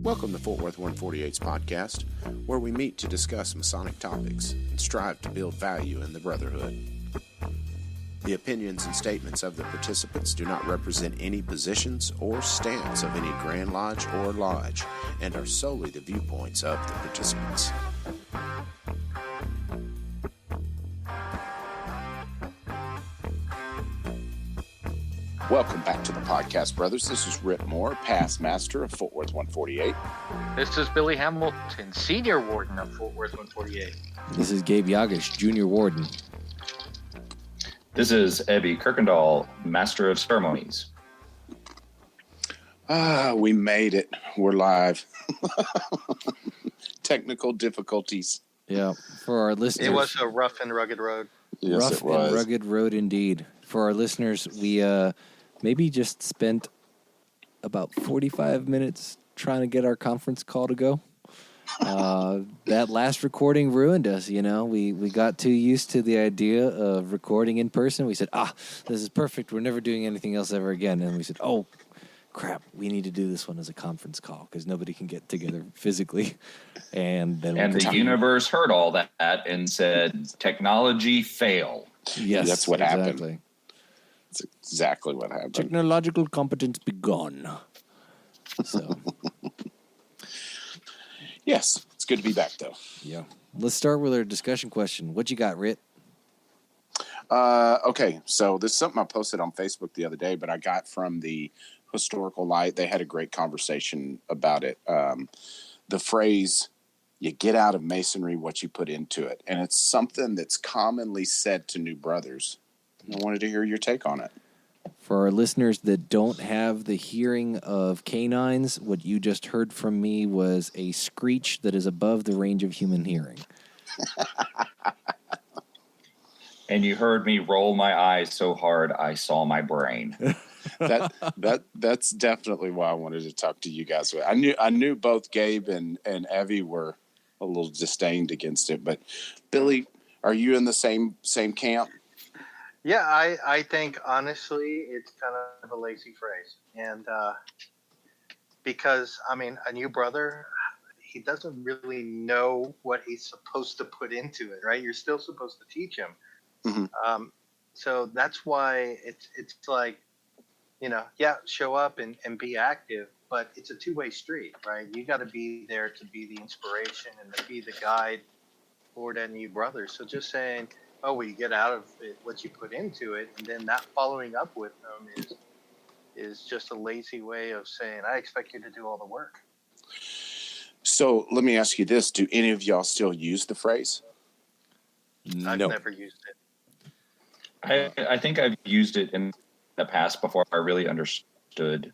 Welcome to Fort Worth 148's podcast, where we meet to discuss Masonic topics and strive to build value in the brotherhood. The opinions and statements of the participants do not represent any positions or stance of any Grand Lodge or Lodge and are solely the viewpoints of the participants. Welcome back to the podcast, brothers. This is Rhit Moore, past master of Fort Worth 148. This is Billy Hamilton, senior warden of Fort Worth 148. This is Gabriel Jagush, junior warden. This is Evve Kuykendall, master of ceremonies. We made it. We're live. Technical difficulties. Yeah, for our listeners. It was a rough and rugged road. Yes, rough it was. and rugged road indeed. For our listeners, we maybe just spent about 45 minutes trying to get our conference call to go. That last recording ruined us, you know. We got too used to the idea of recording in person. We said, this is perfect. We're never doing anything else ever again. And we said, oh, crap, we need to do this one as a conference call because nobody can get together physically. And then the universe heard all that and said, technology fail. Yes, that's what exactly. happened. That's exactly what happened. Technological competence begun. So, yes, it's good to be back, though. yeah. Let's start with our discussion question. What you got, Rhit? Okay, so this is something I posted on Facebook the other day, but I got from the Historical Light. They had a great conversation about it. The phrase, you get out of Masonry what you put into it. And it's something that's commonly said to new brothers. I wanted to hear your take on it. For our listeners that don't have the hearing of canines, what you just heard from me was a screech that is above the range of human hearing. And you heard me roll my eyes so hard I saw my brain. That's definitely why I wanted to talk to you guys. I knew both Gabe and Evve were a little disdained against it, but Billy, are you in the same camp? Yeah, I think, honestly, it's kind of a lazy phrase. And because, I mean, a new brother, he doesn't really know what he's supposed to put into it, right? You're still supposed to teach him. Mm-hmm. So that's why it's like, you know, show up and be active, but it's a two-way street, right? You got to be there to be the inspiration and to be the guide for that new brother. So just saying, oh, well, you get out of it what you put into it, and then not following up with them is just a lazy way of saying, I expect you to do all the work. So let me ask you this. Do any of y'all still use the phrase? I've never used it. I think I've used it in the past before I really understood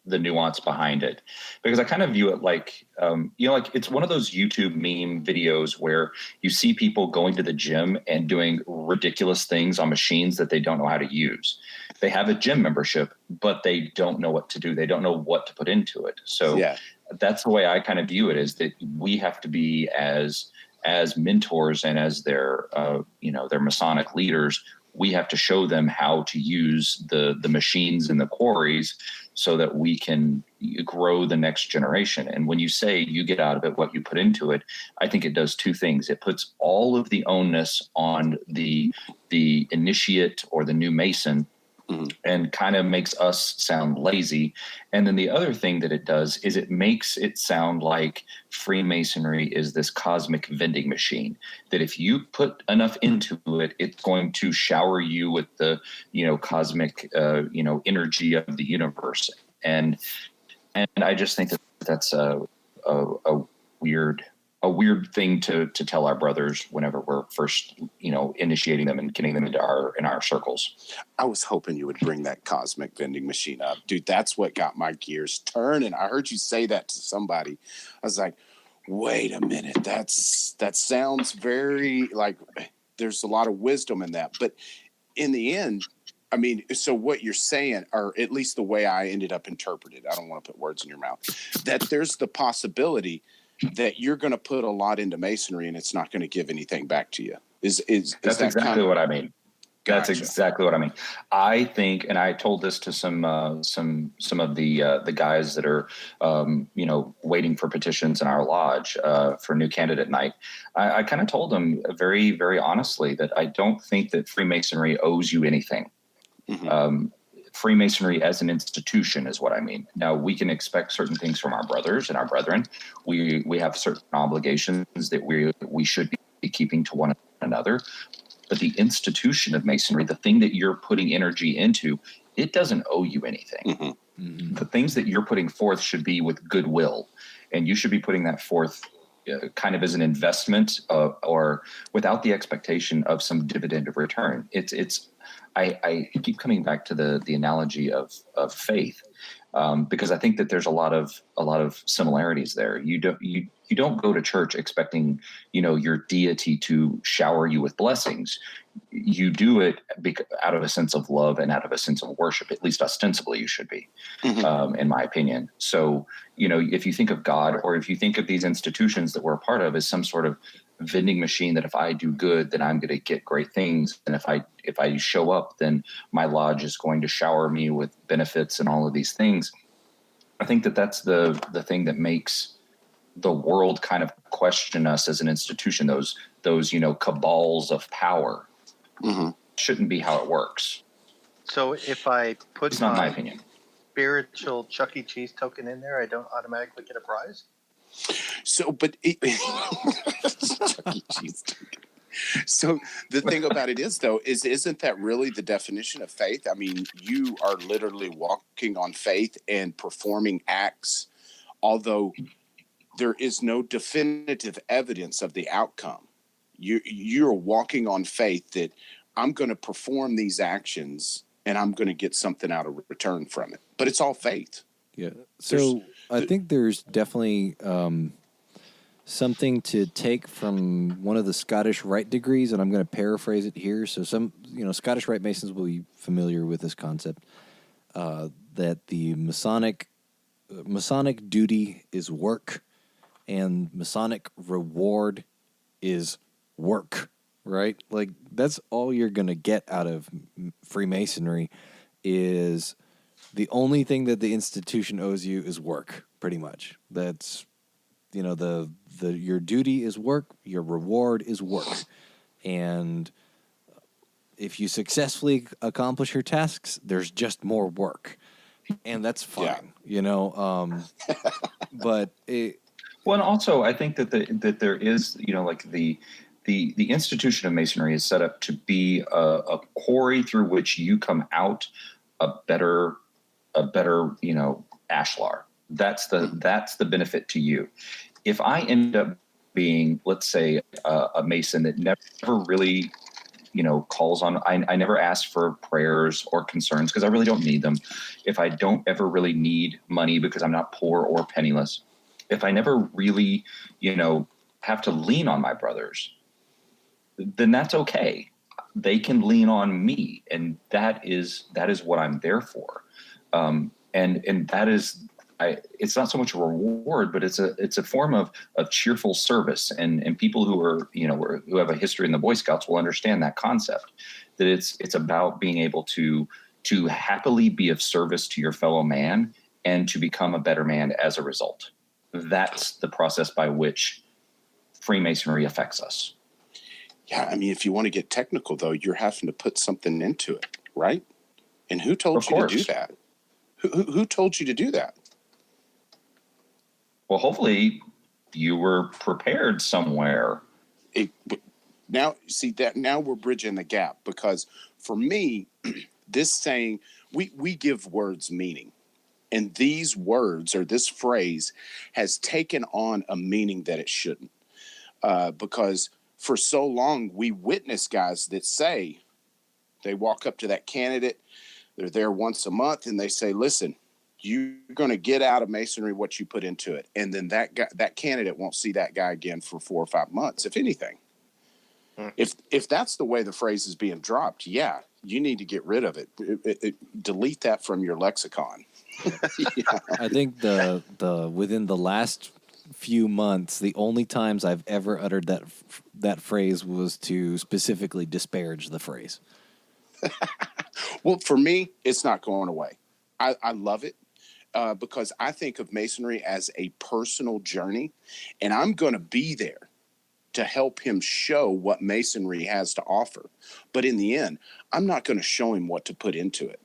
the nuance behind it, because I kind of view it like, like it's one of those YouTube meme videos where you see people going to the gym and doing ridiculous things on machines that they don't know how to use. They have a gym membership, but they don't know what to do. They don't know what to put into it. So that's the way I kind of view it, is that we have to be as mentors and as their Masonic leaders. We have to show them how to use the machines and the quarries so that we can grow the next generation. And when you say you get out of it what you put into it, I think it does two things. It puts all of the onus on the initiate or the new Mason, and kind of makes us sound lazy. And then the other thing that it does is it makes it sound like Freemasonry is this cosmic vending machine, that if you put enough into it, it's going to shower you with the, cosmic, energy of the universe. And I just think that that's a weird thing to tell our brothers whenever we're first, initiating them and getting them into our circles. I was hoping you would bring that cosmic vending machine up. Dude, that's what got my gears turning. I heard you say that to somebody. I was like, wait a minute. That sounds very like there's a lot of wisdom in that. But in the end, I mean, so what you're saying, or at least the way I ended up interpreted, I don't want to put words in your mouth, that there's the possibility that you're going to put a lot into Masonry and it's not going to give anything back to you. That's exactly what I mean. That's Gotcha. exactly what I mean. I think, and I told this to some of the guys that are waiting for petitions in our lodge for new candidate night. I kind of told them very, very honestly that I don't think that Freemasonry owes you anything. Mm-hmm. Freemasonry as an institution is what I mean. Now, we can expect certain things from our brothers and our brethren. We have certain obligations that we should be keeping to one another. But the institution of Masonry, the thing that you're putting energy into, it doesn't owe you anything. Mm-hmm. Mm-hmm. The things that you're putting forth should be with goodwill, and you should be putting that forth kind of as an investment or without the expectation of some dividend of return. I keep coming back to the analogy of faith, because I think that there's a lot of similarities there. You don't go to church expecting your deity to shower you with blessings. You do it out of a sense of love and out of a sense of worship. At least ostensibly, you should be, in my opinion. So if you think of God, or if you think of these institutions that we're a part of as some sort of vending machine, that if I do good, then I'm going to get great things, and if I show up, then my lodge is going to shower me with benefits and all of these things. I think that that's the thing that makes the world kind of question us as an institution. Those cabals of power shouldn't be how it works. So if I put It's not my opinion. spiritual Chuck E. Cheese token in there, I don't automatically get a prize? So, but Chuck E. Cheese token. So the thing about it is, though, isn't that really the definition of faith? I mean, you are literally walking on faith and performing acts, although there is no definitive evidence of the outcome. You're walking on faith that I'm going to perform these actions and I'm going to get something out of return from it. But it's all faith. Yeah. So I think there's definitely something to take from one of the Scottish Rite degrees, and I'm going to paraphrase it here. So some, Scottish Rite Masons will be familiar with this concept, that the Masonic duty is work, and Masonic reward is work, right? Like, that's all you're going to get out of Freemasonry. Is the only thing that the institution owes you is work, pretty much. That's, your duty is work, your reward is work. And if you successfully accomplish your tasks, there's just more work. And that's fine, but well, and also I think that there is, the institution of Masonry is set up to be a quarry through which you come out a better ashlar. That's the benefit to you. If I end up being, let's say, a Mason that never really, calls on, I never ask for prayers or concerns because I really don't need them. If I don't ever really need money because I'm not poor or penniless, if I never really, have to lean on my brothers, then that's okay. They can lean on me, and that is what I'm there for. And that is, it's not so much a reward, but it's a form of cheerful service. And people who are, who have a history in the Boy Scouts will understand that concept, that it's about being able to happily be of service to your fellow man and to become a better man as a result. That's the process by which Freemasonry affects us. Yeah, I mean, if you want to get technical, though, you're having to put something into it, right? And who told you to do that? Who told you to do that? Well, hopefully you were prepared somewhere. Now we're bridging the gap, because for me, this saying, we give words meaning. And these words, or this phrase, has taken on a meaning that it shouldn't. Because for so long, we witness guys that say, they walk up to that candidate, they're there once a month, and they say, listen, you're going to get out of Masonry what you put into it. And then that candidate won't see that guy again for 4 or 5 months, if anything. If that's the way the phrase is being dropped, yeah, you need to get rid of it. Delete that from your lexicon. Yeah. I think the within the last few months, the only times I've ever uttered that phrase was to specifically disparage the phrase. Well, for me, it's not going away. I love it because I think of Masonry as a personal journey, and I'm going to be there to help him show what Masonry has to offer. But in the end, I'm not going to show him what to put into it.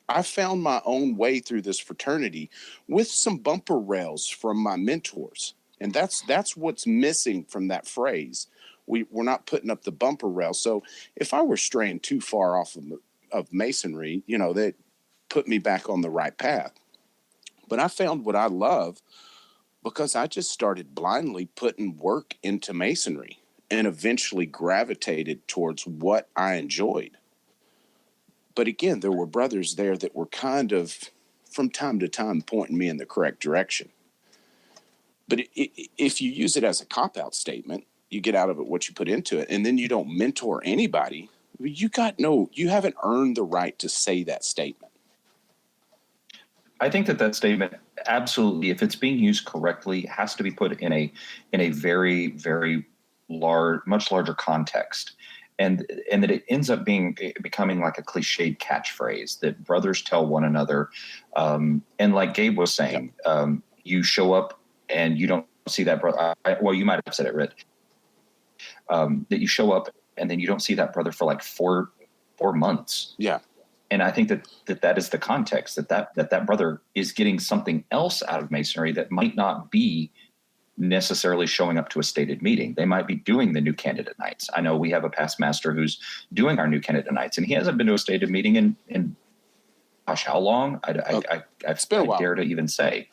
I found my own way through this fraternity with some bumper rails from my mentors. And that's what's missing from that phrase. We're not putting up the bumper rail. So if I were straying too far off of Masonry, that put me back on the right path. But I found what I love because I just started blindly putting work into Masonry and eventually gravitated towards what I enjoyed. But again, there were brothers there that were kind of, from time to time, pointing me in the correct direction. But if you use it as a cop-out statement, you get out of it what you put into it, and then you don't mentor anybody, you haven't earned the right to say that statement. I think that statement, absolutely, if it's being used correctly, has to be put in a very, very large, much larger context. And that it ends up becoming like a cliched catchphrase that brothers tell one another. And like Gabe was saying, you show up and you don't see that brother. Well, you might have said it, Rhit, that you show up and then you don't see that brother for like four months. Yeah. And I think that is the context, that brother is getting something else out of Masonry that might not be necessarily showing up to a stated meeting. They might be doing the new candidate nights. I know we have a past master who's doing our new candidate nights, and he hasn't been to a stated meeting in gosh, how long? I dare to even say.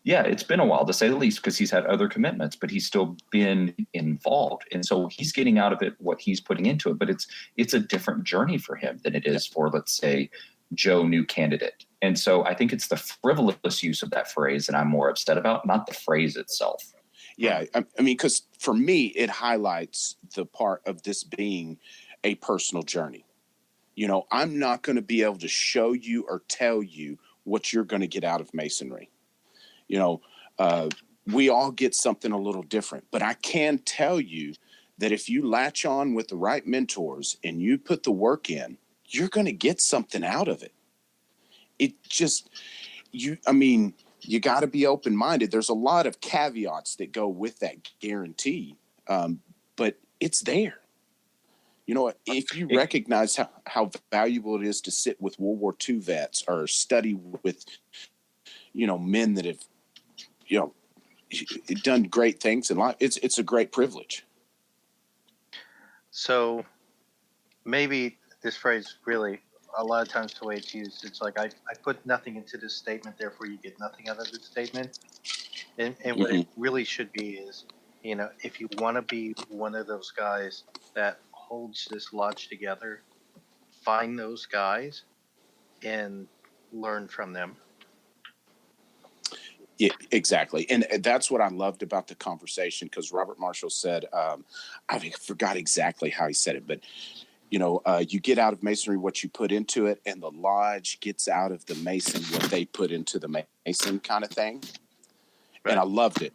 Yeah, it's been a while, to say the least, because he's had other commitments, but he's still been involved. And so he's getting out of it what he's putting into it. But it's a different journey for him than it is for, let's say, Joe, new candidate. And so I think it's the frivolous use of that phrase that I'm more upset about, not the phrase itself. Yeah, I mean, because for me, it highlights the part of this being a personal journey. I'm not going to be able to show you or tell you what you're going to get out of Masonry. We all get something a little different, but I can tell you that if you latch on with the right mentors and you put the work in, you're going to get something out of it. It just, you got to be open-minded. There's a lot of caveats that go with that guarantee, but it's there. If you recognize how valuable it is to sit with World War II vets or study with, men that have, done great things in life, it's a great privilege. So maybe this phrase really, a lot of times the way it's used, it's like I put nothing into this statement, therefore you get nothing out of this statement. And what it really should be is, if you want to be one of those guys that holds this lodge together, find those guys and learn from them. Yeah, exactly. And that's what I loved about the conversation, because Robert Marshall said, I forgot exactly how he said it, but, you get out of Masonry what you put into it, and the lodge gets out of the Mason what they put into the Mason, kind of thing. Right. And I loved it,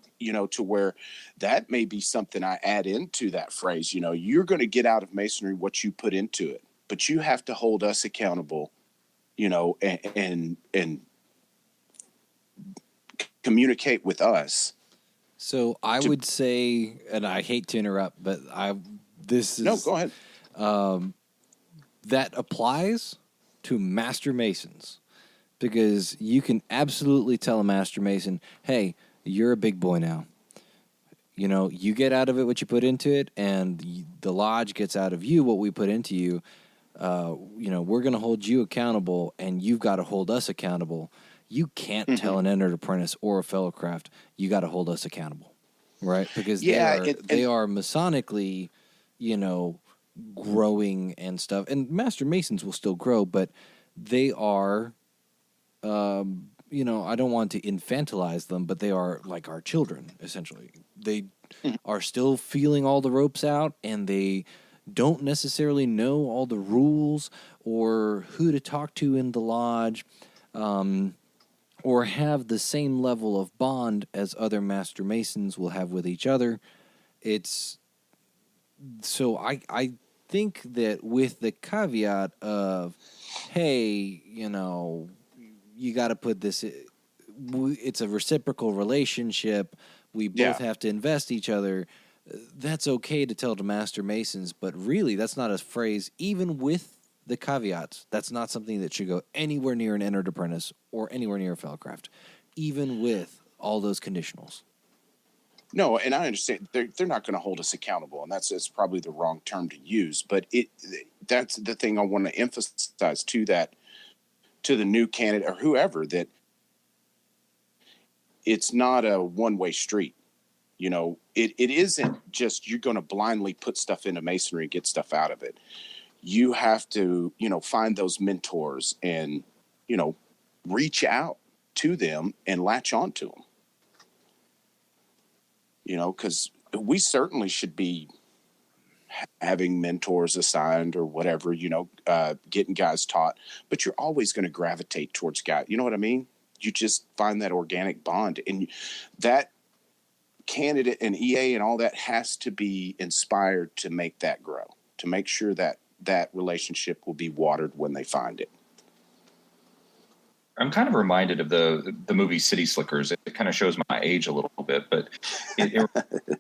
to where that may be something I add into that phrase. You're going to get out of Masonry what you put into it, but you have to hold us accountable, and communicate with us. So I would say, and I hate to interrupt, but no, go ahead. That applies to Master Masons, because you can absolutely tell a Master Mason, hey, you're a big boy now. You get out of it what you put into it, and the lodge gets out of you what we put into you. We're going to hold you accountable, and you've got to hold us accountable. You can't tell an entered apprentice or a fellow craft, you got to hold us accountable, right? Because they are Masonically, growing and stuff. And Master Masons will still grow, but they are, I don't want to infantilize them, but they are like our children, essentially. They are still feeling all the ropes out, and they don't necessarily know all the rules or who to talk to in the lodge, or have the same level of bond as other Master Masons will have with each other. So I think that with the caveat of, hey, you know, you got to put this, it's a reciprocal relationship. We both have to invest each other. That's okay to tell to Master Masons, but really that's not a phrase, even with the caveats, that's not something that should go anywhere near an entered apprentice or anywhere near a fellowcraft, even with all those conditionals. No, and I understand they're not going to hold us accountable, and that's probably the wrong term to use. But that's the thing I want to emphasize to the new candidate or whoever, that it's not a one-way street. You know, it isn't just you're going to blindly put stuff into Masonry and get stuff out of it. You have to, you know, find those mentors and, you know, reach out to them and latch on to them. You know, because we certainly should be having mentors assigned or whatever, you know, getting guys taught, but you're always going to gravitate towards guys. You know what I mean? You just find that organic bond, and that candidate and EA and all that has to be inspired to make that grow, to make sure that that relationship will be watered when they find it. I'm kind of reminded of the movie City Slickers. It kind of shows my age a little bit, but it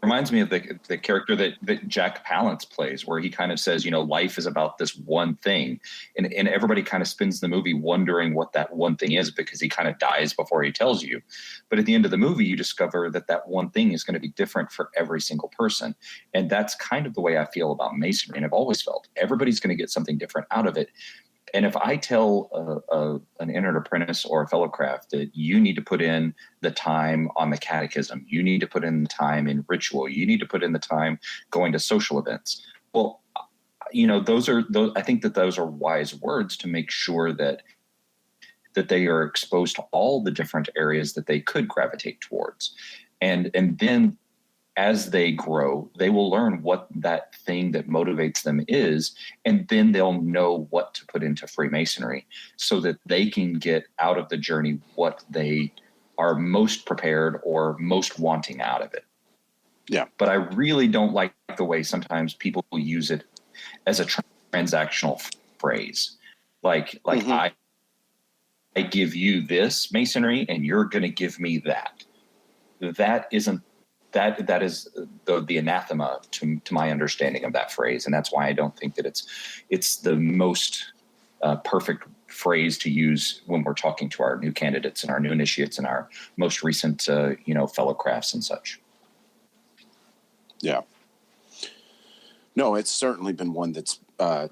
reminds me of the character that Jack Palance plays, where he kind of says, you know, life is about this one thing. And everybody kind of spends the movie wondering what that one thing is, because he kind of dies before he tells you. But at the end of the movie, you discover that one thing is going to be different for every single person. And that's kind of the way I feel about Masonry. And I've always felt everybody's going to get something different out of it. And if I tell an entered apprentice or a fellowcraft that you need to put in the time on the catechism, you need to put in the time in ritual, you need to put in the time going to social events. Well, you know, I think that those are wise words to make sure that they are exposed to all the different areas that they could gravitate towards. And then as they grow, they will learn what that thing that motivates them is, and then they'll know what to put into Freemasonry so that they can get out of the journey what they are most prepared or most wanting out of it. Yeah. But I really don't like the way sometimes people use it as a transactional phrase. Like I give you this Masonry and you're going to give me that. That isn't, that is the anathema to my understanding of that phrase. And that's why I don't think that it's the most perfect phrase to use when we're talking to our new candidates and our new initiates and our most recent, fellowcrafts and such. Yeah. No, it's certainly been one that's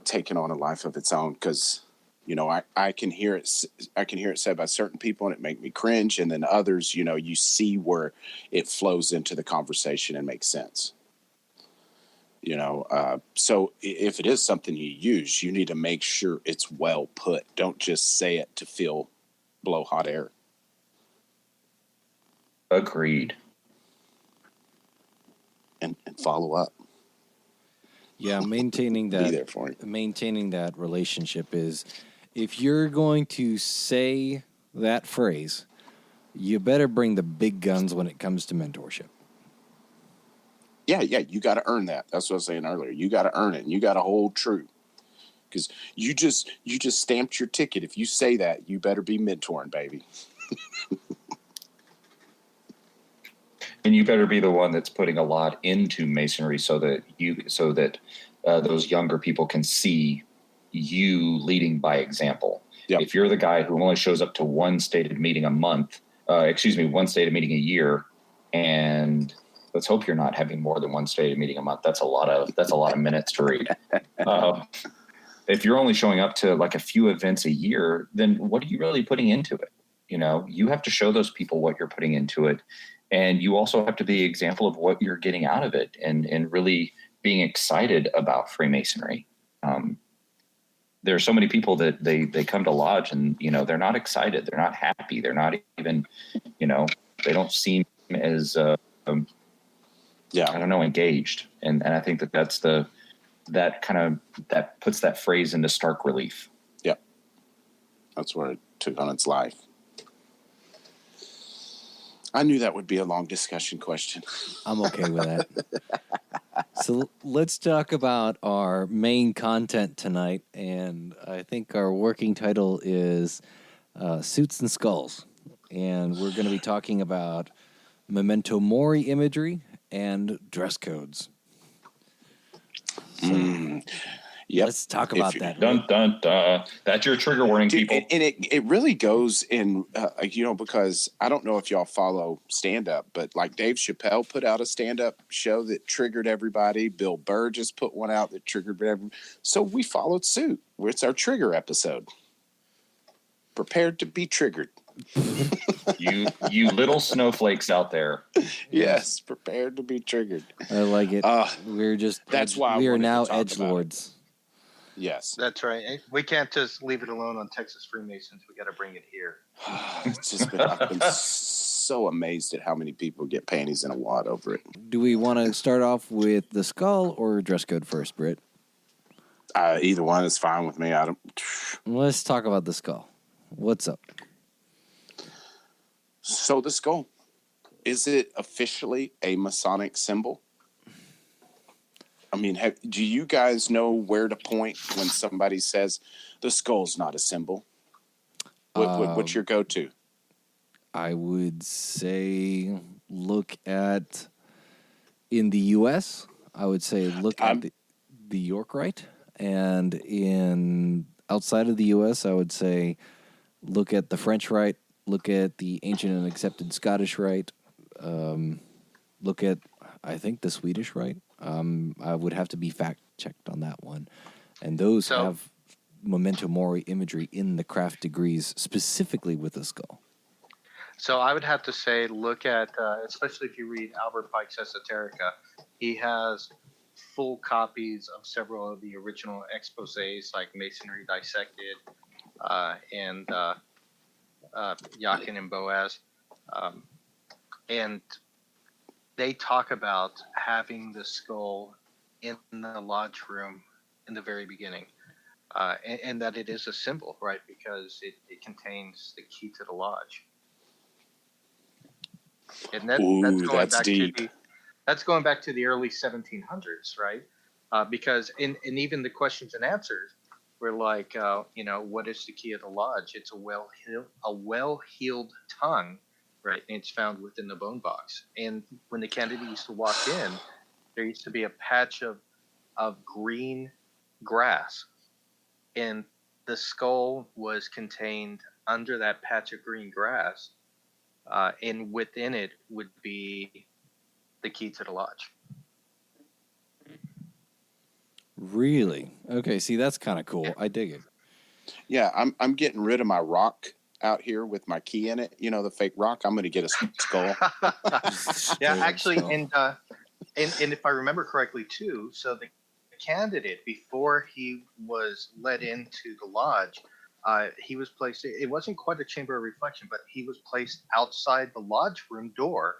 taken on a life of its own, because, you know, I can hear it said by certain people and it make me cringe. And then others, you know, you see where it flows into the conversation and makes sense. You know, so if it is something you use, you need to make sure it's well put. Don't just say it to blow hot air. Agreed. And follow up. Yeah, maintaining that. Be there for you. Maintaining that relationship is, if you're going to say that phrase, you better bring the big guns when it comes to mentorship. Yeah, you got to earn that. That's what I was saying earlier. You got to earn it, and you got to hold true, because you just stamped your ticket. If you say that, you better be mentoring, baby. And you better be the one that's putting a lot into Masonry so that those younger people can see you leading by example. Yep. If you're the guy who only shows up to one stated meeting one stated meeting a year, and let's hope you're not having more than one stated meeting a month. That's a lot of minutes to read. If you're only showing up to like a few events a year, then what are you really putting into it? You know, you have to show those people what you're putting into it. And you also have to be an example of what you're getting out of it and really being excited about Freemasonry. There are so many people that they come to Lodge and, you know, they're not excited. They're not happy. They're not even, you know, they don't seem as, engaged. And I think that puts that phrase into stark relief. Yep. That's where it took on its life. I knew that would be a long discussion question. I'm okay with that. So let's talk about our main content tonight, and I think our working title is Suits and Skulls, and we're going to be talking about memento mori imagery and dress codes. So Yep. let's talk about that. Dun, dun, dun. That's your trigger warning, Dude, people. and it really goes in, because I don't know if y'all follow stand-up, but like Dave Chappelle put out a stand-up show that triggered everybody. Bill Burr just put one out that triggered everybody. So we followed suit. It's our trigger episode. Prepared to be triggered. You little snowflakes out there. Yes, prepared to be triggered. I like it. We're just That's why we I are wanted to now talk about edgelords. Yes. That's right. We can't just leave it alone on Texas Freemasons. We got to bring it here. It's just been, I've been so amazed at how many people get panties in a wad over it. Do we want to start off with the skull or dress code first, Britt? Either one is fine with me. I don't. Let's talk about the skull. What's up? So the skull, is it officially a Masonic symbol? I mean, do you guys know where to point when somebody says the skull's not a symbol? What's your go-to? I would say look at, in the U.S., I would say look at the York Rite, and in outside of the U.S., I would say look at the French Rite, look at the ancient and accepted Scottish Rite, look at, I think, the Swedish Rite. I would have to be fact-checked on that one. And those have memento mori imagery in the craft degrees, specifically with the skull. So I would have to say, look at, especially if you read Albert Pike's Esoterica, he has full copies of several of the original exposés, like Masonry Dissected and Yakin and Boaz. And they talk about having the skull in the lodge room in the very beginning. And that it is a symbol, right? Because it contains the key to the lodge. And that's going back to the early 1700s, right? Because in even the questions and answers were like, what is the key of the lodge? It's a well-healed tongue, right? And it's found within the bone box. And when the candidate used to walk in, there used to be a patch of green grass, and the skull was contained under that patch of green grass. And within it would be the key to the lodge. Really? Okay, see, that's kind of cool. I dig it. Yeah, I'm getting rid of my rock out here with my key in it. You know, the fake rock. I'm going to get a skull. Yeah, actually, and if I remember correctly too, so the candidate, before he was let into the lodge, he was placed, it wasn't quite a chamber of reflection, but he was placed outside the lodge room door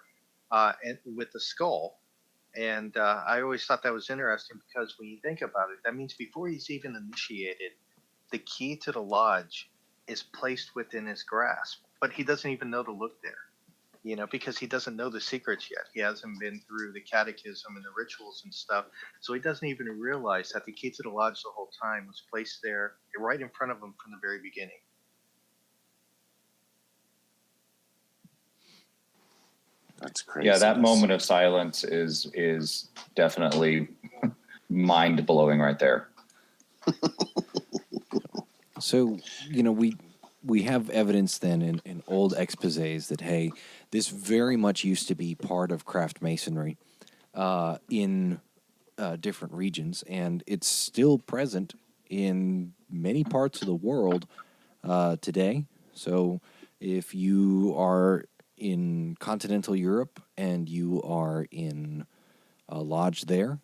and with the skull. And I always thought that was interesting, because when you think about it, that means before he's even initiated, the key to the lodge is placed within his grasp, but he doesn't even know to look there, because he doesn't know the secrets yet. He hasn't been through the catechism and the rituals and stuff. So he doesn't even realize that the key to the lodge the whole time was placed there right in front of him from the very beginning. That's crazy. Yeah, that moment of silence is definitely mind-blowing right there. So, we have evidence then in old exposés that, hey, this very much used to be part of craft masonry in different regions, and it's still present in many parts of the world today. So if you are in continental Europe and you are in a lodge there,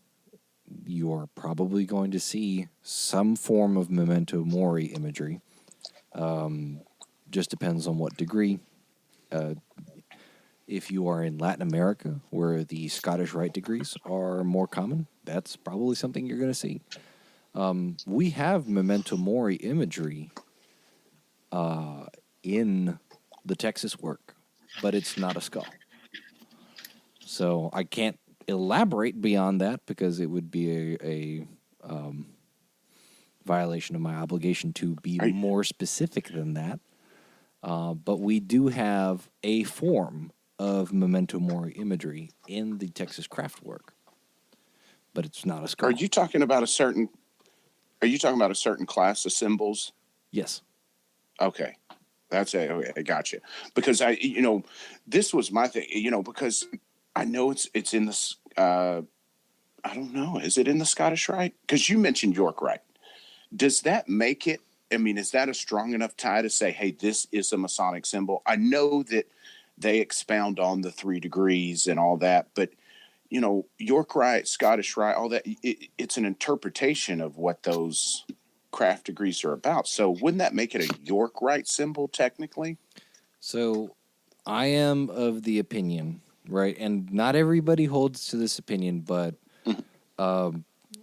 you're probably going to see some form of memento mori imagery. Just depends on what degree. If you are in Latin America, where the Scottish Rite degrees are more common, that's probably something you're going to see. We have memento mori imagery in the Texas work, but it's not a skull. So I can't elaborate beyond that because it would be a violation of my obligation to be more specific than that. But we do have a form of memento mori imagery in the Texas craft work, but it's not a skull. Are you talking about a certain class of symbols? Yes. Okay. Okay, I got you. Because this was my thing, because I know it's in the, I don't know, is it in the Scottish Rite? Because you mentioned York Rite. Does that make it, is that a strong enough tie to say, hey, this is a Masonic symbol? I know that they expound on the 3 degrees and all that, but, York Rite, Scottish Rite, all that, it's an interpretation of what those craft degrees are about. So wouldn't that make it a York Rite symbol technically? So I am of the opinion, right, and not everybody holds to this opinion, but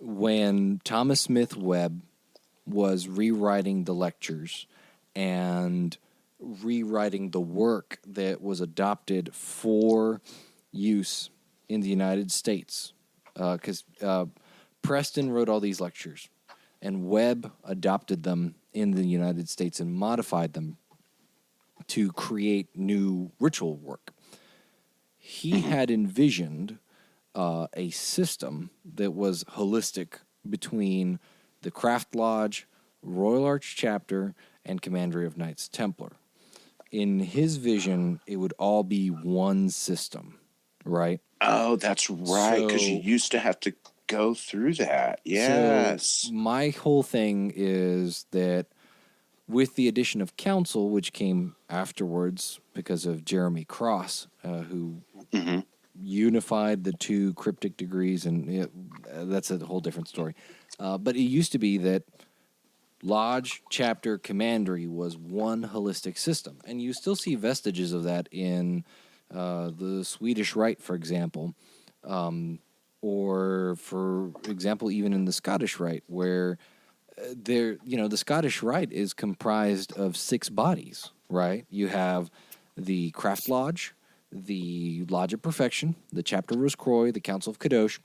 when Thomas Smith Webb was rewriting the lectures and rewriting the work that was adopted for use in the United States, because Preston wrote all these lectures, and Webb adopted them in the United States and modified them to create new ritual work. He had envisioned a system that was holistic between the Craft Lodge, Royal Arch Chapter, and Commandery of Knights Templar. In his vision, it would all be one system, right? Oh, that's right, because you used to have to go through that. Yes. So my whole thing is that with the addition of council, which came afterwards because of Jeremy Cross, who unified the 2 cryptic degrees, and that's a whole different story. But it used to be that Lodge, Chapter, Commandery was one holistic system. And you still see vestiges of that in the Swedish Rite, for example, or, for example, even in the Scottish Rite, where the Scottish Rite is comprised of 6 bodies, right? You have the Craft Lodge, the Lodge of Perfection, the Chapter Rose-Croix, the Council of Kadosh,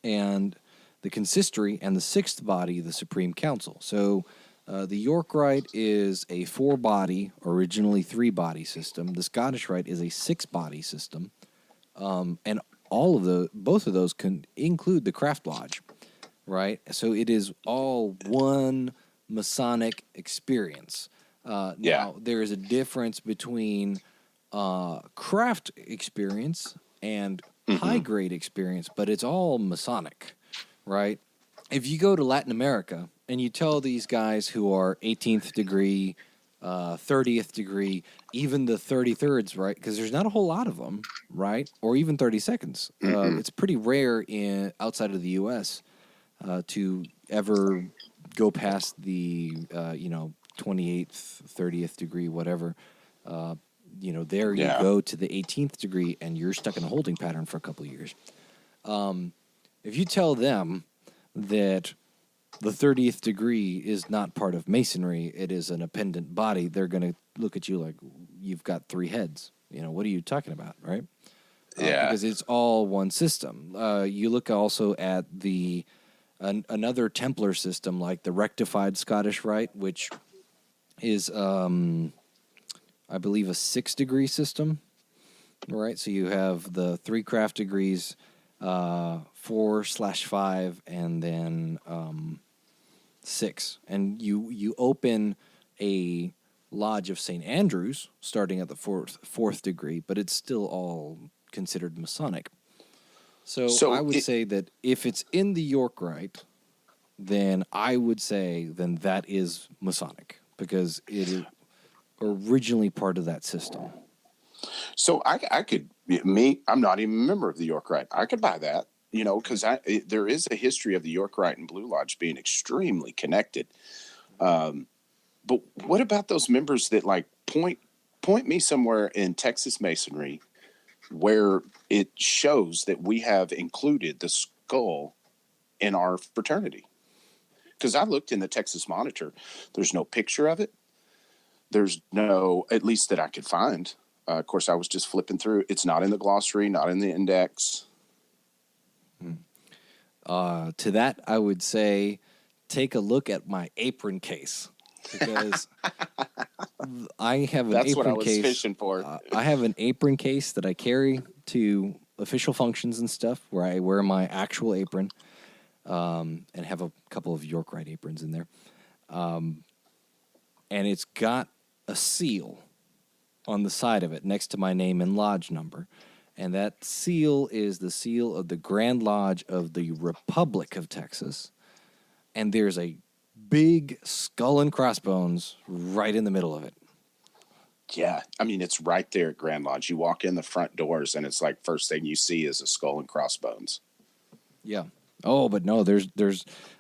and the Consistory, and the 6th body, the Supreme Council. So the York Rite is a 4-body, originally 3-body system. The Scottish Rite is a 6-body system, and both of those can include the Craft Lodge, right? So it is all one Masonic experience. Now, there is a difference between craft experience and high-grade experience, but it's all Masonic, right? If you go to Latin America and you tell these guys who are 18th degree, 30th degree, even the 33rds, right? Because there's not a whole lot of them, right? Or even 32nds. It's pretty rare outside of the U.S. To ever go past the 28th, 30th degree, whatever. There you go to the 18th degree, and you're stuck in a holding pattern for a couple of years. If you tell them that the 30th degree is not part of Masonry, it is an appendant body, they're going to look at you like, you've got 3 heads. What are you talking about, right? Because it's all one system. You look also at another Templar system, like the rectified Scottish Rite, which is, I believe, a 6-degree system, right? So you have the 3 craft degrees, 4/5, and then 6. And you open a Lodge of St. Andrews starting at the 4th degree, but it's still all considered Masonic. So I would say that if it's in the York Rite, then I would say then that is Masonic, because it is originally part of that system. So I'm not even a member of the York Rite. I could buy that, because there is a history of the York Rite and Blue Lodge being extremely connected. But what about those members that point me somewhere in Texas Masonry where it shows that we have included the skull in our fraternity? Because I looked in the Texas Monitor. There's no picture of it. There's no, at least that I could find. Of course, I was just flipping through. It's not in the glossary, not in the index. To that, I would say take a look at my apron case, because I have an That's what I apron was case. fishing for. I have an apron case that I carry to official functions and stuff, where I wear my actual apron, and have a couple of York Rite aprons in there. And it's got a seal on the side of it next to my name and lodge number. And that seal is the seal of the Grand Lodge of the Republic of Texas. And there's a big skull and crossbones right in the middle of it. Yeah. I mean, it's right there at Grand Lodge. You walk in the front doors and it's like first thing you see is a skull and crossbones. Yeah. Oh, but no, there's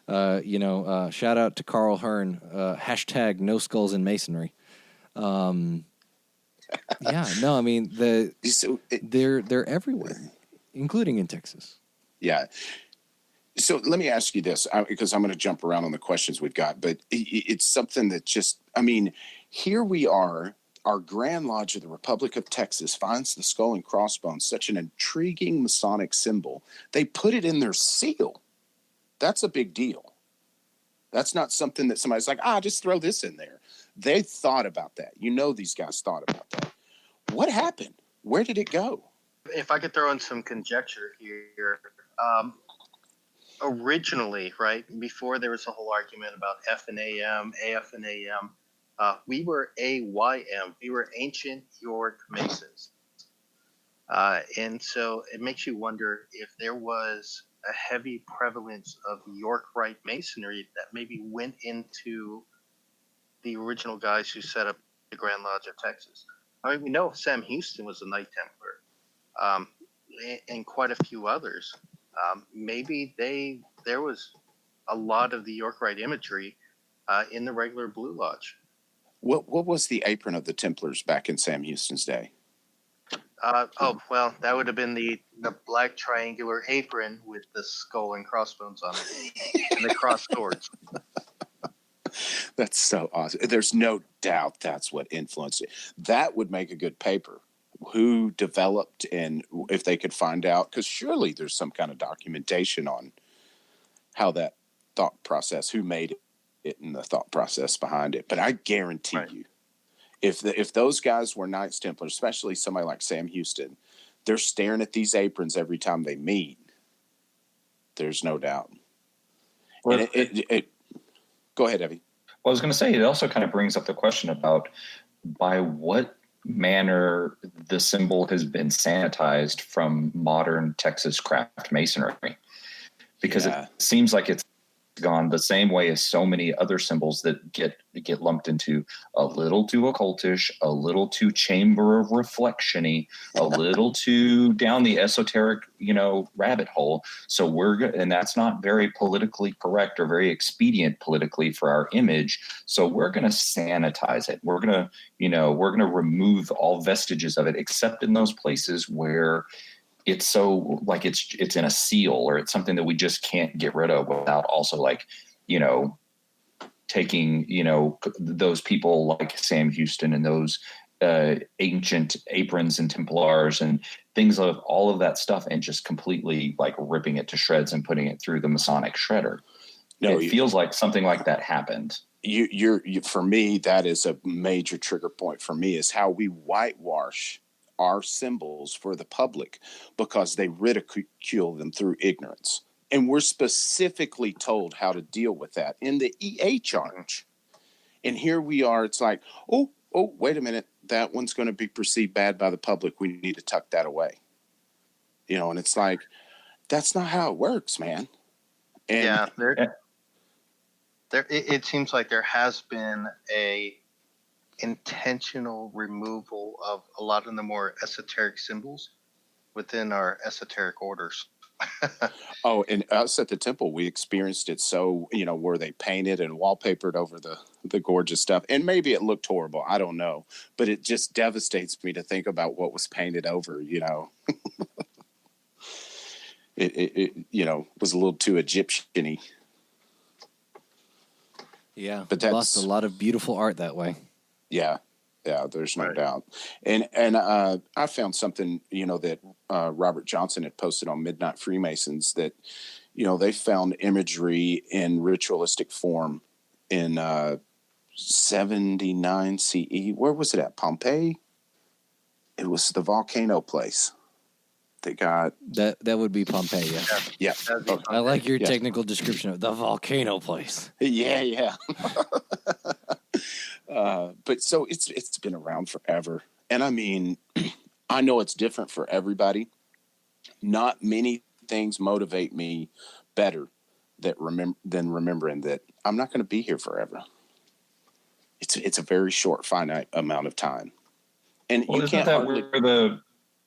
shout out to Carl Hearn, hashtag no skulls in masonry. Yeah, no, I mean, they're everywhere, including in Texas. Yeah. So let me ask you this, because I'm going to jump around on the questions we've got, but it's something that just, I mean, here we are, our Grand Lodge of the Republic of Texas finds the skull and crossbones, such an intriguing Masonic symbol. They put it in their seal. That's a big deal. That's not something that somebody's like, just throw this in there. They thought about that. You know, these guys thought about that. What happened? Where did it go? If I could throw in some conjecture here, originally, right, before there was a whole argument about F and AM, AF and AM, we were AYM. We were Ancient York Masons. And so it makes you wonder if there was a heavy prevalence of York Rite Masonry that maybe went into the original guys who set up the Grand Lodge of Texas. I mean, we know Sam Houston was a Knight Templar, and quite a few others. Maybe there was a lot of the York Rite imagery in the regular Blue Lodge. What was the apron of the Templars back in Sam Houston's day? Well, that would have been the black triangular apron with the skull and crossbones on it, and the cross swords. That's so awesome. There's no doubt that's what influenced it. That would make a good paper. Who developed, and if they could find out, because surely there's some kind of documentation on how that thought process, who made it and the thought process behind it. But I guarantee you, if those guys were Knights Templars, especially somebody like Sam Houston, they're staring at these aprons every time they meet. There's no doubt. Well, and go ahead, Evie. Well, I was going to say, it also kind of brings up the question about by what manner the symbol has been sanitized from modern Texas craft masonry, because it seems like it's gone the same way as so many other symbols that get lumped into a little too occultish, a little too chamber of reflection-y, a little too down the esoteric, rabbit hole. So and that's not very politically correct or very expedient politically for our image. So we're going to sanitize it. We're going to remove all vestiges of it, except in those places where it's so like it's in a seal, or it's something that we just can't get rid of without also taking, those people like Sam Houston and those ancient aprons and Templars and things of all of that stuff, and just completely like ripping it to shreds and putting it through the Masonic shredder. No, it feels like something like that happened. You for me, that is a major trigger point for me, is how we whitewash our symbols for the public because they ridicule them through ignorance. And we're specifically told how to deal with that in the EA charge. And here we are, it's like, oh, wait a minute, that one's going to be perceived bad by the public. We need to tuck that away. And it's like, that's not how it works, man. And it seems like there has been a intentional removal of a lot of the more esoteric symbols within our esoteric orders. And us at the temple, we experienced it. So, where they painted and wallpapered over the gorgeous stuff. And maybe it looked horrible. I don't know. But it just devastates me to think about what was painted over, It was a little too Egyptian-y. Yeah, but that's lost a lot of beautiful art that way. Yeah, there's no doubt. And I found something, that Robert Johnson had posted on Midnight Freemasons that, they found imagery in ritualistic form in 79 CE. Where was it at? Pompeii? It was the volcano place. They got that would be Pompeii. yeah. Okay. I like your Yeah. technical description of the volcano place. Yeah. But so it's been around forever, and I mean, I know it's different for everybody. Not many things motivate me better than remembering that I'm not going to be here forever. It's a very short, finite amount of time, and Well, you can't hardly.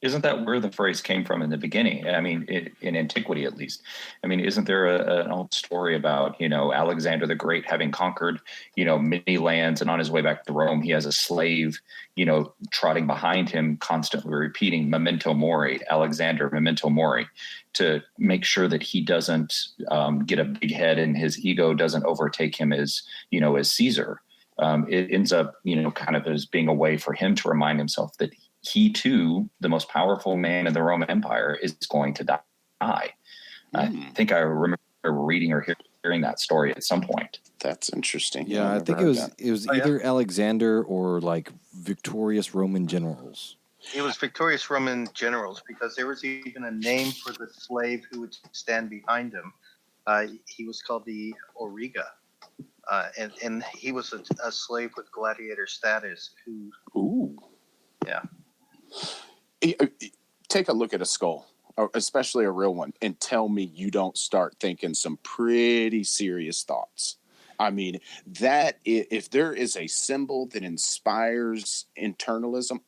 Isn't that where the phrase came from in the beginning? I mean, in antiquity, at least. I mean, isn't there an old story about, Alexander the Great having conquered, many lands, and on his way back to Rome, he has a slave, trotting behind him, constantly repeating "Memento Mori, Alexander, Memento Mori," to make sure that he doesn't get a big head and his ego doesn't overtake him as Caesar. It ends up, kind of as being a way for him to remind himself that he too, the most powerful man in the Roman Empire, is going to die. I think I remember reading or hearing that story at some point. That's interesting. Yeah, I think it was either Alexander or like victorious Roman generals. It was victorious Roman generals, because there was even a name for the slave who would stand behind him. He was called the Auriga. And he was a slave with gladiator status who. Ooh. Yeah. Take a look at a skull, especially a real one, and tell me you don't start thinking some pretty serious thoughts. I mean, that if there is a symbol that inspires internalism,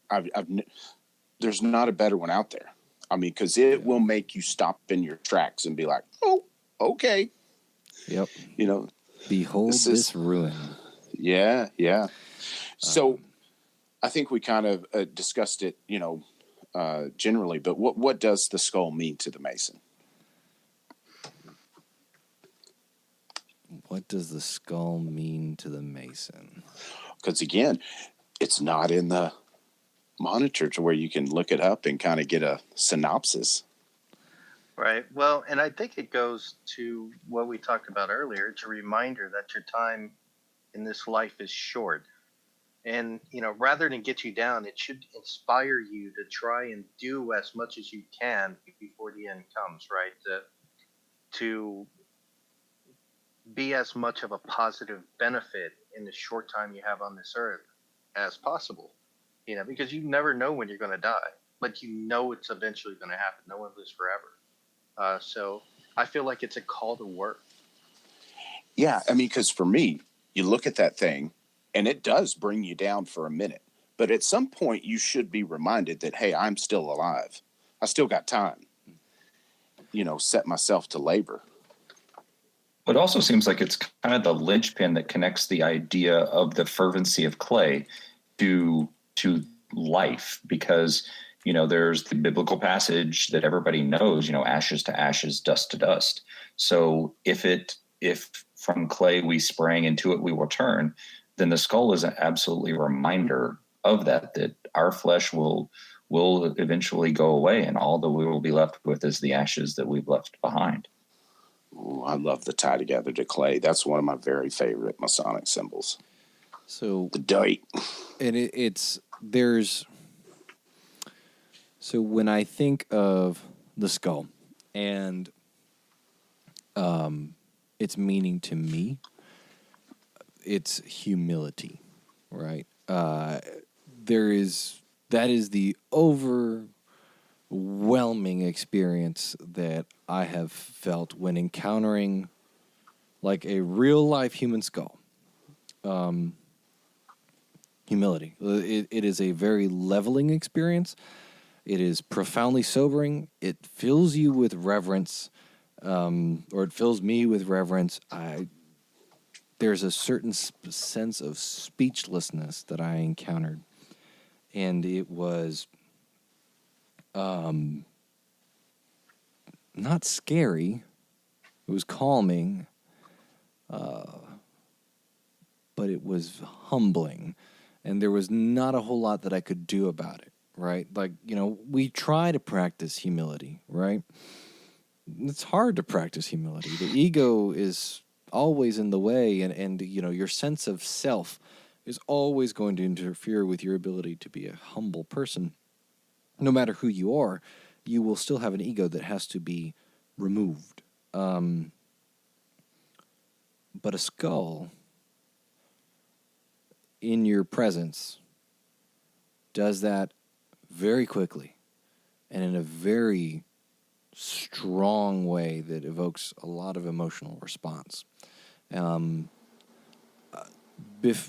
there's not a better one out there. I mean, because it will make you stop in your tracks and be like, oh, okay. Yep. Behold this ruin. Yeah. So I think we kind of discussed it, generally, but what does the skull mean to the Mason? What does the skull mean to the Mason? Because again, it's not in the monitor to where you can look it up and kind of get a synopsis. Right. Well, and I think it goes to what we talked about earlier. It's a reminder that your time in this life is short. And, rather than get you down, it should inspire you to try and do as much as you can before the end comes, right? To be as much of a positive benefit in the short time you have on this earth as possible, because you never know when you're going to die, but it's eventually going to happen. No one lives forever. So I feel like it's a call to work. Yeah. I mean, because for me, you look at that thing, and it does bring you down for a minute. But at some point, you should be reminded that, hey, I'm still alive. I still got time. Set myself to labor. It also seems like it's kind of the linchpin that connects the idea of the fervency of clay to life, because, there's the biblical passage that everybody knows, ashes to ashes, dust to dust. So if from clay we sprang, into it we will turn, then the skull is an absolutely reminder of that our flesh will eventually go away, and all that we will be left with is the ashes that we've left behind. Ooh, I love the tie together to clay. That's one of my very favorite Masonic symbols. So the date. And so when I think of the skull and its meaning to me, it's humility, right? That is the overwhelming experience that I have felt when encountering like a real life human skull. Humility. It is a very leveling experience. It is profoundly sobering. It fills you with reverence, or it fills me with reverence. There's a certain sense of speechlessness that I encountered, and it was not scary. It was calming, but it was humbling, and there was not a whole lot that I could do about it, right? Like, we try to practice humility, right? it's hard to practice humility. The ego is always in the way, and your sense of self is always going to interfere with your ability to be a humble person. No matter who you are, you will still have an ego that has to be removed. But a skull in your presence does that very quickly and in a very strong way that evokes a lot of emotional response.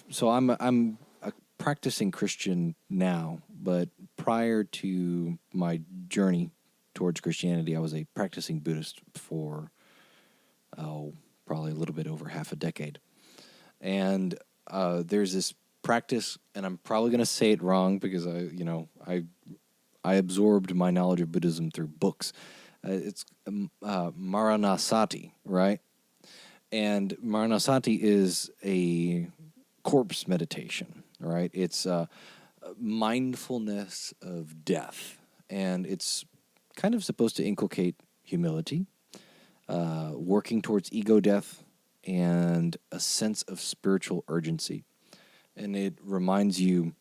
So I'm a practicing Christian now, but prior to my journey towards Christianity, I was a practicing Buddhist for probably a little bit over half a decade. And there's this practice, and I'm probably going to say it wrong because I absorbed my knowledge of Buddhism through books. It's Maranasati, right? And Maranasati is a corpse meditation, right? It's mindfulness of death, and it's kind of supposed to inculcate humility, working towards ego death, and a sense of spiritual urgency. And it reminds you,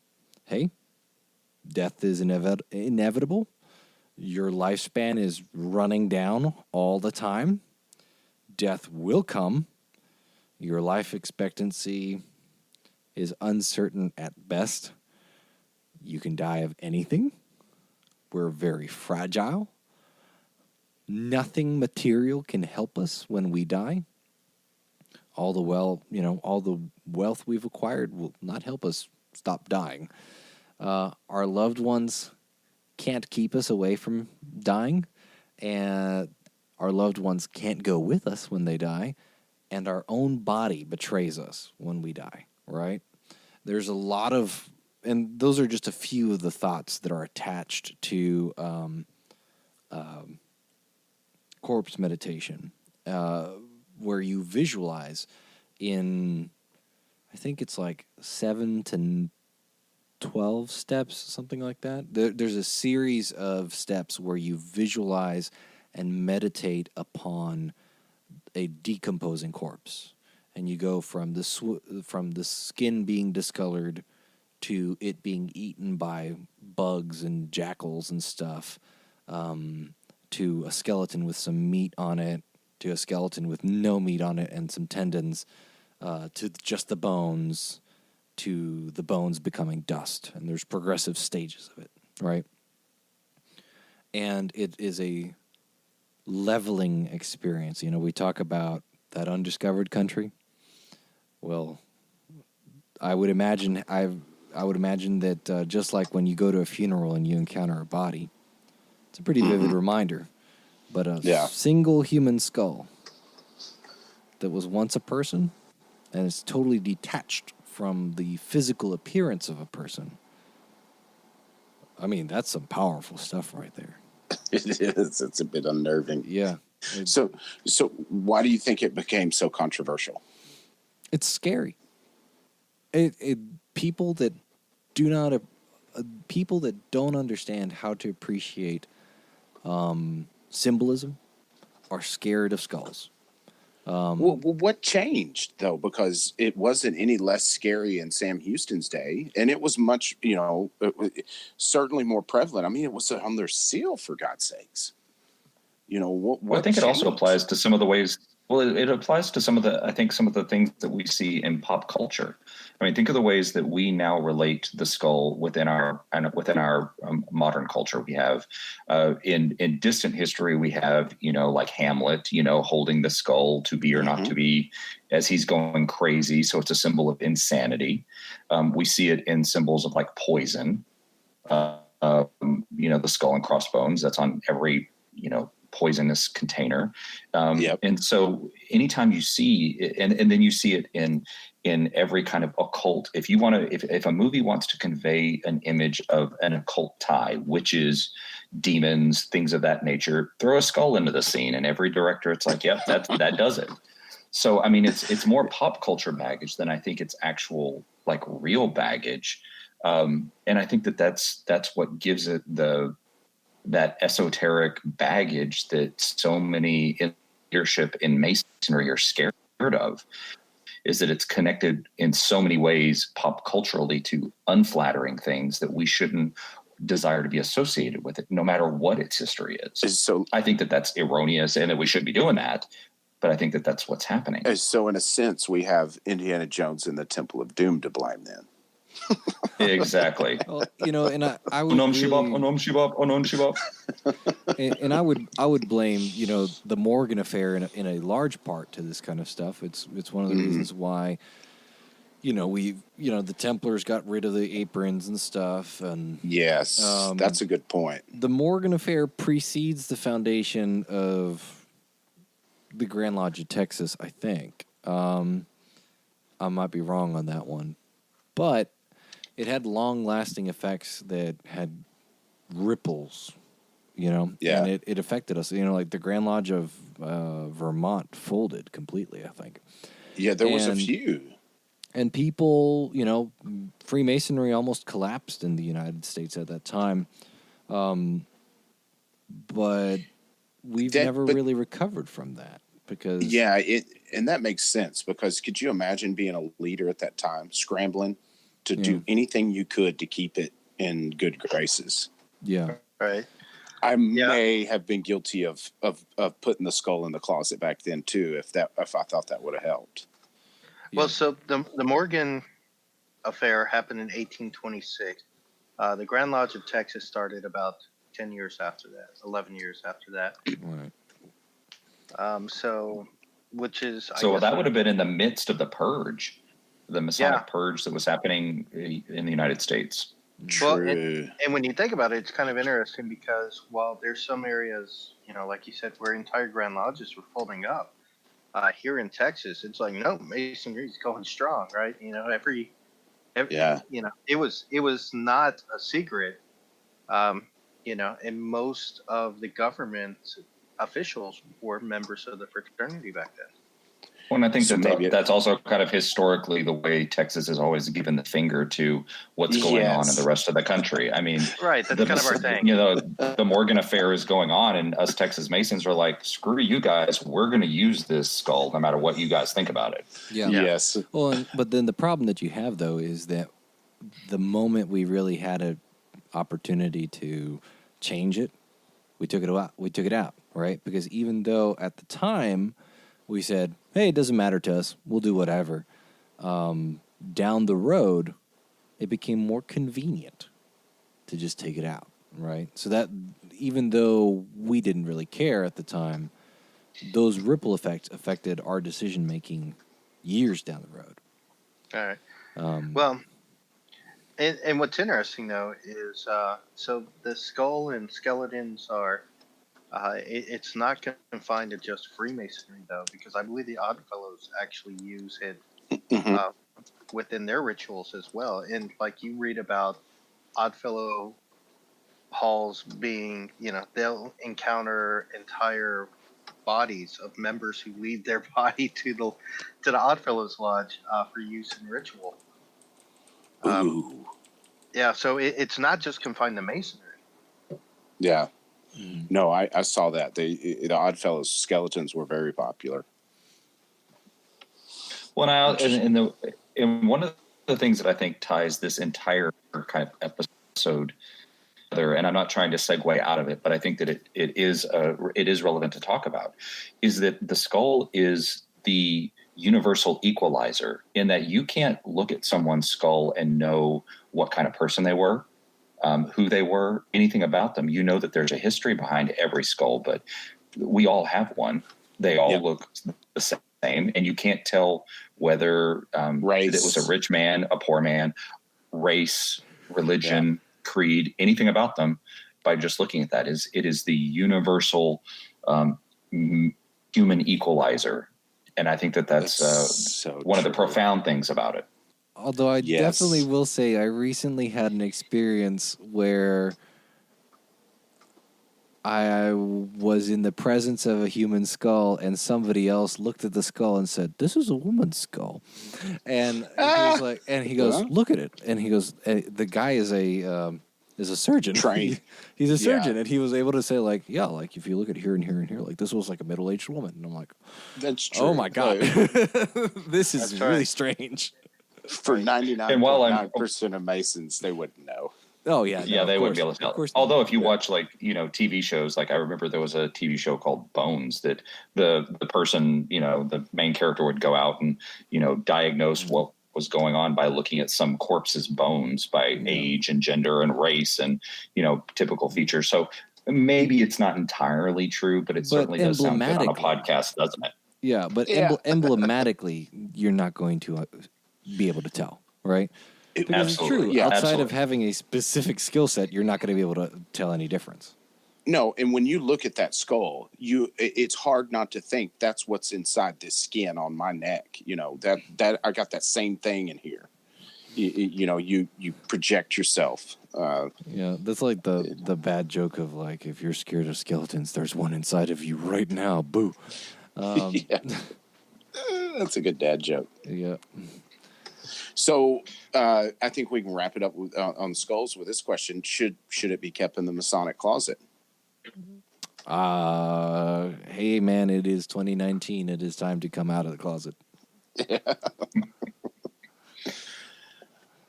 hey, death is inevitable. Your lifespan is running down all the time. Death will come. Your life expectancy is uncertain at best. You can die of anything. We're very fragile. Nothing material can help us when we die. All the wealth we've acquired will not help us stop dying. Our loved ones can't keep us away from dying, and our loved ones can't go with us when they die, and our own body betrays us when we die, right? There's a lot of, and those are just a few of the thoughts that are attached to corpse meditation, where you visualize in, I think it's like 7 to 12 steps, something like that. There's a series of steps where you visualize and meditate upon a decomposing corpse, and you go from the skin being discolored to it being eaten by bugs and jackals and stuff, to a skeleton with some meat on it, to a skeleton with no meat on it and some tendons, to just the bones, to the bones becoming dust. And there's progressive stages of it, right? And it is a leveling experience. We talk about that undiscovered country. Well, I would imagine that just like when you go to a funeral and you encounter a body, it's a pretty vivid reminder. But a single human skull that was once a person and it's totally detached from the physical appearance of a person. I mean, that's some powerful stuff right there. It is. It's a bit unnerving. Yeah. So why do you think it became so controversial? It's scary. People that don't understand how to appreciate symbolism are scared of skulls. Well, what changed though? Because it wasn't any less scary in Sam Houston's day, and it was much, certainly more prevalent. I mean, it was on their seal, for God's sakes. What I think changed? it also applies to some of the ways. Well, it applies to some of the things that we see in pop culture. I mean, think of the ways that we now relate the skull within our modern culture. We have in distant history, we have like Hamlet, holding the skull to be or not to be as he's going crazy. So it's a symbol of insanity. We see it in symbols of like poison. The skull and crossbones. That's on every poisonous container. And so anytime you see it, and then you see it in every kind of occult, if a movie wants to convey an image of an occult tie, witches, demons, things of that nature, throw a skull into the scene, and every director, it's like, yep, that does it. So, I mean, it's more pop culture baggage than I think it's actual like real baggage. And I think that's what gives it that esoteric baggage that so many in leadership in Masonry are scared of, is that it's connected in so many ways pop culturally to unflattering things that we shouldn't desire to be associated with it, no matter what its history is. So I think that that's erroneous and that we shouldn't be doing that, but I think that that's what's happening. So in a sense, we have Indiana Jones and the Temple of Doom to blame then. Exactly. Well, and I would Onom really, shibab, onom shibab, onom shibab. and I would blame the Morgan affair in a large part to this kind of stuff. It's one of the reasons why the Templars got rid of the aprons and stuff, and yes, that's a good point. The Morgan affair precedes the foundation of the Grand Lodge of Texas, I think. I might be wrong on that one, but it had long-lasting effects that had ripples, and it affected us. Like the Grand Lodge of Vermont folded completely, I think. Yeah, there was a few. And people, Freemasonry almost collapsed in the United States at that time. But we've never really recovered from that because... Yeah, and that makes sense because could you imagine being a leader at that time, scrambling to do anything you could to keep it in good graces? Yeah. Right. I may have been guilty of putting the skull in the closet back then too, if I thought that would have helped. Well, so the Morgan affair happened in 1826. The Grand Lodge of Texas started about 10 years after that, 11 years after that. Right. So that would have been in the midst of the purge, the Masonic purge that was happening in the United States. True. Well, and when you think about it, it's kind of interesting because while there's some areas, like you said, where entire Grand Lodges were folding up, here in Texas, it's like, no, Masonry's going strong, right? Every it was not a secret, and most of the government officials were members of the fraternity back then. Well, and I think that's also kind of historically the way Texas has always given the finger to what's going on in the rest of the country. I mean, right, that's kind of our thing. The Morgan affair is going on, and us Texas Masons are like, screw you guys, we're going to use this skull no matter what you guys think about it. Yeah. Yes. Well, but then the problem that you have, though, is that the moment we really had an opportunity to change it, we took it out, right? Because even though at the time we said, hey, it doesn't matter to us, we'll do whatever, down the road, it became more convenient to just take it out, right? So that even though we didn't really care at the time, those ripple effects affected our decision-making years down the road. All right. Well, and what's interesting, though, is so the skull and skeletons are, it's not confined to just Freemasonry, though, because I believe the Oddfellows actually use it within their rituals as well. And like you read about Oddfellow halls being, they'll encounter entire bodies of members who leave their body to the Oddfellows Lodge for use in ritual. Yeah, so it's not just confined to Masonry. Yeah. No, I saw that. The Oddfellows skeletons were very popular. Well, and one of the things that I think ties this entire kind of episode together, and I'm not trying to segue out of it, but I think that it is relevant to talk about, is that the skull is the universal equalizer in that you can't look at someone's skull and know what kind of person they were. Who they were, anything about them. You know that there's a history behind every skull, but we all have one. They all look the same, and you can't tell whether it was a rich man, a poor man, race, religion, creed, anything about them by just looking at that. It is the universal human equalizer, and I think that's one of the profound things about it. Although I definitely will say I recently had an experience where I was in the presence of a human skull and somebody else looked at the skull and said, "This is a woman's skull." And he was like, and he goes, "Look at it." And he goes, the guy is is a surgeon. Trained. He's a surgeon, and he was able to say, like, yeah, like if you look at here and here and here, like this was like a middle-aged woman. And I'm like, that's true. Oh my God. This is That's really right. strange. For 99.9% of Masons, they wouldn't know. Oh yeah, Yeah, no, they of wouldn't course, be able to tell. of course Although, not. if you watch like TV shows, like I remember there was a TV show called Bones that the person, the main character would go out and diagnose what was going on by looking at some corpse's bones by age and gender and race and typical features. So maybe it's not entirely true, but it certainly does sound good on a podcast, doesn't it? Yeah, but emblematically, you're not going to be able to tell, right? Because it's true. Yeah, outside of having a specific skill set, you're not going to be able to tell any difference. No, and when you look at that skull, it's hard not to think that's what's inside this skin on my neck. That I got that same thing in here. You project yourself. Yeah, that's like the bad joke of like, if you're scared of skeletons, there's one inside of you right now. Boo. Yeah. That's a good dad joke. Yeah. So I think we can wrap it up on skulls with this question: Should it be kept in the Masonic closet? Hey man, it is 2019. It is time to come out of the closet.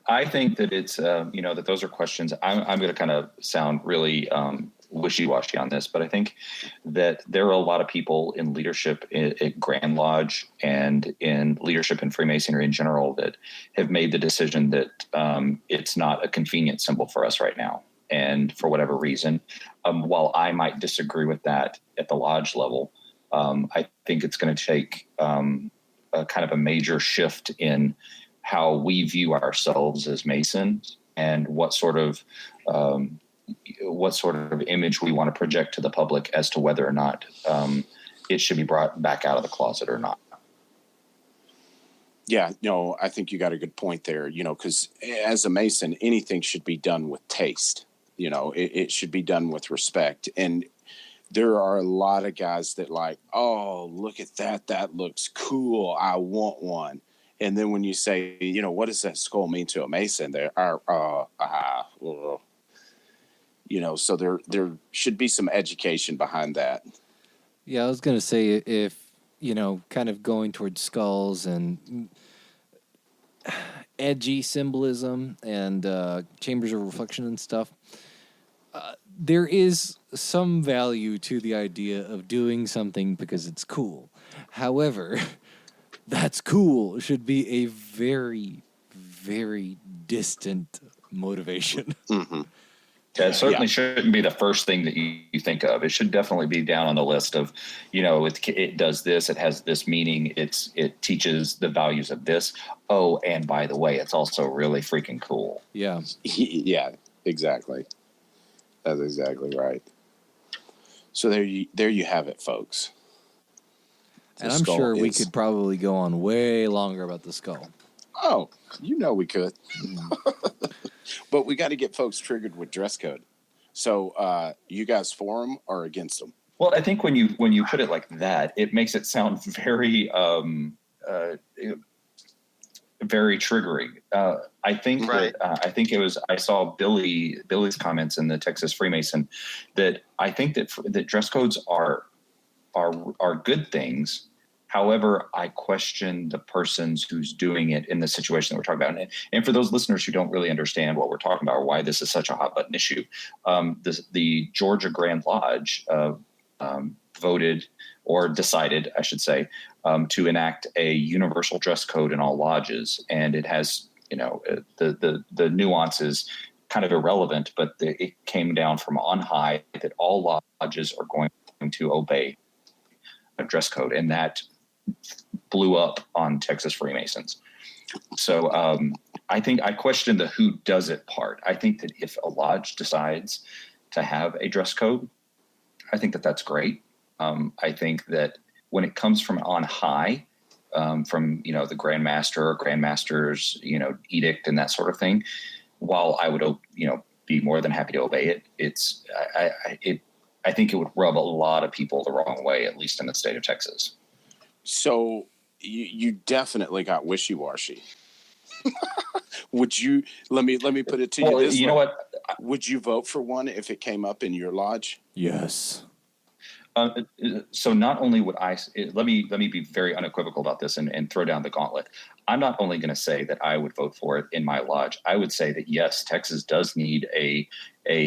I think that it's that those are questions. I'm going to kind of sound really wishy-washy on this, but I think that there are a lot of people in leadership at Grand Lodge and in leadership in Freemasonry in general that have made the decision that it's not a convenient symbol for us right now. And for whatever reason, while I might disagree with that at the lodge level, I think it's going to take a kind of a major shift in how we view ourselves as Masons and what sort of image we want to project to the public as to whether or not it should be brought back out of the closet or not. Yeah, no, I think you got a good point there, because as a Mason, anything should be done with taste. It should be done with respect. And there are a lot of guys that like, oh, look at that. That looks cool. I want one. And then when you say, what does that skull mean to a Mason? So there should be some education behind that. Yeah, I was going to say, if, kind of going towards skulls and edgy symbolism and chambers of reflection and stuff, there is some value to the idea of doing something because it's cool. However, that's cool should be a very, very distant motivation. Mm-hmm. That certainly shouldn't be the first thing that you think of. It should definitely be down on the list of, it does this, it has this meaning, it teaches the values of this. Oh, and by the way, it's also really freaking cool. Yeah. Yeah, exactly. That's exactly right. So there you have it, folks. And I'm sure we could probably go on way longer about the skull. Oh, we could. But we got to get folks triggered with dress code. So you guys for them or against them? Well, I think when you put it like that, it makes it sound very very triggering. I think that I saw Billy's comments in the Texas Freemason that I think that dress codes are good things. However, I question the persons who's doing it in the situation that we're talking about. And for those listeners who don't really understand what we're talking about or why this is such a hot button issue, the Georgia Grand Lodge voted or decided, I should say, to enact a universal dress code in all lodges. And it has, the nuances kind of irrelevant, but it came down from on high that all lodges are going to obey a dress code. And that blew up on Texas Freemasons. So I think I question the who does it part. I think that if a lodge decides to have a dress code, I think that that's great. I think that when it comes from on high, from the Grandmaster or Grandmaster's edict and that sort of thing, while I would be more than happy to obey it, I think it would rub a lot of people the wrong way, at least in the state of Texas. So you definitely got wishy-washy. Would you let me put it to you this way. You know what? Would you vote for one if it came up in your lodge? Yes. So not only would let me be very unequivocal about this and throw down the gauntlet. I'm not only going to say that I would vote for it in my lodge. I would say that yes, Texas does need a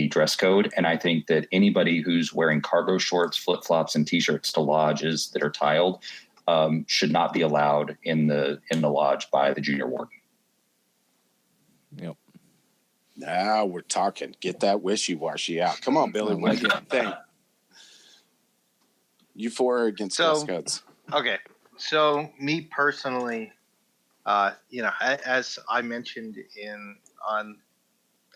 dress code, and I think that anybody who's wearing cargo shorts, flip flops, and t-shirts to lodges that are tiled should not be allowed in the lodge by the junior warden. Yep. Now we're talking. Get that wishy-washy out. Come on, Billy. What do you think? You for or against dress codes? Okay. So me personally, as I mentioned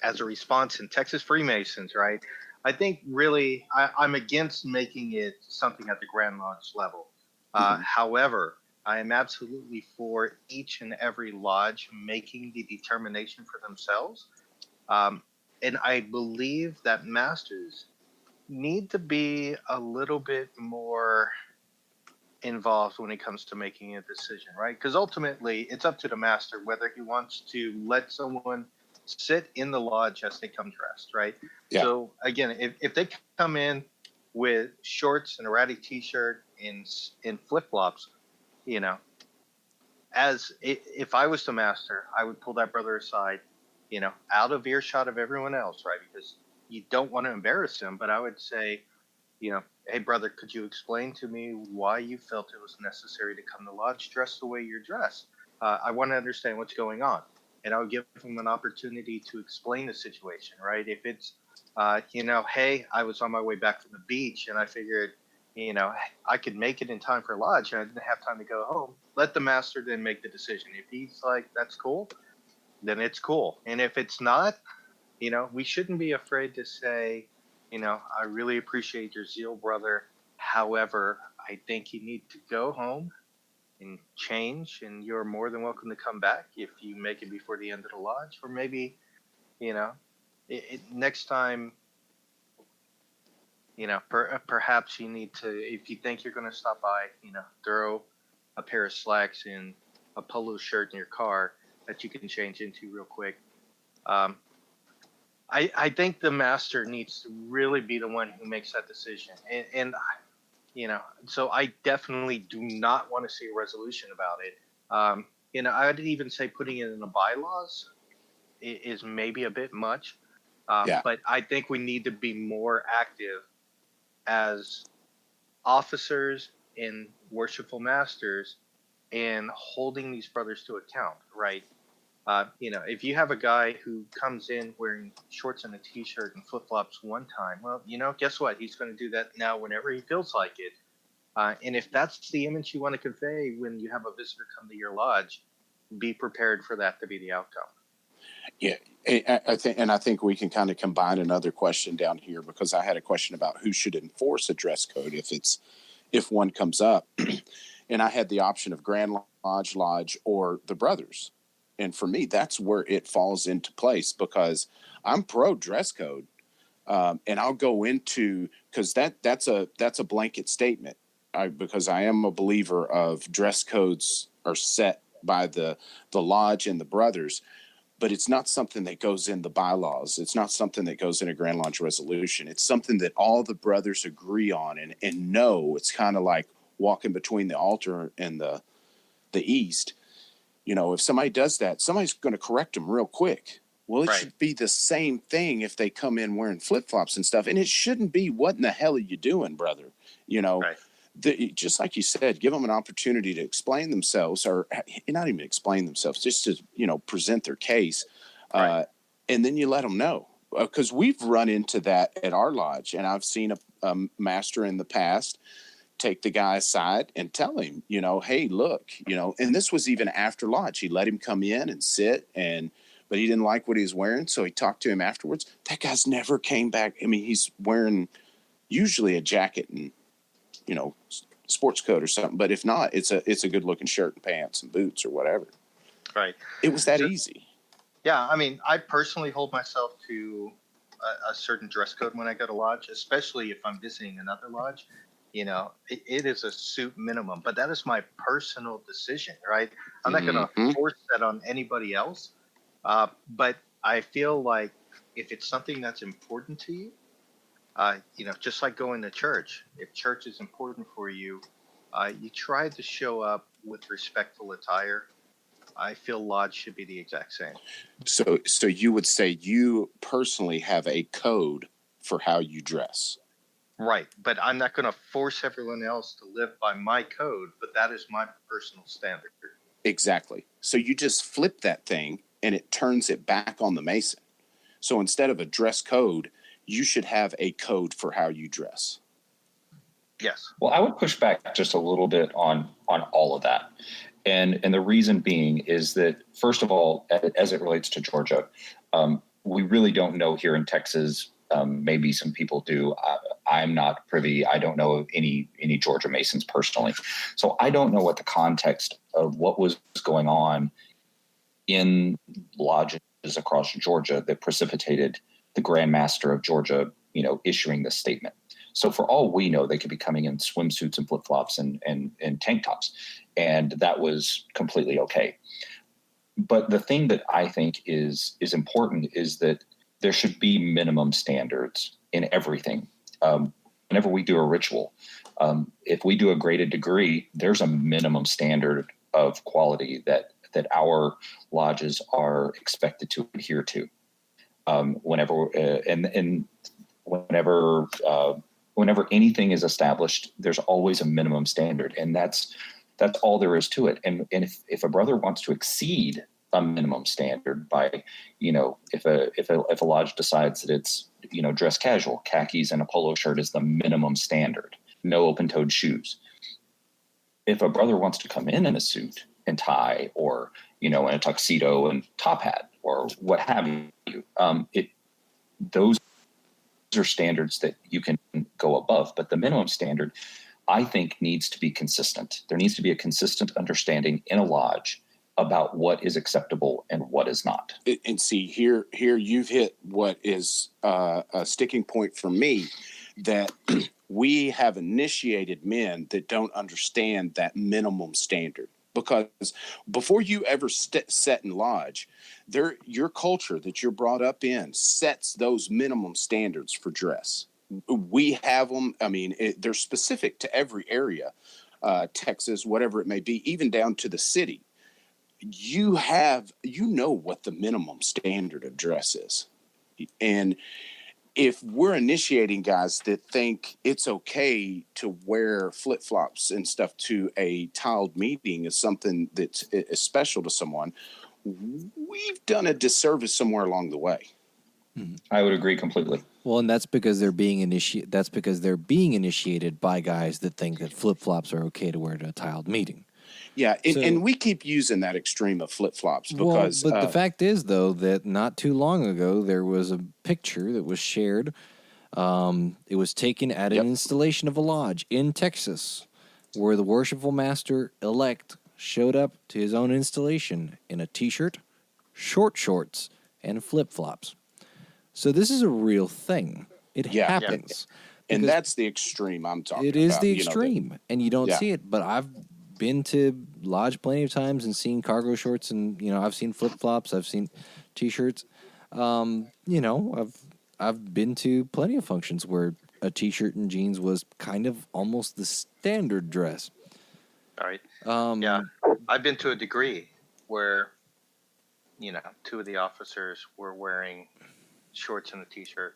as a response in Texas Freemasons, right? I think really I'm against making it something at the Grand Lodge level. However, I am absolutely for each and every lodge making the determination for themselves. And I believe that masters need to be a little bit more involved when it comes to making a decision, right? Because ultimately it's up to the master whether he wants to let someone sit in the lodge as they come dressed, right? Yeah. So again, if they come in with shorts and a ratty t-shirt in flip-flops, if I was the master, I would pull that brother aside, out of earshot of everyone else, right? Because you don't want to embarrass him, but I would say, hey, brother, could you explain to me why you felt it was necessary to come to lodge dressed the way you're dressed? I want to understand what's going on. And I would give him an opportunity to explain the situation, right? If it's, hey, I was on my way back from the beach and I figured, I could make it in time for lodge and I didn't have time to go home. Let the master then make the decision. If he's like, that's cool, then it's cool. And if it's not, we shouldn't be afraid to say, I really appreciate your zeal, brother. However, I think you need to go home and change, and you're more than welcome to come back if you make it before the end of the lodge. Or maybe, next time, perhaps you need to, if you think you're going to stop by, throw a pair of slacks and a polo shirt in your car that you can change into real quick. I think the master needs to really be the one who makes that decision. And so I definitely do not want to see a resolution about it. I would even say putting it in the bylaws is maybe a bit much. But I think we need to be more active as officers and worshipful masters in holding these brothers to account, right? If you have a guy who comes in wearing shorts and a t-shirt and flip-flops one time, well, guess what? He's going to do that now whenever he feels like it. And if that's the image you want to convey when you have a visitor come to your lodge, be prepared for that to be the outcome. Yeah, I think we can kind of combine another question down here, because I had a question about who should enforce a dress code if one comes up, and I had the option of Grand Lodge, or the brothers. And for me, that's where it falls into place, because I'm pro dress code, and I'll go into, because that's a blanket statement. Because I am a believer of dress codes are set by the lodge and the brothers, but it's not something that goes in the bylaws. It's not something that goes in a Grand Lodge resolution. It's something that all the brothers agree on and know. It's kind of like walking between the altar and the east. If somebody does that, somebody's going to correct them real quick. Well, it should be the same thing if they come in wearing flip-flops and stuff. And it shouldn't be, what in the hell are you doing, brother? Just like you said, give them an opportunity to explain themselves, or not even explain themselves, just to, present their case. And then you let them know. Because we've run into that at our lodge, and I've seen a master in the past take the guy aside and tell him, hey, look, and this was even after lodge. He let him come in and sit, but he didn't like what he was wearing. So he talked to him afterwards. That guy's never came back. I mean, he's wearing usually a jacket and, sports coat or something. But if not, it's a good looking shirt and pants and boots or whatever. Right. It was that easy. Yeah. I mean, I personally hold myself to a certain dress code when I go to lodge, especially if I'm visiting another lodge. It is a suit minimum, but that is my personal decision, right? I'm not going to force that on anybody else. But I feel like if it's something that's important to you, just like going to church, if church is important for you, you try to show up with respectful attire. I feel lodge should be the exact same. So you would say you personally have a code for how you dress. Right, but I'm not going to force everyone else to live by my code, but that is my personal standard. Exactly. So you just flip that thing and it turns it back on the Mason. So instead of a dress code, you should have a code for how you dress. Yes. Well, I would push back just a little bit on all of that. And the reason being is that, first of all, as it relates to Georgia, we really don't know here in Texas. Maybe some people do. I'm not privy. I don't know of any Georgia Masons personally. So I don't know what the context of what was going on in lodges across Georgia that precipitated the Grand Master of Georgia, issuing this statement. So for all we know, they could be coming in swimsuits and flip-flops and tank tops. And that was completely okay. But the thing that I think is important is that there should be minimum standards in everything. Whenever we do a ritual, if we do a graded degree, there's a minimum standard of quality that our lodges are expected to adhere to. Whenever anything is established, there's always a minimum standard, and that's all there is to it. And if a brother wants to exceed a minimum standard by, if a lodge decides that it's, dress casual, khakis and a polo shirt is the minimum standard, no open-toed shoes. If a brother wants to come in a suit and tie, or, in a tuxedo and top hat, or what have you, those are standards that you can go above. But the minimum standard, I think, needs to be consistent. There needs to be a consistent understanding in a lodge about what is acceptable and what is not. And see, here you've hit what is a sticking point for me, that we have initiated men that don't understand that minimum standard. Because before you ever set in lodge, your culture that you're brought up in sets those minimum standards for dress. We have them. I mean, they're specific to every area, Texas, whatever it may be, even down to the city. You know what the minimum standard of dress is. And if we're initiating guys that think it's okay to wear flip-flops and stuff to a tiled meeting is something that is special to someone, we've done a disservice somewhere along the way. I would agree completely. Well, and that's because they're being initiated by guys that think that flip-flops are okay to wear at a tiled meeting. Yeah, and we keep using that extreme of flip-flops because... Well, but the fact is, though, that not too long ago, there was a picture that was shared. It was taken at an installation of a lodge in Texas, where the worshipful master-elect showed up to his own installation in a T-shirt, short shorts, and flip-flops. So this is a real thing. It happens. And that's the extreme I'm talking about. It is the extreme, and you don't see it, but I've been to lodge plenty of times and seen cargo shorts, and I've seen flip-flops, I've seen T-shirts. I've been to plenty of functions where a T-shirt and jeans was kind of almost the standard dress. All right. I've been to a degree where two of the officers were wearing shorts and a T-shirt.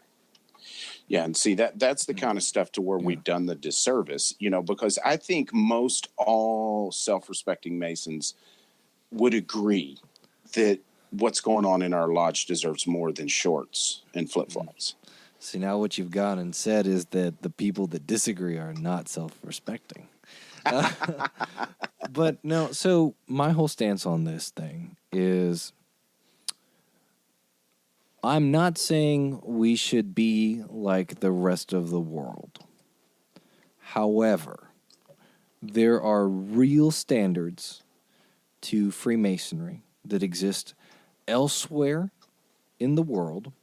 Yeah, and see, that's the kind of stuff to where we've done the disservice, because I think most all self-respecting Masons would agree that what's going on in our lodge deserves more than shorts and flip-flops. See, now what you've gone and said is that the people that disagree are not self-respecting. But no, so my whole stance on this thing is, I'm not saying we should be like the rest of the world. However, there are real standards to Freemasonry that exist elsewhere in the world,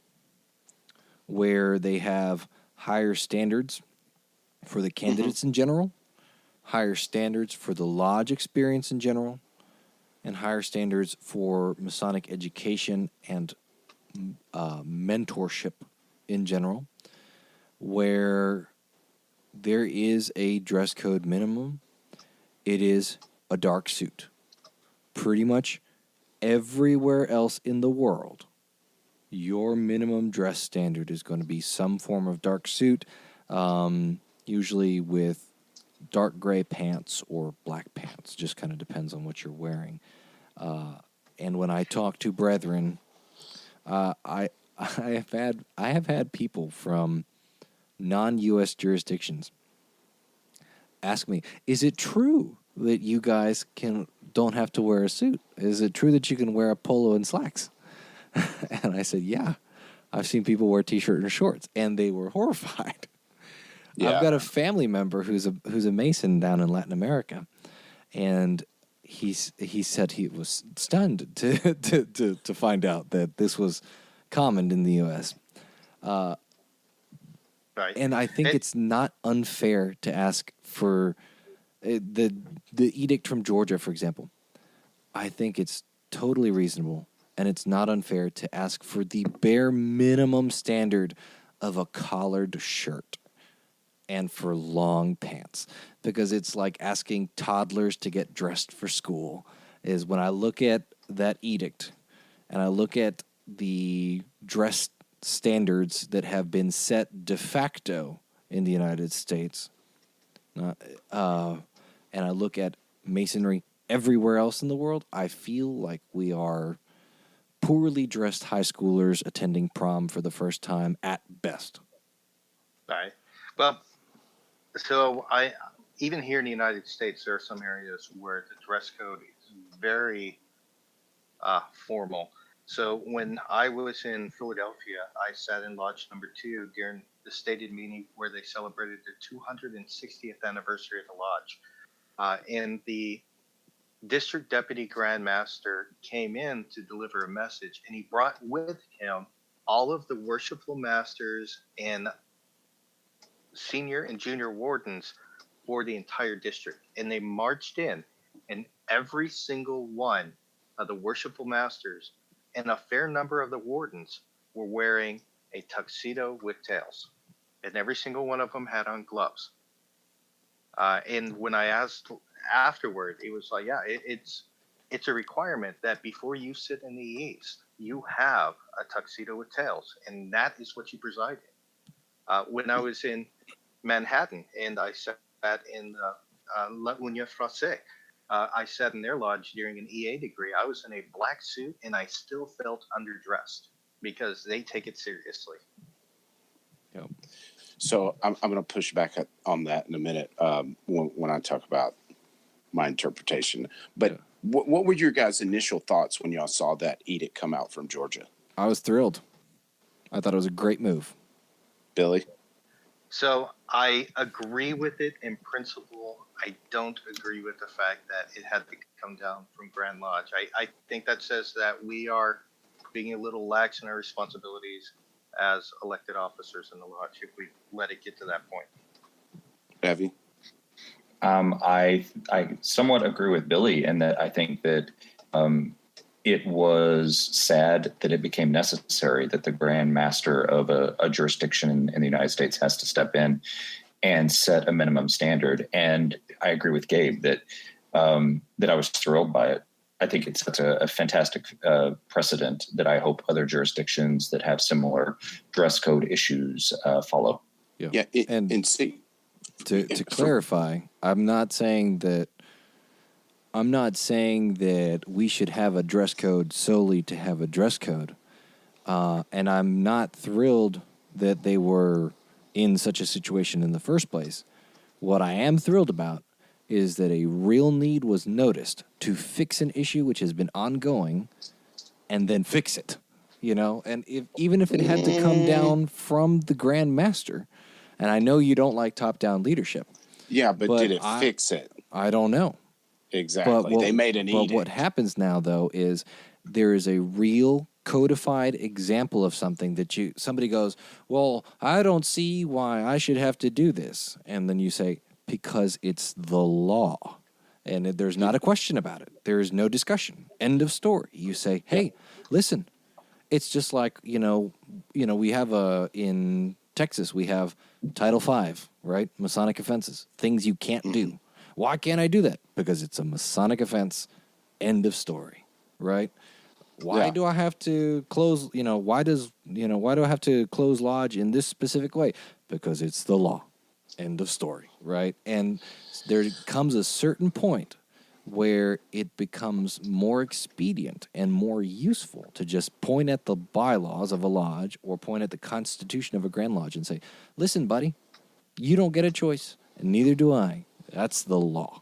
where they have higher standards for the candidates in general, higher standards for the lodge experience in general, and higher standards for Masonic education and mentorship in general, where there is a dress code minimum. It is a dark suit. Pretty much everywhere else in the world, your minimum dress standard is going to be some form of dark suit, usually with dark gray pants or black pants. Just kind of depends on what you're wearing. And when I talk to brethren, I have had people from non-U.S. jurisdictions ask me, "Is it true that you guys don't have to wear a suit? Is it true that you can wear a polo and slacks?" And I said, "Yeah, I've seen people wear t-shirt and shorts," and they were horrified. Yeah. I've got a family member who's a Mason down in Latin America, and he said he was stunned to find out that this was common in the U.S. Right. And I think it's not unfair to ask for the edict from Georgia, for example. I think it's totally reasonable, and it's not unfair to ask for the bare minimum standard of a collared shirt and for long pants, because it's like asking toddlers to get dressed for school. Is when I look at that edict and I look at the dress standards that have been set de facto in the United States, and I look at Masonry everywhere else in the world, I feel like we are poorly dressed high schoolers attending prom for the first time at best. Right. Well, so even here in the United States, there are some areas where the dress code is very formal. So when I was in Philadelphia, I sat in Lodge Number 2 during the stated meeting where they celebrated the 260th anniversary of the lodge. And the district deputy grand master came in to deliver a message, and he brought with him all of the worshipful masters and senior and junior wardens for the entire district. And they marched in, and every single one of the worshipful masters and a fair number of the wardens were wearing a tuxedo with tails. And every single one of them had on gloves. And when I asked afterward, it was like, yeah, it's a requirement that before you sit in the East, you have a tuxedo with tails. And that is what you preside in. When I was in Manhattan and I sat in La Union Française, I sat in their lodge during an EA degree. I was in a black suit and I still felt underdressed because they take it seriously. Yep. So I'm going to push back on that in a minute when I talk about my interpretation. But yeah. What were your guys' initial thoughts when y'all saw that edict come out from Georgia? I was thrilled. I thought it was a great move. Billy? So I agree with it in principle. I don't agree with the fact that it had to come down from Grand Lodge. I think that says that we are being a little lax in our responsibilities as elected officers in the lodge if we let it get to that point. Evve? I somewhat agree with Billy in that I think that it was sad that it became necessary that the Grand Master of a jurisdiction in the United States has to step in and set a minimum standard. And I agree with Gabe that I was thrilled by it. I think it's such a fantastic precedent that I hope other jurisdictions that have similar dress code issues follow. Yeah. To clarify, I'm not saying that we should have a dress code solely to have a dress code. And I'm not thrilled that they were in such a situation in the first place. What I am thrilled about is that a real need was noticed to fix an issue which has been ongoing and then fix it, and even if it had to come down from the Grand Master, and I know you don't like top-down leadership. Yeah, but did it fix it? I don't know. Exactly. They made an edict. But what happens now, though, is there is a real codified example of something that somebody goes, well, I don't see why I should have to do this. And then you say, because it's the law. And there's not a question about it. There is no discussion. End of story. You say, hey, listen, It's just like, we have in Texas, we have Title V, right? Masonic offenses, things you can't do. Why can't I do that? Because it's a Masonic offense. End of story, right? Why do I have to close, why do I have to close lodge in this specific way? Because it's the law. End of story, right? And there comes a certain point where it becomes more expedient and more useful to just point at the bylaws of a lodge or point at the constitution of a Grand Lodge and say, listen, buddy, you don't get a choice, and neither do I. That's the law.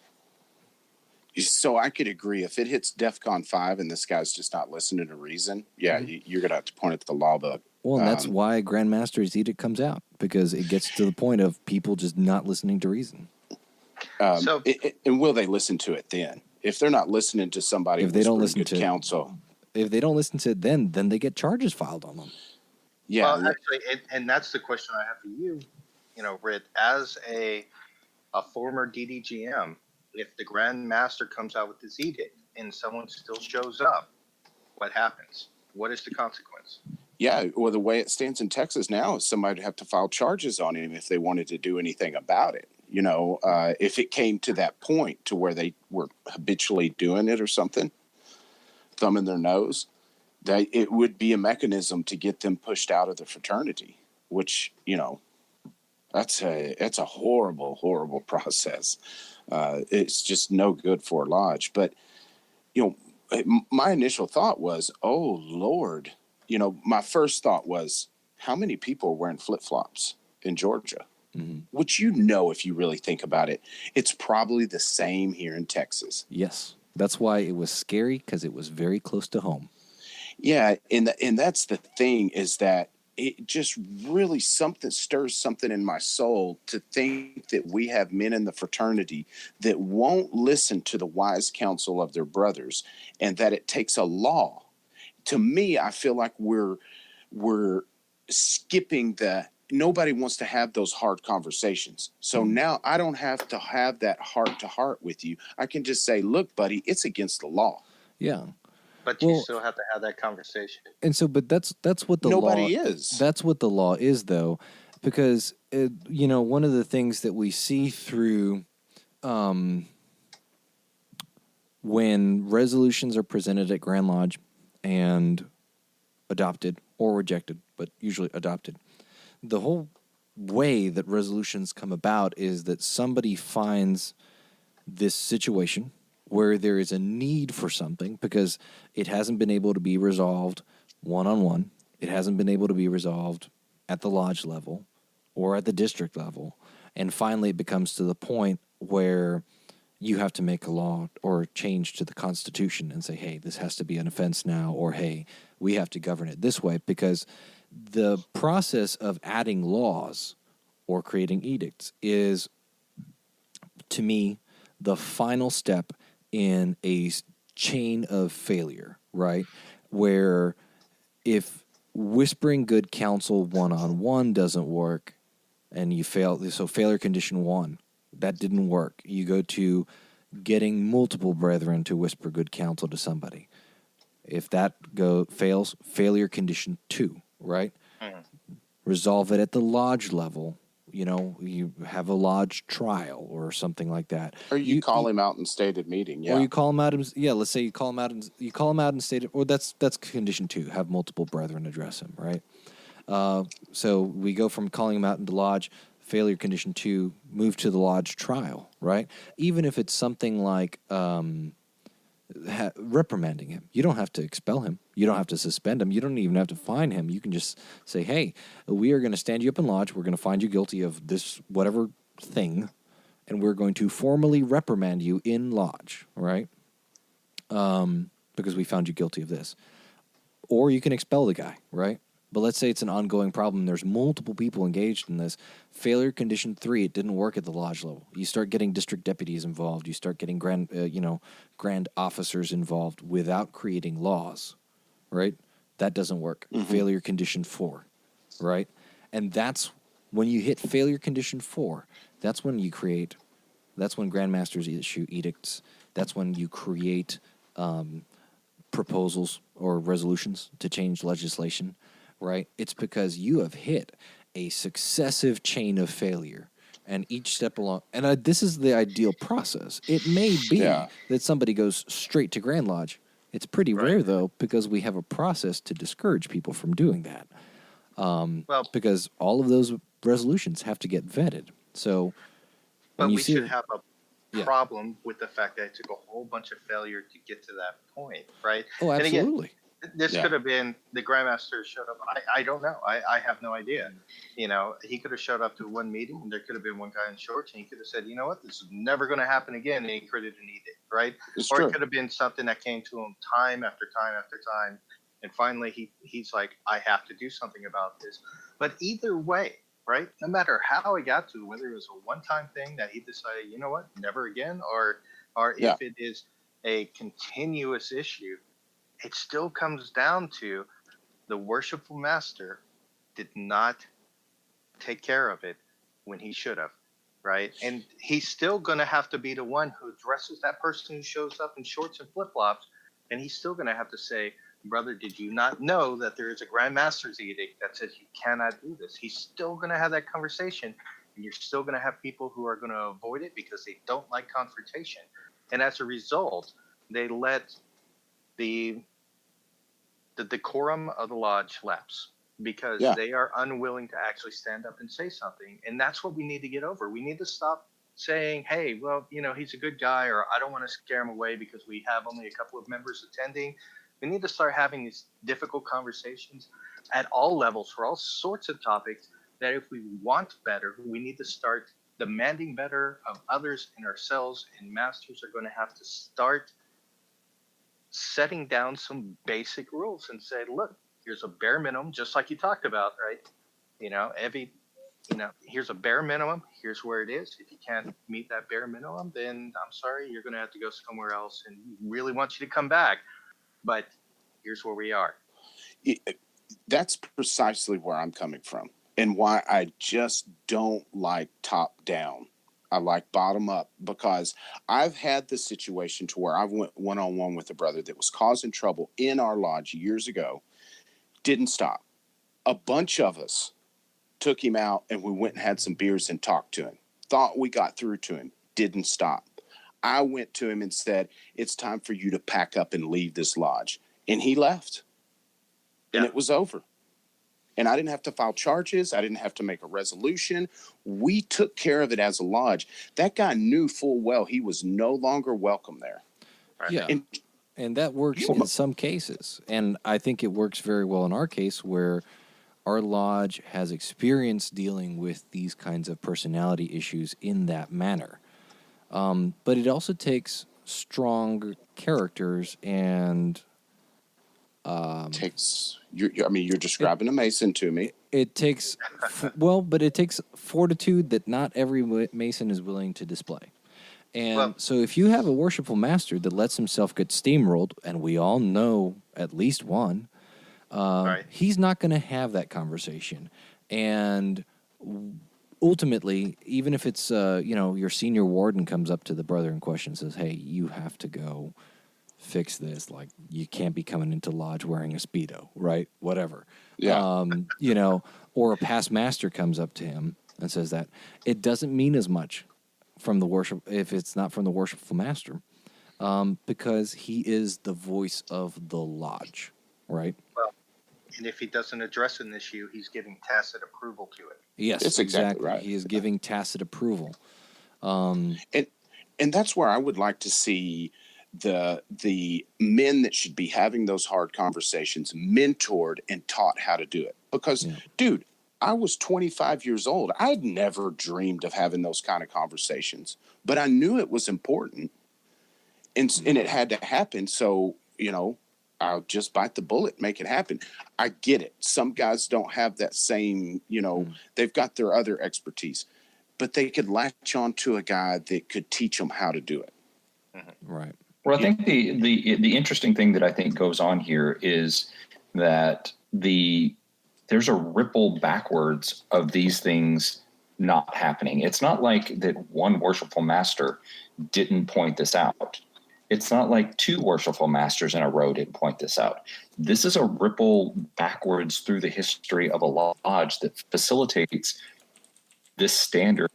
So I could agree. If it hits DEFCON 5 and this guy's just not listening to reason, you're going to have to point at the law book. Well, and that's why Grand Master's edict comes out, because it gets to the point of people just not listening to reason. And will they listen to it then? If they're not listening to somebody, if they don't listen to counsel, if they don't listen to it, then they get charges filed on them. Yeah. Well, actually, and that's the question I have for you, Rhit, as a former DDGM, if the Grand Master comes out with this edict and someone still shows up, what happens? What is the consequence? Yeah, well, the way it stands in Texas now is somebody would have to file charges on him if they wanted to do anything about it. If it came to that point to where they were habitually doing it or something, thumbing their nose, that it would be a mechanism to get them pushed out of the fraternity, which, that's a horrible, horrible process. It's just no good for a lodge. But, my initial thought was, oh, Lord. My first thought was, how many people are wearing flip-flops in Georgia? Mm-hmm. Which, if you really think about it, it's probably the same here in Texas. Yes. That's why it was scary, because it was very close to home. Yeah, and that's the thing, is that it just really stirs something in my soul to think that we have men in the fraternity that won't listen to the wise counsel of their brothers, and that it takes a law. To me, I feel like we're skipping nobody wants to have those hard conversations. So now I don't have to have that heart to heart with you. I can just say, look, buddy, it's against the law. Yeah. But you still have to have that conversation. And so, but that's what the nobody law is. That's what the law is, though, because one of the things that we see through when resolutions are presented at Grand Lodge and adopted or rejected, but usually adopted, the whole way that resolutions come about is that somebody finds this situation where there is a need for something because it hasn't been able to be resolved one-on-one. It hasn't been able to be resolved at the lodge level or at the district level. And finally it becomes to the point where you have to make a law or change to the Constitution and say, hey, this has to be an offense now, or hey, we have to govern it this way, because the process of adding laws or creating edicts is, to me, the final step in a chain of failure, right? Where if whispering good counsel one-on-one doesn't work and you fail, so failure condition 1, that didn't work. You go to getting multiple brethren to whisper good counsel to somebody. If that fails, failure condition 2, right? Mm-hmm. Resolve it at the lodge level. You have a lodge trial or something like that. Or you call him out in stated meeting, yeah. Or you call him out. Let's say you call him out in stated. Or that's condition 2. Have multiple brethren address him, right? So we go from calling him out into lodge, failure condition 2, move to the lodge trial, right? Even if it's something like reprimanding him. You don't have to expel him. You don't have to suspend him. You don't even have to fine him. You can just say, hey, we are going to stand you up in lodge. We're going to find you guilty of this whatever thing, and we're going to formally reprimand you in lodge, right? Because we found you guilty of this. Or you can expel the guy, right? But let's say it's an ongoing problem. There's multiple people engaged in this. Failure condition 3, it didn't work at the lodge level. You start getting district deputies involved. You start getting grand officers involved without creating laws, right? That doesn't work. Mm-hmm. Failure condition 4, right? And that's when you hit failure condition 4. That's when Grand Masters issue edicts. That's when you create proposals or resolutions to change legislation, right? It's because you have hit a successive chain of failure, and each step along. And this is the ideal process. It may be that somebody goes straight to Grand Lodge. It's pretty rare, though, because we have a process to discourage people from doing that. Because all of those resolutions have to get vetted. So, but we should have a problem with the fact that it took a whole bunch of failure to get to that point, right? Oh, absolutely. And again, this could have been the Grandmaster showed up. I don't know. I have no idea. You know, he could have showed up to one meeting, and there could have been one guy in shorts, and he could have said, you know what, this is never going to happen again, and he credited an edict, right? It's or true. It could have been something that came to him time after time after time, and finally he's like, I have to do something about this. But either way, right, no matter how it got to, whether it was a one-time thing that he decided, you know what, never again, or if it is a continuous issue, it still comes down to the worshipful master did not take care of it when he should have, right? And he's still going to have to be the one who addresses that person who shows up in shorts and flip-flops, and he's still going to have to say, brother, did you not know that there is a Grand Master's edict that says you cannot do this? He's still going to have that conversation, and you're still going to have people who are going to avoid it because they don't like confrontation. And as a result, they let the decorum of the lodge lapse because they are unwilling to actually stand up and say something. And that's what we need to get over. We need to stop saying, hey, well, you know, he's a good guy, or I don't want to scare him away because we have only a couple of members attending. We need to start having these difficult conversations at all levels for all sorts of topics, that if we want better, we need to start demanding better of others and ourselves, and masters are going to have to start setting down some basic rules and say, look, here's a bare minimum, just like you talked about, right? You know, here's a bare minimum. Here's where it is. If you can't meet that bare minimum, then I'm sorry, you're going to have to go somewhere else, and we really want you to come back. But here's where we are. That's precisely where I'm coming from, and why I just don't like top down. I like bottom up, because I've had the situation to where I went one-on-one with a brother that was causing trouble in our lodge years ago. Didn't stop. A bunch of us took him out, and we went and had some beers and talked to him. Thought we got through to him. Didn't stop. I went to him and said, it's time for you to pack up and leave this lodge. And he left. And it was over. And I didn't have to file charges. I didn't have to make a resolution. We took care of it as a lodge. That guy knew full well he was no longer welcome there. Right. Yeah. And that works in some cases. And I think it works very well in our case, where our lodge has experience dealing with these kinds of personality issues in that manner. But it also takes strong characters and you're describing a Mason to me. It takes but it takes fortitude that not every Mason is willing to display. And so if you have a worshipful master that lets himself get steamrolled, and we all know at least one, he's not going to have that conversation. And ultimately, even if it's, your senior warden comes up to the brother in question and says, hey, you have to go fix this. Like, you can't be coming into lodge wearing a Speedo, right? Whatever. Yeah. Or a past master comes up to him and says that. It doesn't mean as much from the worship, if it's not from the worshipful master, because he is the voice of the lodge, right? Well, and if he doesn't address an issue, he's giving tacit approval to it. Yes, that's exactly right. He is giving tacit approval. And that's where I would like to see the men that should be having those hard conversations mentored and taught how to do it. Because, dude, I was 25 years old. I'd never dreamed of having those kind of conversations, but I knew it was important, and it had to happen. So, I'll just bite the bullet, make it happen. I get it. Some guys don't have that same, they've got their other expertise, but they could latch on to a guy that could teach them how to do it. Right. Well, I think the interesting thing that I think goes on here is that there's a ripple backwards of these things not happening. It's not like that one worshipful master didn't point this out. It's not like two worshipful masters in a row didn't point this out. This is a ripple backwards through the history of a lodge that facilitates this standard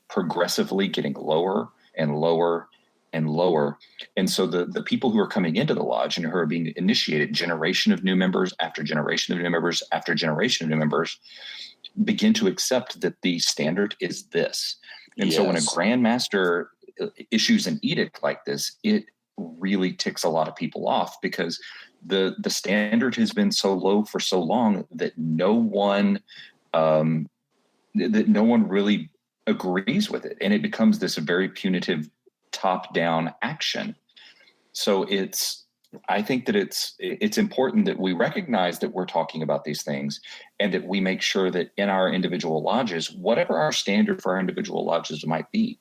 progressively getting lower and lower and lower. And so the people who are coming into the lodge and who are being initiated, generation of new members after generation of new members after generation of new members, begin to accept that the standard is this. And so when a Grand Master issues an edict like this, it really ticks a lot of people off, because the standard has been so low for so long that no one really agrees with it, and it becomes this very punitive top-down action. So I think that it's important that we recognize that we're talking about these things, and that we make sure that in our individual lodges, whatever our standard for our individual lodges might be.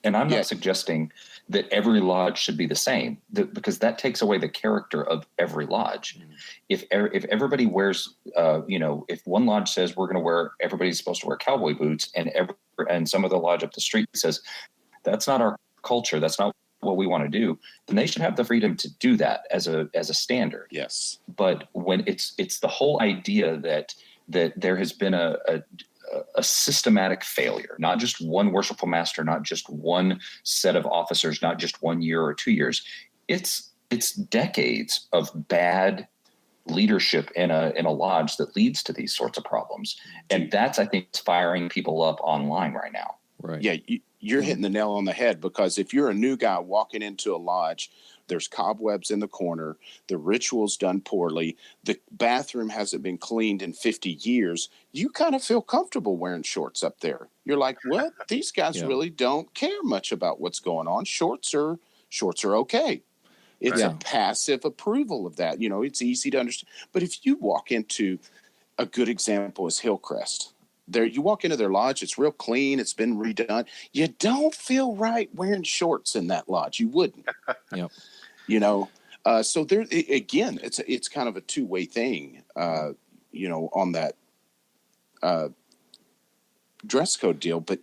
And I'm not suggesting that every lodge should be the same, because that takes away the character of every lodge. Mm-hmm. If everybody wears, if one lodge says everybody's supposed to wear cowboy boots, and some other lodge up the street says that's not our culture, that's not what we want to do, then they should have the freedom to do that as a standard. Yes. But when it's the whole idea that there has been a systematic failure, not just one worshipful master, not just one set of officers, not just 1 year or 2 years. It's decades of bad leadership in a lodge that leads to these sorts of problems. And that's, I think, firing people up online right now. Right. Yeah, you're hitting the nail on the head, because if you're a new guy walking into a lodge, there's cobwebs in the corner, the ritual's done poorly, the bathroom hasn't been cleaned in 50 years, you kind of feel comfortable wearing shorts up there. You're like, what? These guys really don't care much about what's going on. Shorts are okay. It's a passive approval of that. It's easy to understand. But if you walk into, a good example is Hillcrest. You walk into their lodge, it's real clean, it's been redone. You don't feel right wearing shorts in that lodge. You wouldn't. Yep. So there again, it's kind of a two-way thing, on that dress code deal. But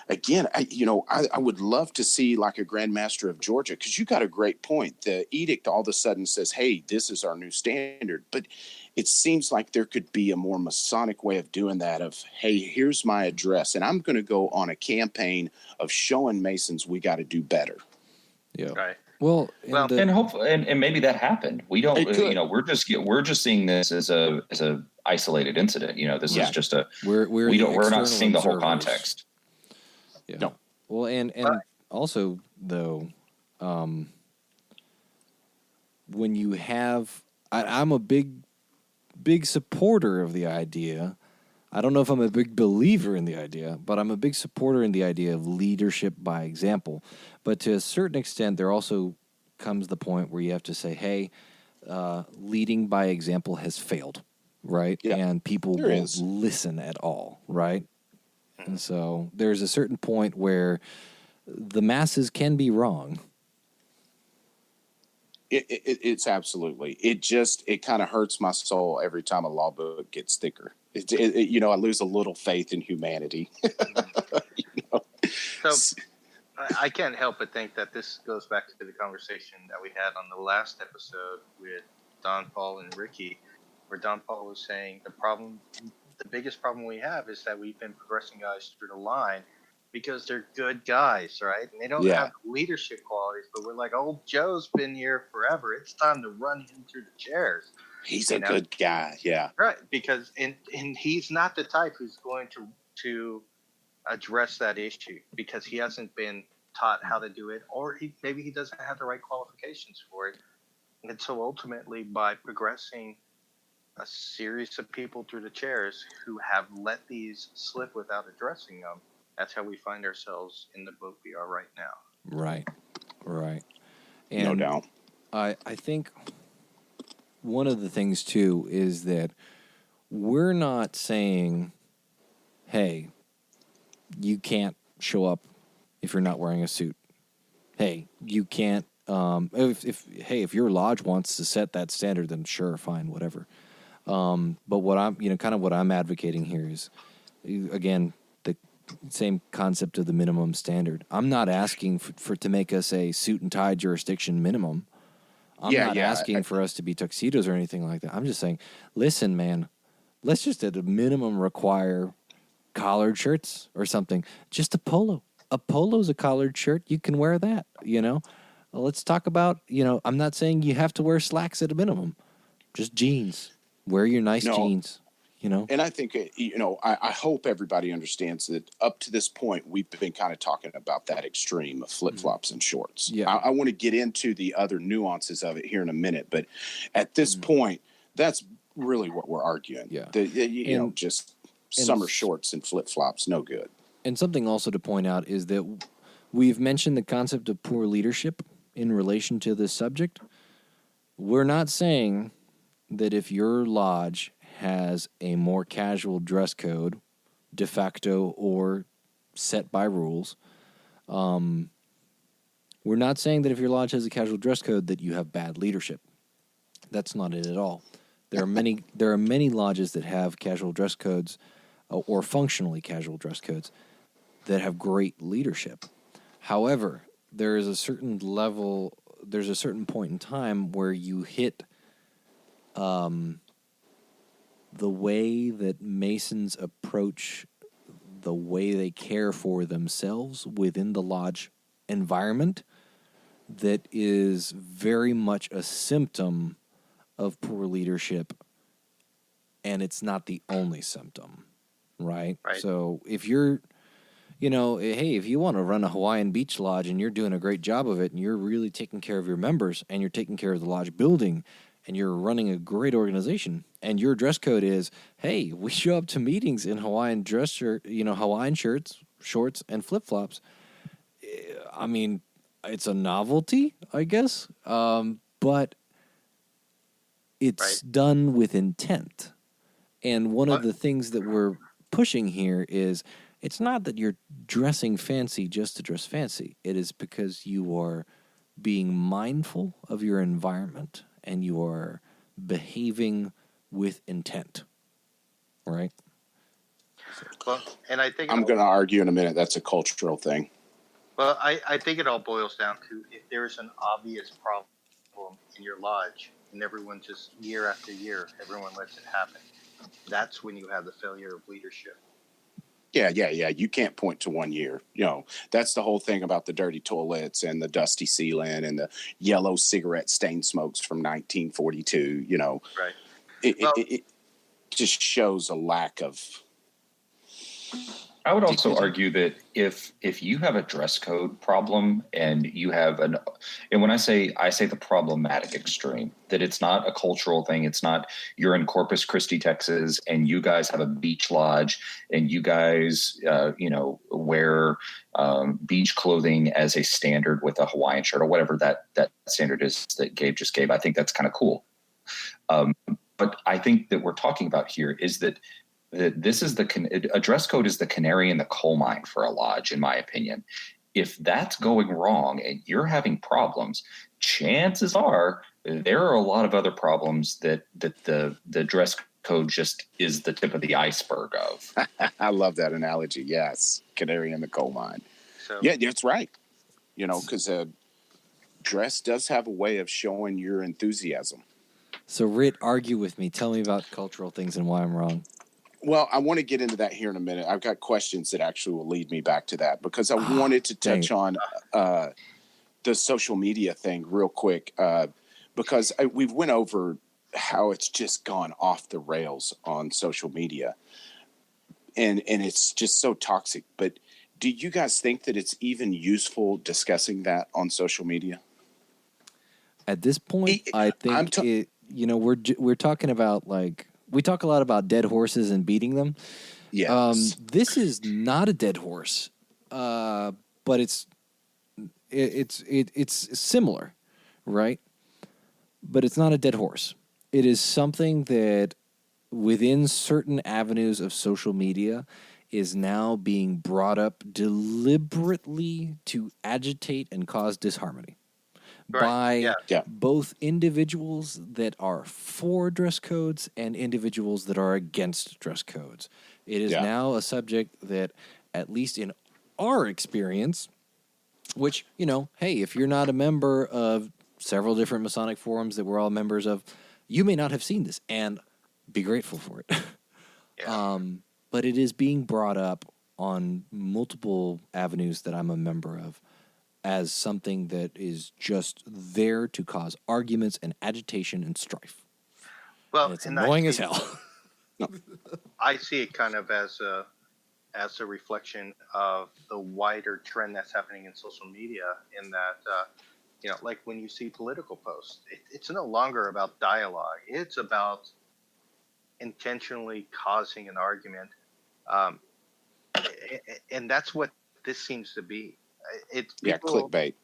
again, I would love to see like a Grand Master of Georgia, because you got a great point. The edict all of a sudden says, hey, this is our new standard. But it seems like there could be a more Masonic way of doing that, of, hey, here's my address, and I'm going to go on a campaign of showing Masons we got to do better. Yeah. Right. Well, and hopefully, and maybe that happened. We don't, we're just seeing this as a isolated incident. This is just we're not seeing the whole context. Yeah. No. Well, and also though, when you have, I'm a big supporter of the idea. I don't know if I'm a big believer in the idea, but I'm a big supporter in the idea of leadership by example. But to a certain extent, there also comes the point where you have to say, hey, leading by example has failed, right? Yeah. And people won't listen at all, right? And so there's a certain point where the masses can be wrong. It's absolutely. It kind of hurts my soul every time a law book gets thicker. I lose a little faith in humanity. So I can't help but think that this goes back to the conversation that we had on the last episode with Don Paul and Ricky, where Don Paul was saying the biggest problem we have is that we've been progressing guys through the line because they're good guys, right? And they don't have leadership qualities, but we're like, old Joe's been here forever. It's time to run him through the chairs. He's a good guy, yeah. Right, because and he's not the type who's going to address that issue, because he hasn't been taught how to do it, or maybe he doesn't have the right qualifications for it. And so ultimately, by progressing a series of people through the chairs who have let these slip without addressing them, that's how we find ourselves in the boat we are right now. Right. And no doubt. I think one of the things, too, is that we're not saying, hey, you can't show up if you're not wearing a suit. Hey, you can't, if your lodge wants to set that standard, then sure, fine, whatever. But what I'm, what I'm advocating here is, again, same concept of the minimum standard. I'm not asking for to make us a suit and tie jurisdiction minimum. I'm not asking for us to be tuxedos or anything like that. I'm just saying, listen, man, let's just at a minimum require collared shirts or something. Just a polo. A polo's a collared shirt. You can wear that, you know. Well, let's talk about, you know, I'm not saying you have to wear slacks at a minimum. Just jeans. Wear your nice jeans, you know. And I think, you know, I hope everybody understands that up to this point, we've been kind of talking about that extreme of flip-flops and shorts. Yeah. I want to get into the other nuances of it here in a minute. But at this point, that's really what we're arguing. Yeah. You know, just summer shorts and flip-flops, no good. And something also to point out is that we've mentioned the concept of poor leadership in relation to this subject. We're not saying that if your lodge has a more casual dress code, de facto or set by rules, we're not saying that if your lodge has a casual dress code that you have bad leadership. That's not it at all. There are many lodges that have casual dress codes or functionally casual dress codes that have great leadership. However, there's a certain point in time where you hit the way that Masons approach the way they care for themselves within the lodge environment that is very much a symptom of poor leadership, and it's not the only symptom, right? So if you're, you know, hey, if you want to run a Hawaiian beach lodge and you're doing a great job of it and you're really taking care of your members and you're taking care of the lodge building and you're running a great organization and your dress code is, hey, we show up to meetings in Hawaiian dress shirt, you know, Hawaiian shirts, shorts, and flip-flops. I mean, it's a novelty, I guess, but it's done with intent. And one of the things that we're pushing here is it's not that you're dressing fancy just to dress fancy. It is because you are being mindful of your environment and you are behaving with intent, right? Well, and I think I'm going to argue in a minute that's a cultural thing. Well, I think it all boils down to if there is an obvious problem in your lodge and everyone just year after year, everyone lets it happen. That's when you have the failure of leadership. Yeah. You can't point to 1 year. You know, that's the whole thing about the dirty toilets and the dusty ceiling and the yellow cigarette stain smokes from 1942. You know, right? It just shows a lack of. I would also argue that if you have a dress code problem and you have and when I say the problematic extreme, that it's not a cultural thing. It's not you're in Corpus Christi, Texas, and you guys have a beach lodge and you guys, wear beach clothing as a standard with a Hawaiian shirt or whatever that standard is that Gabe just gave. I think that's kind of cool. But I think that we're talking about here is that this is a dress code is the canary in the coal mine for a lodge, in my opinion. If that's going wrong and you're having problems, chances are there are a lot of other problems that the dress code just is the tip of the iceberg of. I love that analogy. Yes, canary in the coal mine. So, yeah, that's right. You know, because dress does have a way of showing your enthusiasm. So, Rhit, argue with me. Tell me about cultural things and why I'm wrong. Well, I want to get into that here in a minute. I've got questions that actually will lead me back to that because I wanted to touch on the social media thing real quick because we've went over how it's just gone off the rails on social media and it's just so toxic. But do you guys think that it's even useful discussing that on social media? At this point, I think we're talking about like. We talk a lot about dead horses and beating them. Yes. This is not a dead horse, but it's similar, right? But it's not a dead horse. It is something that within certain avenues of social media is now being brought up deliberately to agitate and cause disharmony. By both individuals that are for dress codes and individuals that are against dress codes. It is now a subject that at least in our experience, which, you know, hey, if you're not a member of several different Masonic forums that we're all members of, you may not have seen this, and be grateful for it. Yeah. But it is being brought up on multiple avenues that I'm a member of as something that is just there to cause arguments and agitation and strife. Well, And it's and annoying as hell. I see it kind of as a reflection of the wider trend that's happening in social media. In that, you know, like when you see political posts, it's no longer about dialogue; it's about intentionally causing an argument, um, and that's what this seems to be. It's people, clickbait.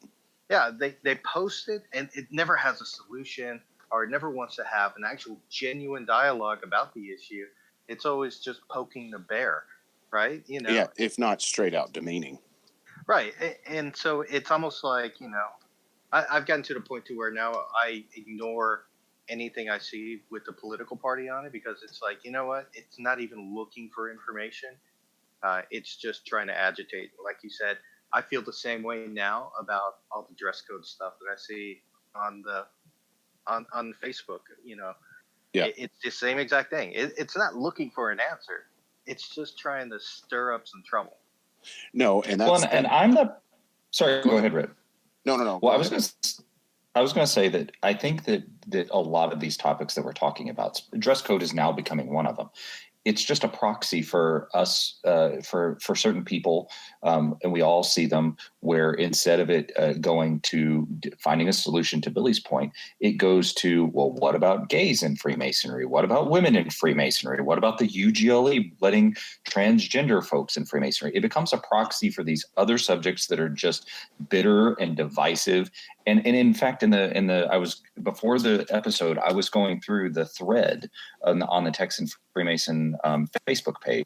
yeah, they post it, and it never has a solution, or it never wants to have an actual genuine dialogue about the issue. It's always just poking the bear, right? You know, Yeah, if not straight out demeaning. right. And so it's almost like, you know, I've gotten to the point to where now I ignore anything I see with the political party on it, because it's like, you know what? It's not even looking for information. It's just trying to agitate. Like you said, I feel the same way now about all the dress code stuff that I see on Facebook. You know, Yeah. it's the same exact thing. It's not looking for an answer. It's just trying to stir up some trouble. No, and that's and I'm the sorry. Go ahead, Rhit. No. Well, I was going to say that I think that a lot of these topics that we're talking about, dress code is now becoming one of them. It's just a proxy for us, for certain people, and we all see them, where instead of it going to finding a solution to Billy's point, it goes to, well, what about gays in Freemasonry? What about women in Freemasonry? What about the UGLE letting transgender folks in Freemasonry? It becomes a proxy for these other subjects that are just bitter and divisive. And in fact, I was, before the episode, I was going through the thread on the Texan Freemason Facebook page,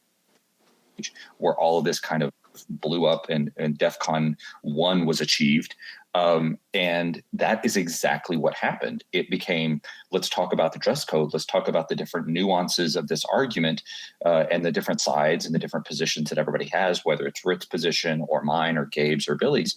where all of this kind of blew up and DEF CON 1 was achieved. And that is exactly what happened. It became, let's talk about the dress code. Let's talk about the different nuances of this argument, and the different sides and the different positions that everybody has, whether it's Rhit's position or mine or Gabe's or Billy's.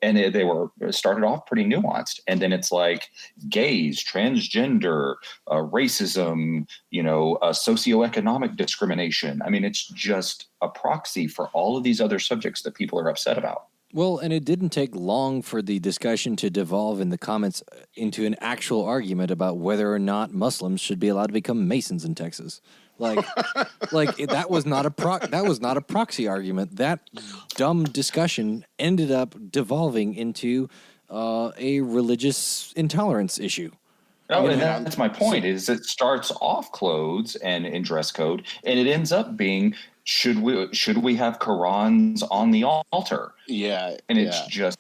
And they were started off pretty nuanced. And then it's like gays, transgender, racism, socioeconomic discrimination. I mean, it's just a proxy for all of these other subjects that people are upset about. Well, and it didn't take long for the discussion to devolve in the comments into an actual argument about whether or not Muslims should be allowed to become Masons in Texas. That was not a proxy argument. That dumb discussion ended up devolving into a religious intolerance issue. Oh, and that's my point. Is it starts off clothes and in dress code, and it ends up being, should we have Qurans on the altar? Yeah, and it's just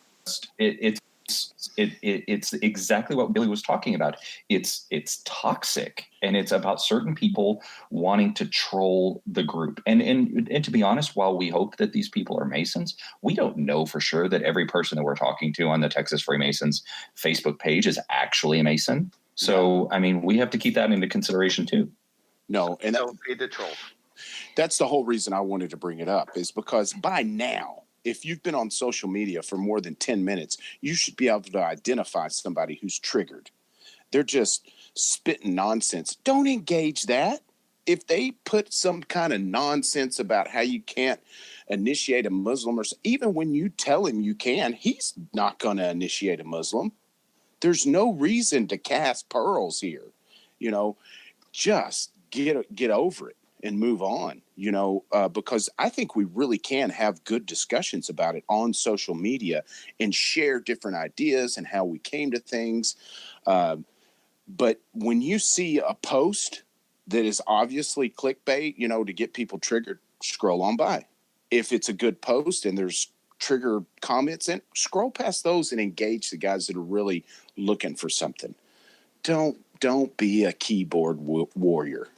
it's exactly what Billy was talking about. It's toxic, and it's about certain people wanting to troll the group. And to be honest, while we hope that these people are Masons, we don't know for sure that every person that we're talking to on the Texas Freemasons Facebook page is actually a Mason. So, I mean, we have to keep that into consideration too. No, and don't feed the trolls. That's the whole reason I wanted to bring it up, is because by now, if you've been on social media for more than 10 minutes, you should be able to identify somebody who's triggered. They're just spitting nonsense. Don't engage that. If they put some kind of nonsense about how you can't initiate a Muslim, or even when you tell him you can, he's not going to initiate a Muslim. There's no reason to cast pearls here. Just get over it and move on, because I think we really can have good discussions about it on social media and share different ideas and how we came to things. But when you see a post that is obviously clickbait, to get people triggered, scroll on by. If it's a good post and there's trigger comments, and scroll past those and engage the guys that are really looking for something. Don't be a keyboard warrior.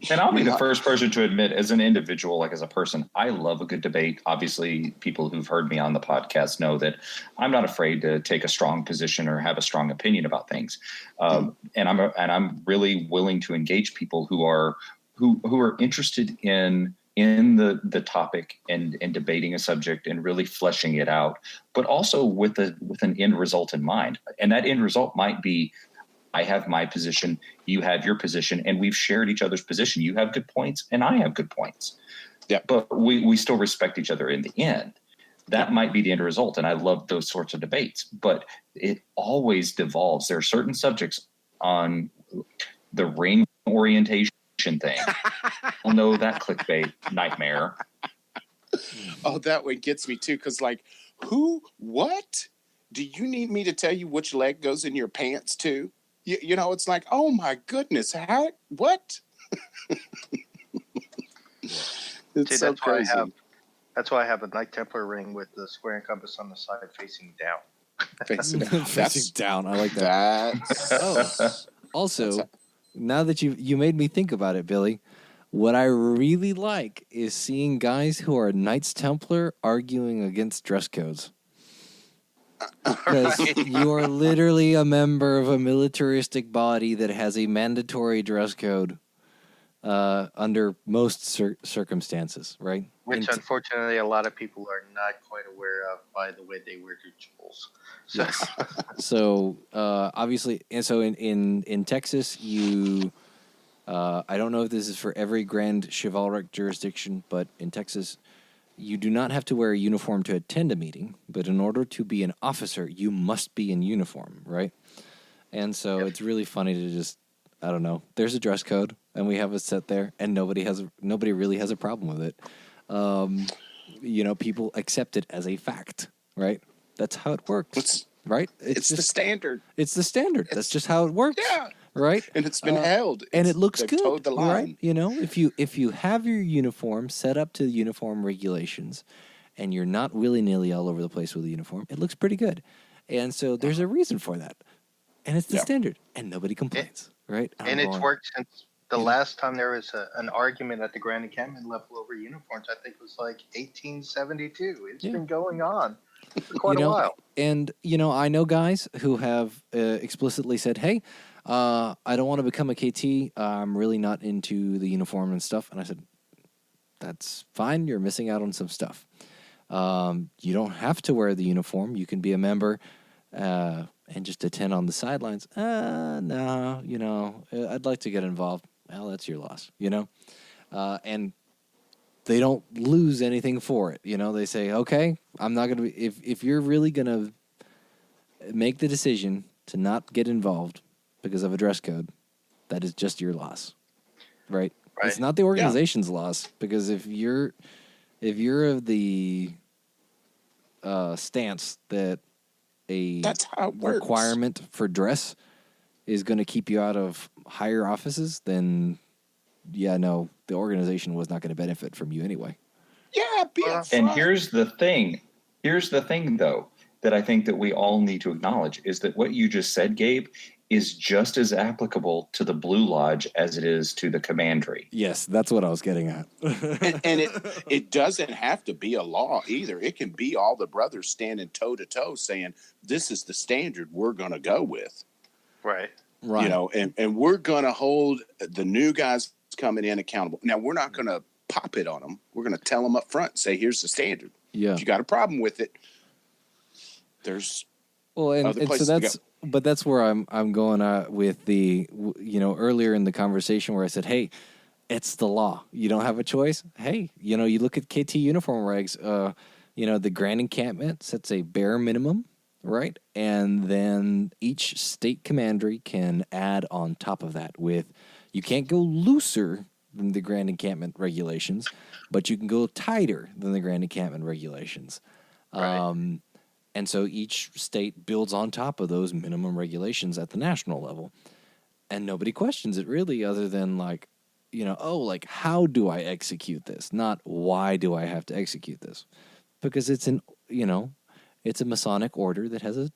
And I'll be the first person to admit, as an individual, like as a person, I love a good debate. Obviously, people who've heard me on the podcast know that I'm not afraid to take a strong position or have a strong opinion about things. And I'm really willing to engage people who are interested in in the topic and debating a subject and really fleshing it out, but also with an end result in mind. And that end result might be, I have my position, you have your position, and we've shared each other's position. You have good points and I have good points. Yeah. But we still respect each other in the end. That might be the end result. And I love those sorts of debates, but it always devolves. There are certain subjects on the ring orientation thing. I'll know that clickbait nightmare. Oh, that one gets me too. Cause like, what? Do you need me to tell you which leg goes in your pants too? You know, it's like, oh my goodness, what? It's See, so that's why crazy. that's why I have a Knight Templar ring with the square and compass on the side facing down. Facing Facing down. I like that. That's Also, now that you made me think about it, Billy, what I really like is seeing guys who are Knights Templar arguing against dress codes. Because you are literally a member of a militaristic body that has a mandatory dress code under most circumstances, right? Which, unfortunately, a lot of people are not quite aware of by the way they wear their jewels. So. Yes. So obviously, and so in Texas, you, I don't know if this is for every grand chivalric jurisdiction, but in Texas, you do not have to wear a uniform to attend a meeting, but in order to be an officer, you must be in uniform, right? And so It's really funny to just, I don't know, there's a dress code, and we have it set there, and nobody really has a problem with it. People accept it as a fact, right? That's how it works, right? It's the standard. It's the standard. That's just how it works. Yeah. Right? And it's been held. And it looks they've good, towed the line. right? You know, if you have your uniform set up to the uniform regulations and you're not willy-nilly all over the place with the uniform, it looks pretty good. And so there's a reason for that. And it's the standard. And nobody complains, right? And it's worked since the last time there was an argument at the Grand Encampment level over uniforms. I think it was like 1872. It's been going on for quite a while. And, I know guys who have explicitly said, hey, I don't want to become a KT. I'm really not into the uniform and stuff. And I said, that's fine. You're missing out on some stuff. You don't have to wear the uniform. You can be a member and just attend on the sidelines. No, I'd like to get involved. Well, that's your loss, and they don't lose anything for it. They say, okay, I'm not going to be, if you're really going to make the decision to not get involved because of a dress code, that is just your loss, right? It's not the organization's loss, because if you're of the stance that that's how it works. Requirement for dress is going to keep you out of higher offices, then the organization was not going to benefit from you anyway. Yeah, and here's the thing though, that I think that we all need to acknowledge is that what you just said, Gabe, is just as applicable to the Blue Lodge as it is to the Commandery. Yes, that's what I was getting at. and it doesn't have to be a law either. It can be all the brothers standing toe to toe saying, this is the standard we're going to go with. Right. And we're going to hold the new guys coming in accountable. Now, we're not going to pop it on them. We're going to tell them up front, say, here's the standard. Yeah. If you got a problem with it, there's other places to go. But that's where I'm going with the, earlier in the conversation where I said, hey, it's the law. You don't have a choice. Hey, you look at KT uniform regs, the Grand Encampment sets a bare minimum, right? And then each state commandery can add on top of that with, you can't go looser than the Grand Encampment regulations, but you can go tighter than the Grand Encampment regulations. Right. And so each state builds on top of those minimum regulations at the national level. And nobody questions it really, other than how do I execute this? Not why do I have to execute this? Because it's it's a Masonic order that has a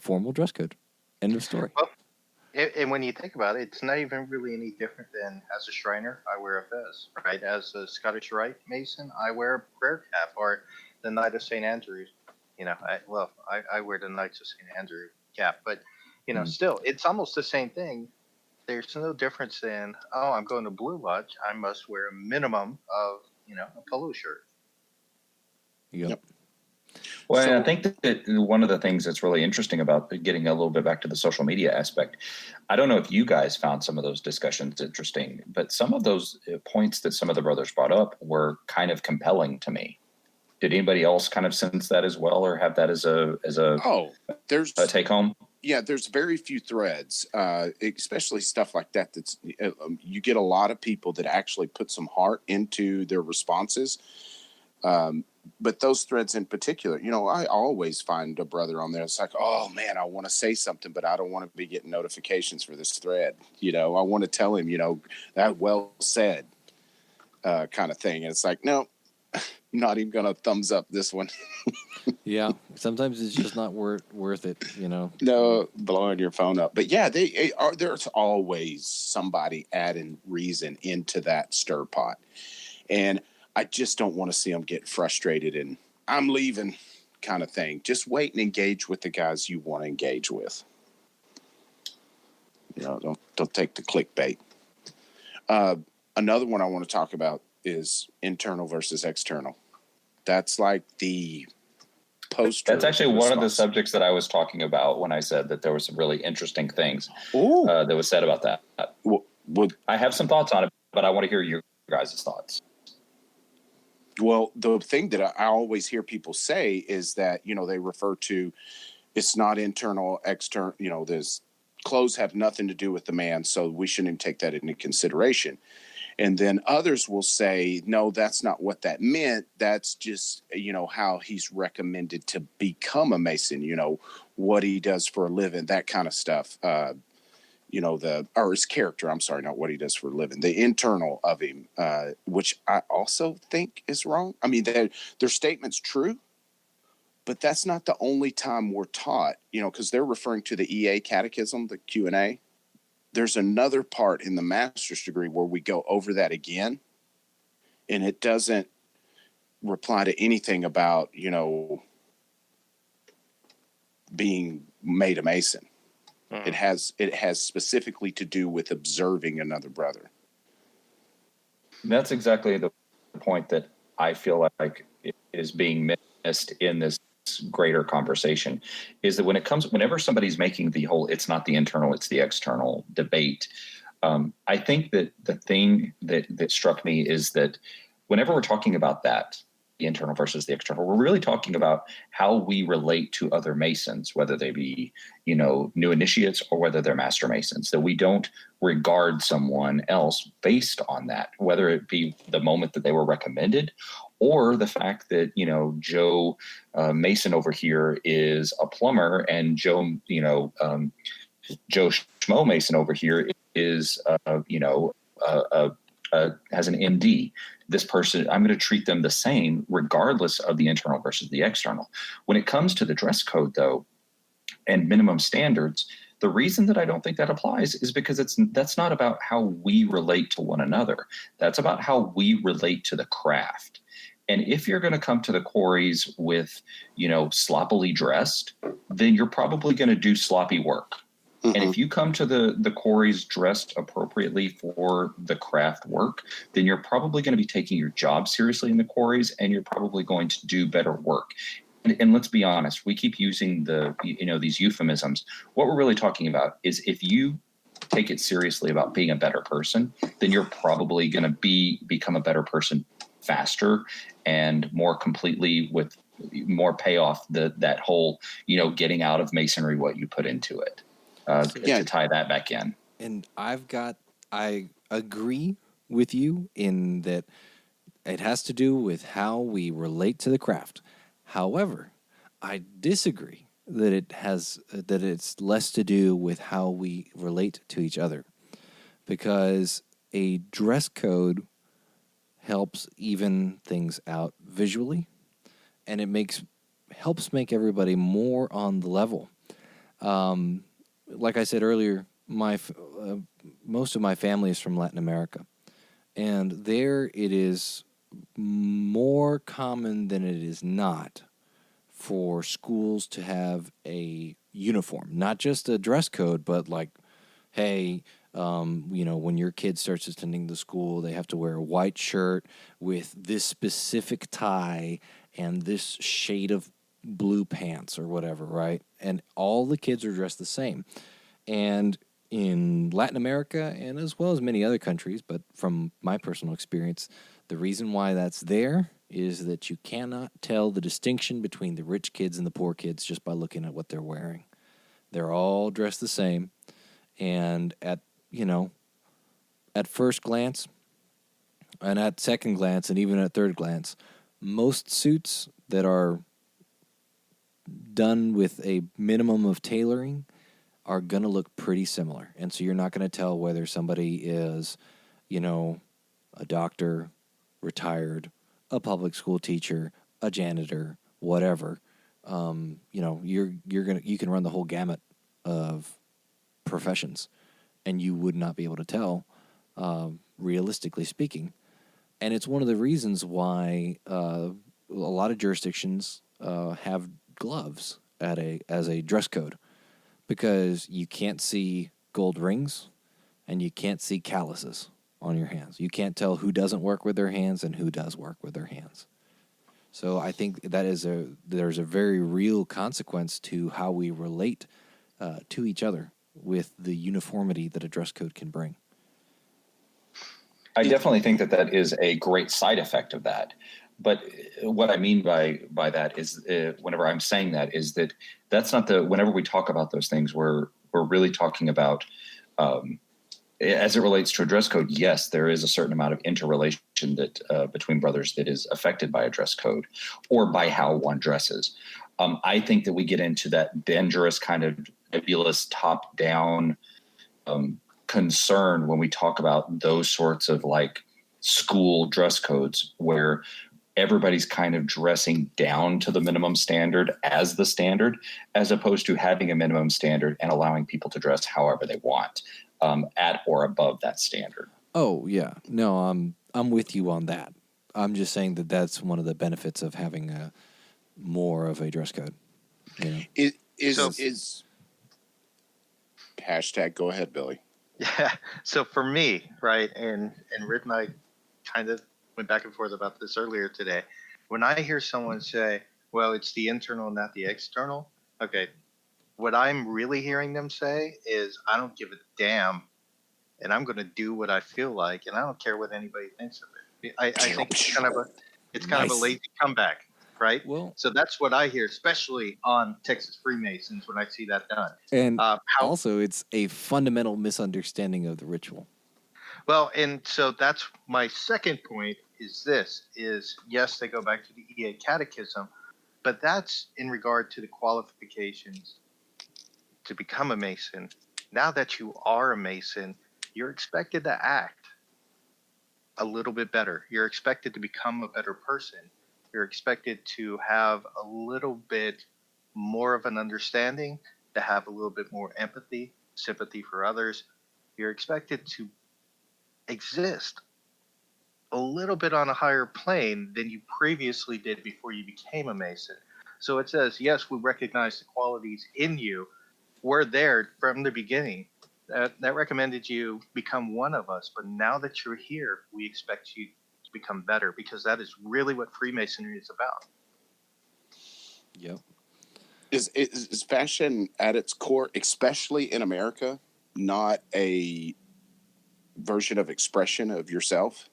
formal dress code. End of story. Well, and when you think about it, it's not even really any different than as a Shriner, I wear a fez, right? As a Scottish Rite Mason, I wear a prayer cap, or the Knight of St. Andrews. I wear the Knights of St. Andrew cap, but, still, it's almost the same thing. There's no difference in, I'm going to Blue Lodge. I must wear a minimum of, a polo shirt. Yep. Well, So- and I think that one of the things that's really interesting about getting a little bit back to the social media aspect, I don't know if you guys found some of those discussions interesting, but some of those points that some of the brothers brought up were kind of compelling to me. Did anybody else kind of sense that as well, or have that as a there's take home? Yeah, there's very few threads, especially stuff like that. That's you get a lot of people that actually put some heart into their responses. But those threads in particular, I always find a brother on there. It's like, oh man, I want to say something, but I don't want to be getting notifications for this thread. I want to tell him, that well said, kind of thing. And it's like, no, I'm not even going to thumbs up this one. Yeah. Sometimes it's just not worth it, No, blowing your phone up. But yeah, there's always somebody adding reason into that stir pot. And I just don't want to see them get frustrated and I'm leaving kind of thing. Just wait and engage with the guys you want to engage with. Don't take the clickbait. Another one I want to talk about is internal versus external. That's like the poster. That's actually response. one of the subjects that I was talking about when I said that there were some really interesting things that was said about that. I have some thoughts on it, but I want to hear your guys' thoughts. Well, the thing that I always hear people say is that, they refer to it's not internal, external, this clothes have nothing to do with the man, so we shouldn't even take that into consideration. And then others will say, no, that's not what that meant. That's just, how he's recommended to become a Mason, what he does for a living, that kind of stuff. Or his character, I'm sorry, not what he does for a living, the internal of him, which I also think is wrong. I mean, their statement's true, but that's not the only time we're taught, because they're referring to the EA catechism, the Q&A. There's another part in the master's degree where we go over that again, and it doesn't reply to anything about, being made a Mason. It has specifically to do with observing another brother. That's exactly the point that I feel like is being missed in this greater conversation, is that whenever somebody's making the whole it's not the internal, it's the external debate, I think that the thing that struck me is that whenever we're talking about that, the internal versus the external, we're really talking about how we relate to other Masons, whether they be, new initiates or whether they're master Masons, that we don't regard someone else based on that, whether it be the moment that they were recommended or the fact that, Joe Mason over here is a plumber and Joe Schmo Mason over here is, has an MD. This person, I'm going to treat them the same regardless of the internal versus the external. When it comes to the dress code, though, and minimum standards, the reason that I don't think that applies is because that's not about how we relate to one another. That's about how we relate to the craft. And if you're going to come to the quarries with, sloppily dressed, then you're probably going to do sloppy work. Mm-hmm. And if you come to the quarries dressed appropriately for the craft work, then you're probably going to be taking your job seriously in the quarries, and you're probably going to do better work. And let's be honest, we keep using these euphemisms. What we're really talking about is if you take it seriously about being a better person, then you're probably going to become a better person faster and more completely with more payoff that whole, getting out of Masonry what you put into it. To tie that back in. And I agree with you in that it has to do with how we relate to the craft. However, I disagree that it's less to do with how we relate to each other, because a dress code helps even things out visually, and it helps make everybody more on the level. Like I said earlier, most of my family is from Latin America, and there it is more common than it is not for schools to have a uniform, not just a dress code, but like, hey, When your kid starts attending the school, they have to wear a white shirt with this specific tie and this shade of blue pants or whatever, right? And all the kids are dressed the same. And in Latin America, and as well as many other countries, but from my personal experience, the reason why that's there is that you cannot tell the distinction between the rich kids and the poor kids just by looking at what they're wearing. They're all dressed the same. And at first glance, and at second glance, and even at third glance, most suits that are done with a minimum of tailoring are going to look pretty similar. And so you're not going to tell whether somebody is, a doctor, retired, a public school teacher, a janitor, whatever. You can run the whole gamut of professions, and you would not be able to tell, realistically speaking. And it's one of the reasons why a lot of jurisdictions have gloves as a dress code, because you can't see gold rings and you can't see calluses on your hands. You can't tell who doesn't work with their hands and who does work with their hands. So I think there's a very real consequence to how we relate to each other with the uniformity that a dress code can bring. I definitely think that is a great side effect of that. But what I mean by that is, whenever I'm saying that, is that that's not whenever we talk about those things, we're really talking about, as it relates to a dress code. Yes, there is a certain amount of interrelation that between brothers that is affected by a dress code or by how one dresses. I think that we get into that dangerous kind of nebulous top-down concern when we talk about those sorts of like school dress codes, where everybody's kind of dressing down to the minimum standard as the standard, as opposed to having a minimum standard and allowing people to dress however they want, at or above that standard. Oh yeah, no, I'm with you on that. I'm just saying that that's one of the benefits of having more of a dress code. Is hashtag go ahead, Billy. Yeah. So for me, right, and Rhit and I kind of went back and forth about this earlier today. When I hear someone say, well, it's the internal, not the external. Okay. What I'm really hearing them say is, I don't give a damn, and I'm going to do what I feel like, and I don't care what anybody thinks of it. I think it's kind of a lazy comeback, right? Well, so that's what I hear, especially on Texas Freemasons when I see that done. And also, it's a fundamental misunderstanding of the ritual. Well, and so that's my second point is yes, they go back to the EA Catechism, but that's in regard to the qualifications to become a Mason. Now that you are a Mason, you're expected to act a little bit better. You're expected to become a better person. You're expected to have a little bit more of an understanding, to have a little bit more empathy, sympathy for others. You're expected to exist a little bit on a higher plane than you previously did before you became a Mason. So it says, yes, we recognize the qualities in you. We're there from the beginning. That recommended you become one of us. But now that you're here, we expect you to become better, because that is really what Freemasonry is about. Yep. Is fashion at its core, especially in America, not a version of expression of yourself?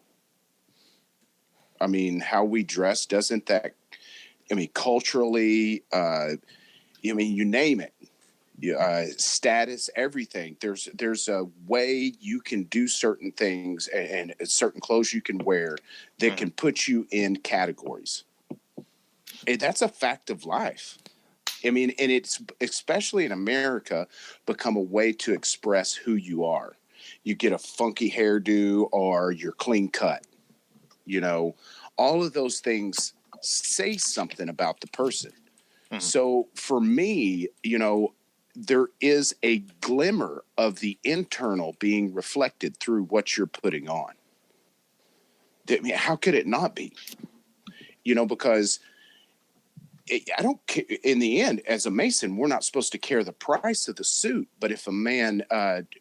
I mean, how we dress, doesn't that, culturally, you name it, status, everything. There's a way you can do certain things and certain clothes you can wear that can put you in categories. And that's a fact of life. And it's, especially in America, become a way to express who you are. You get a funky hairdo or you're clean cut. All of those things say something about the person. Mm-hmm. So for me, there is a glimmer of the internal being reflected through what you're putting on. How could it not be? Because I don't care. In the end, as a Mason, we're not supposed to care the price of the suit. But if a man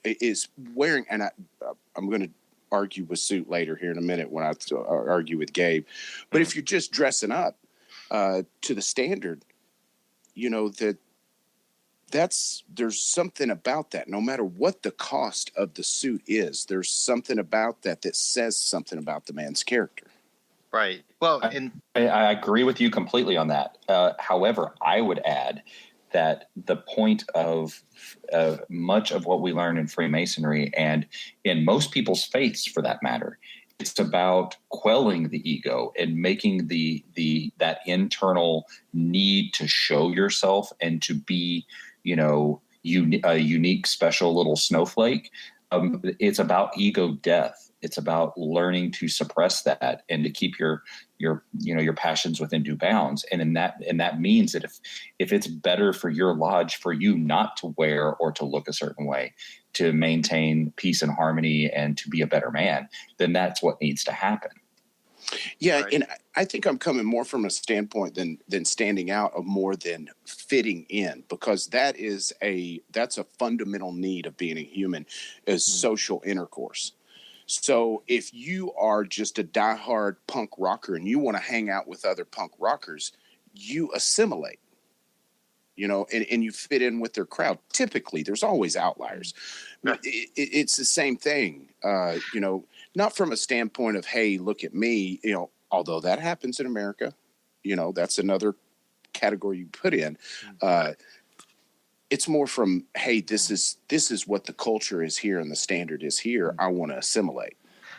is wearing, and I'm going to argue with suit later here in a minute when I argue with Gabe. But if you're just dressing up to the standard, you know, there's something about that. No matter what the cost of the suit is, there's something about that says something about the man's character. Right. Well, I agree with you completely on that. However, I would add that the point of much of what we learn in Freemasonry, and in most people's faiths for that matter, it's about quelling the ego and making that internal need to show yourself and to be, you know, a unique, special little snowflake. It's about ego death. It's about learning to suppress that and to keep your passions within due bounds. And that means that if it's better for your lodge for you not to wear or to look a certain way, to maintain peace and harmony and to be a better man, then that's what needs to happen. Yeah, right. and I think I'm coming more from a standpoint than standing out, of more than fitting in, because that's a fundamental need of being a human, is social intercourse. So if you are just a diehard punk rocker and you want to hang out with other punk rockers, you assimilate, you know, and you fit in with their crowd. Typically, there's always outliers. It's the same thing, you know, not from a standpoint of, hey, look at me, you know, although that happens in America, you know, that's another category you put in. It's more from, hey, this is what the culture is here and the standard is here. I want to assimilate.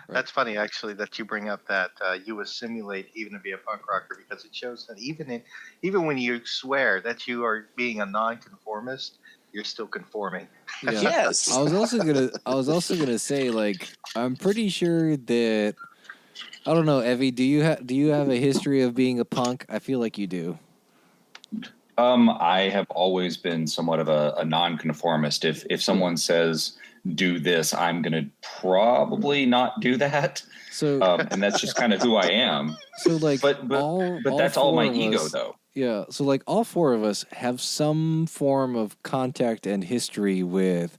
That's funny, actually, that you bring up that you assimilate even to be a punk rocker, because it shows that even when you swear that you are being a nonconformist, you're still conforming. Yeah. Yes. I was also gonna say, like, I'm pretty sure that, I don't know, Evie, do you have a history of being a punk? I feel like you do. I have always been somewhat of a nonconformist. If someone says do this, I'm going to probably not do that. So, and that's just kind of who I am. So, like, but that's all my ego, though. Yeah. So, like, all four of us have some form of contact and history with,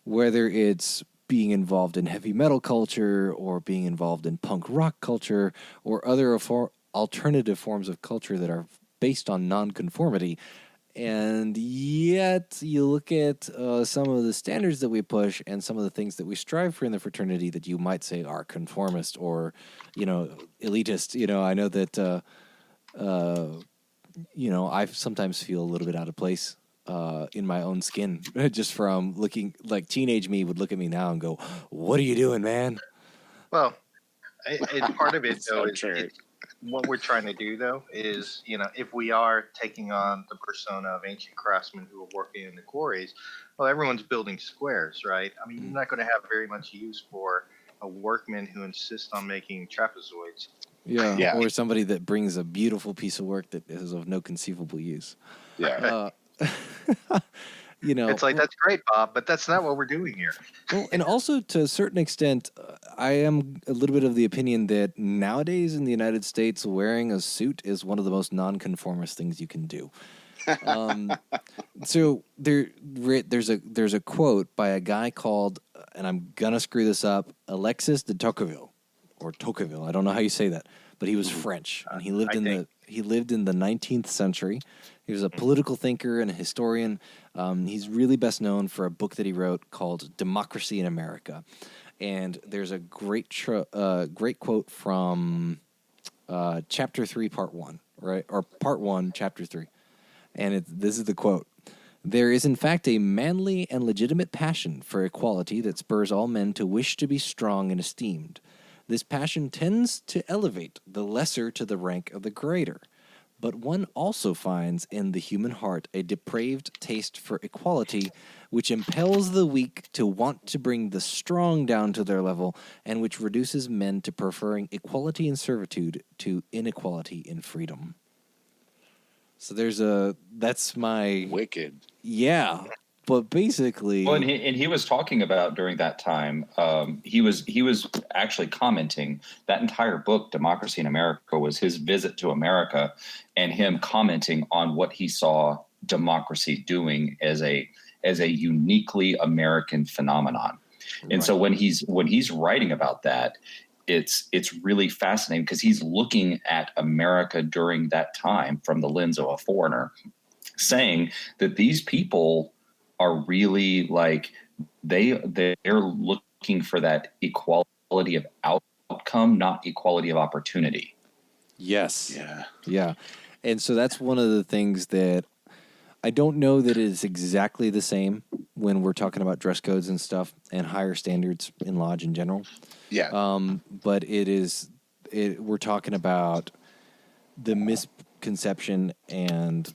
whether it's being involved in heavy metal culture or being involved in punk rock culture or other alternative forms of culture that are based on nonconformity. And yet you look at some of the standards that we push and some of the things that we strive for in the fraternity that you might say are conformist or, you know, elitist. You know, I know that, you know, I sometimes feel a little bit out of place in my own skin just from looking, like, teenage me would look at me now and go, what are you doing, man? Well, and part of it, though, So is what we're trying to do, though, is, you know, if we are taking on the persona of ancient craftsmen who are working in the quarries, well, everyone's building squares, right? I mean, you're not going to have very much use for a workman who insists on making trapezoids. Yeah. Or somebody that brings a beautiful piece of work that is of no conceivable use. Yeah. You know, it's like, that's great, Bob, but that's not what we're doing here. Well, and also to a certain extent, I am a little bit of the opinion that nowadays in the United States, wearing a suit is one of the most nonconformist things you can do. So there's a quote by a guy called, and I'm gonna screw this up, Alexis de Tocqueville, or Tocqueville. I don't know how you say that, but he was French, and he lived in the 19th century. He was a political thinker and a historian. He's really best known for a book that he wrote called Democracy in America. And there's a great quote from Chapter 3, Part 1, right? Or Part 1, Chapter 3. And this is the quote. There is, in fact, a manly and legitimate passion for equality that spurs all men to wish to be strong and esteemed. This passion tends to elevate the lesser to the rank of the greater. But one also finds in the human heart a depraved taste for equality, which impels the weak to want to bring the strong down to their level, and which reduces men to preferring equality in servitude to inequality in freedom. So that's my... Wicked. Yeah. But basically, well, and he was talking about during that time. He was actually commenting that entire book, Democracy in America, was his visit to America, and him commenting on what he saw democracy doing as a uniquely American phenomenon. And so when he's writing about that, it's really fascinating because he's looking at America during that time from the lens of a foreigner, saying that these people are really like they're looking for that equality of outcome, not equality of opportunity. Yes. Yeah. Yeah. And so that's one of the things that I don't know that it's exactly the same when we're talking about dress codes and stuff and higher standards in lodge in general. Yeah. But we're talking about the misconception and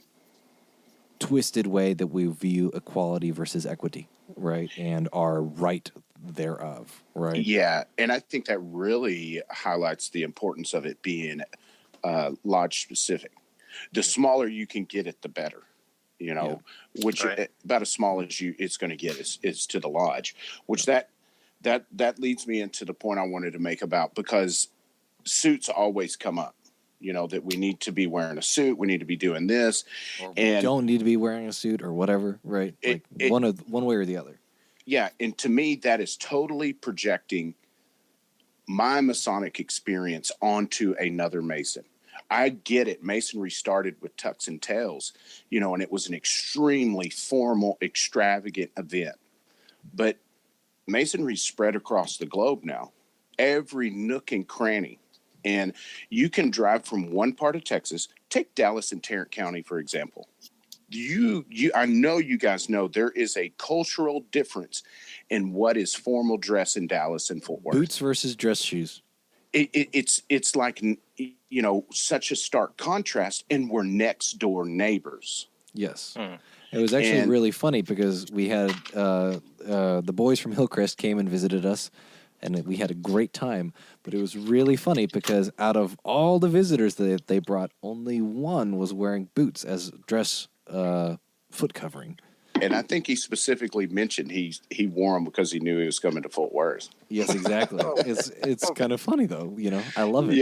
twisted way that we view equality versus equity, right? And our right thereof, right? Yeah. And I think that really highlights the importance of it being lodge specific. The smaller you can get it, the better. Which Right. about as small as it's going to get is to the lodge, which that leads me into the point I wanted to make about, because suits always come up, that we need to be wearing a suit. We need to be doing this, Or and don't need to be wearing a suit or whatever, right? One way or the other. Yeah. And to me, that is totally projecting my Masonic experience onto another Mason. I get it. Masonry started with tucks and tails, and it was an extremely formal, extravagant event. But Masonry spread across the globe now, every nook and cranny. And you can drive from one part of Texas, take Dallas and Tarrant County, for example. I know you guys know there is a cultural difference in what is formal dress in Dallas and Fort Worth. Boots versus dress shoes. It's like, such a stark contrast, and we're next door neighbors. Yes. It was actually really funny because we had the boys from Hillcrest came and visited us, and we had a great time. But it was really funny because out of all the visitors that they brought, only one was wearing boots as dress foot covering. And I think he specifically mentioned he wore them because he knew he was coming to Fort Worth. Yes, exactly. It's kind of funny though, I love it.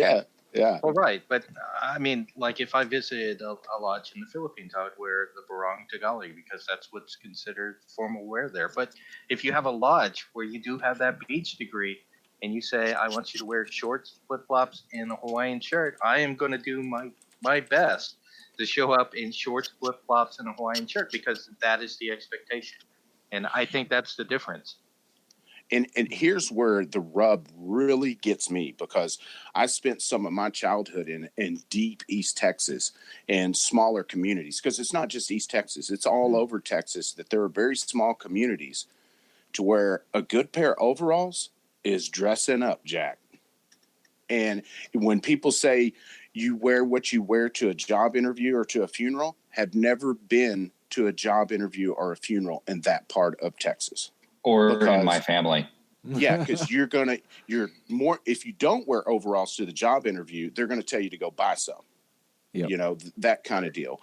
Yeah. Well, right, but I mean, like if I visited a lodge in the Philippines, I would wear the barong tagali because that's what's considered formal wear there. But if you have a lodge where you do have that beach degree, and you say, I want you to wear shorts, flip flops, and a Hawaiian shirt, I am going to do my best to show up in shorts, flip flops, and a Hawaiian shirt because that is the expectation. And I think that's the difference. And here's where the rub really gets me, because I spent some of my childhood in deep East Texas and smaller communities, because it's not just East Texas, it's all over Texas, that there are very small communities to where a good pair of overalls is dressing up, Jack. And when people say you wear what you wear to a job interview or to a funeral, have never been to a job interview or a funeral in that part of Texas. Or in my family. Yeah, because you're more, if you don't wear overalls to the job interview, they're going to tell you to go buy some. Yep. That kind of deal.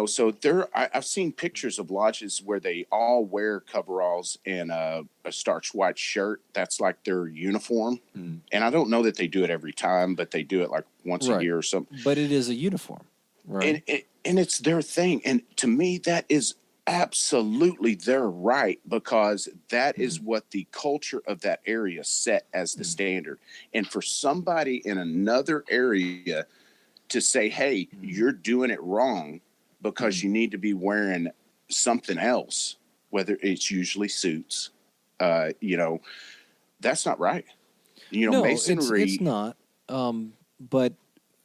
So I've seen pictures of lodges where they all wear coveralls and a starched white shirt. That's like their uniform. Mm. And I don't know that they do it every time, but they do it like once a year or something. But it is a uniform, right? And it's their thing. And to me, that is absolutely their right, because that is what the culture of that area set as the standard. And for somebody in another area to say, hey, you're doing it wrong because you need to be wearing something else, whether it's usually suits, that's not right. No, Masonry. It's not. But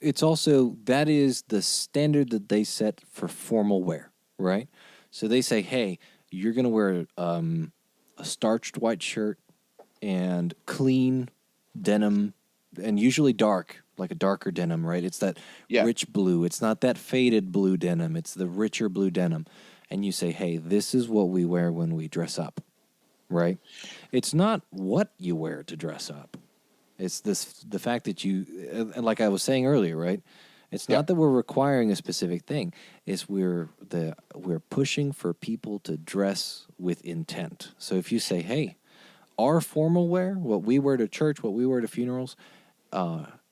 it's also, that is the standard that they set for formal wear, right? So they say, hey, you're going to wear a starched white shirt and clean denim, and usually dark, like a darker denim, right? It's that rich blue. It's not that faded blue denim. It's the richer blue denim. And you say, hey, this is what we wear when we dress up, right? It's not what you wear to dress up. It's the fact that you, like I was saying earlier, right? It's not that we're requiring a specific thing. It's we're pushing for people to dress with intent. So if you say, hey, our formal wear, what we wear to church, what we wear to funerals,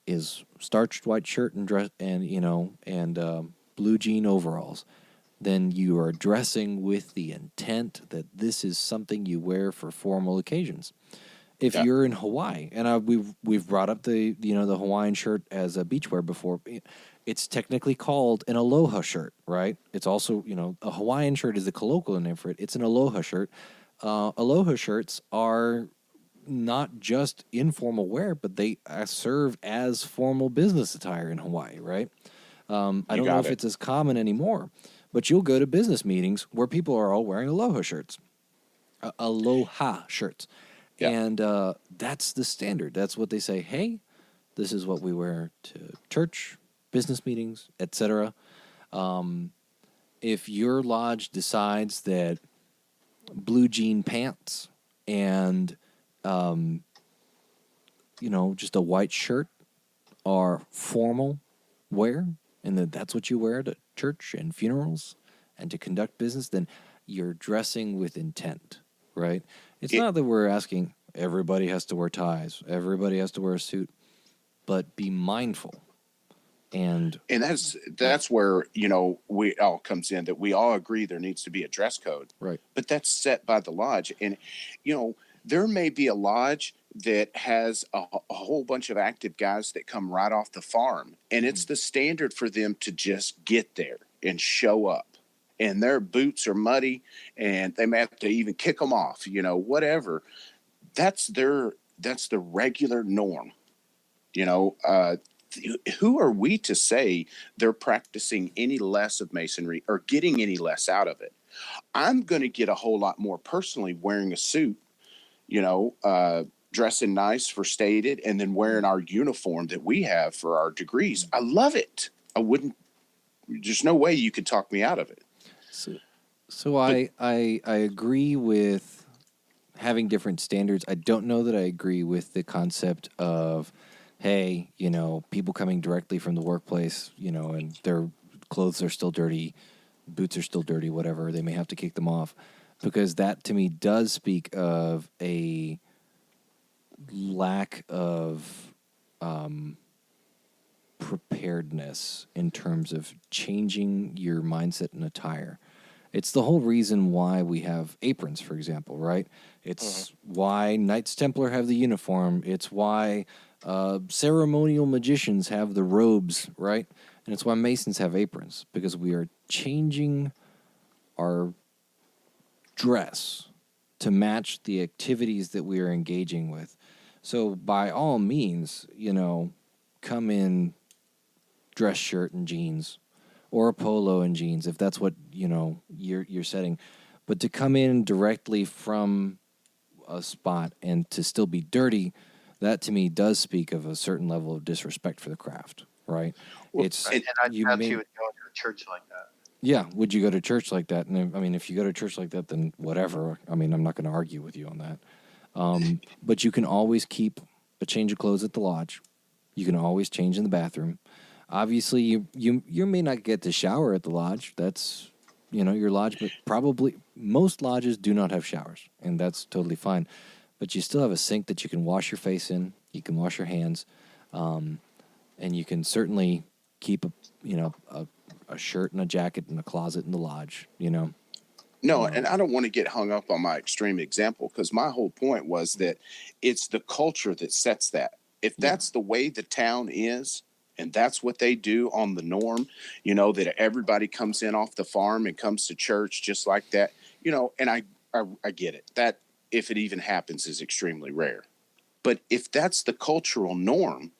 is starched white shirt and dress and blue jean overalls, then you are dressing with the intent that this is something you wear for formal occasions. If you're in Hawaii, and we've brought up the Hawaiian shirt as a beachwear before, it's technically called an aloha shirt, right? It's also, a Hawaiian shirt is the colloquial name for it. It's an aloha shirt. Aloha shirts are not just informal wear, but they serve as formal business attire in Hawaii, right? I don't know if it's as common anymore, but you'll go to business meetings where people are all wearing aloha shirts. Aloha shirts. Yeah. And that's the standard. That's what they say, hey, this is what we wear to church, business meetings, etc. If your lodge decides that blue jean pants and, just a white shirt are formal wear, and that's what you wear to church and funerals and to conduct business, then you're dressing with intent, right? It's not that we're asking everybody has to wear ties, everybody has to wear a suit, but be mindful. And that's where, we all comes in, that we all agree there needs to be a dress code. Right. But that's set by the lodge. And, there may be a lodge that has a whole bunch of active guys that come right off the farm, and it's the standard for them to just get there and show up. And their boots are muddy, and they may have to even kick them off, whatever. That's the regular norm. Who are we to say they're practicing any less of Masonry or getting any less out of it? I'm going to get a whole lot more personally wearing a suit, dressing nice for stated, and then wearing our uniform that we have for our degrees. I love it. There's no way you could talk me out of it. So I agree with having different standards. I don't know that I agree with the concept of, hey, people coming directly from the workplace, and their clothes are still dirty, boots are still dirty, whatever, they may have to kick them off, because that to me does speak of a lack of preparedness in terms of changing your mindset and attire. It's the whole reason why we have aprons, for example, right? It's why Knights Templar have the uniform. It's why ceremonial magicians have the robes, right? And it's why Masons have aprons, because we are changing our dress to match the activities that we are engaging with. So by all means, come in dress shirt and jeans, or a polo and jeans, if that's what you're setting. But to come in directly from a spot and to still be dirty, that to me does speak of a certain level of disrespect for the craft, right? And I doubt you would go to a church like that. Yeah, would you go to church like that? And if you go to church like that, then whatever. I'm not going to argue with you on that. But you can always keep a change of clothes at the lodge. You can always change in the bathroom. Obviously, you may not get to shower at the lodge. That's, your lodge, but probably most lodges do not have showers, and that's totally fine. But you still have a sink that you can wash your face in. You can wash your hands, and you can certainly keep a shirt and a jacket in a closet in the lodge. No, and I don't want to get hung up on my extreme example, because my whole point was that it's the culture that sets that. If that's the way the town is, and that's what they do on the norm, that everybody comes in off the farm and comes to church just like that, and I get it. That, if it even happens, is extremely rare. But if that's the cultural norm,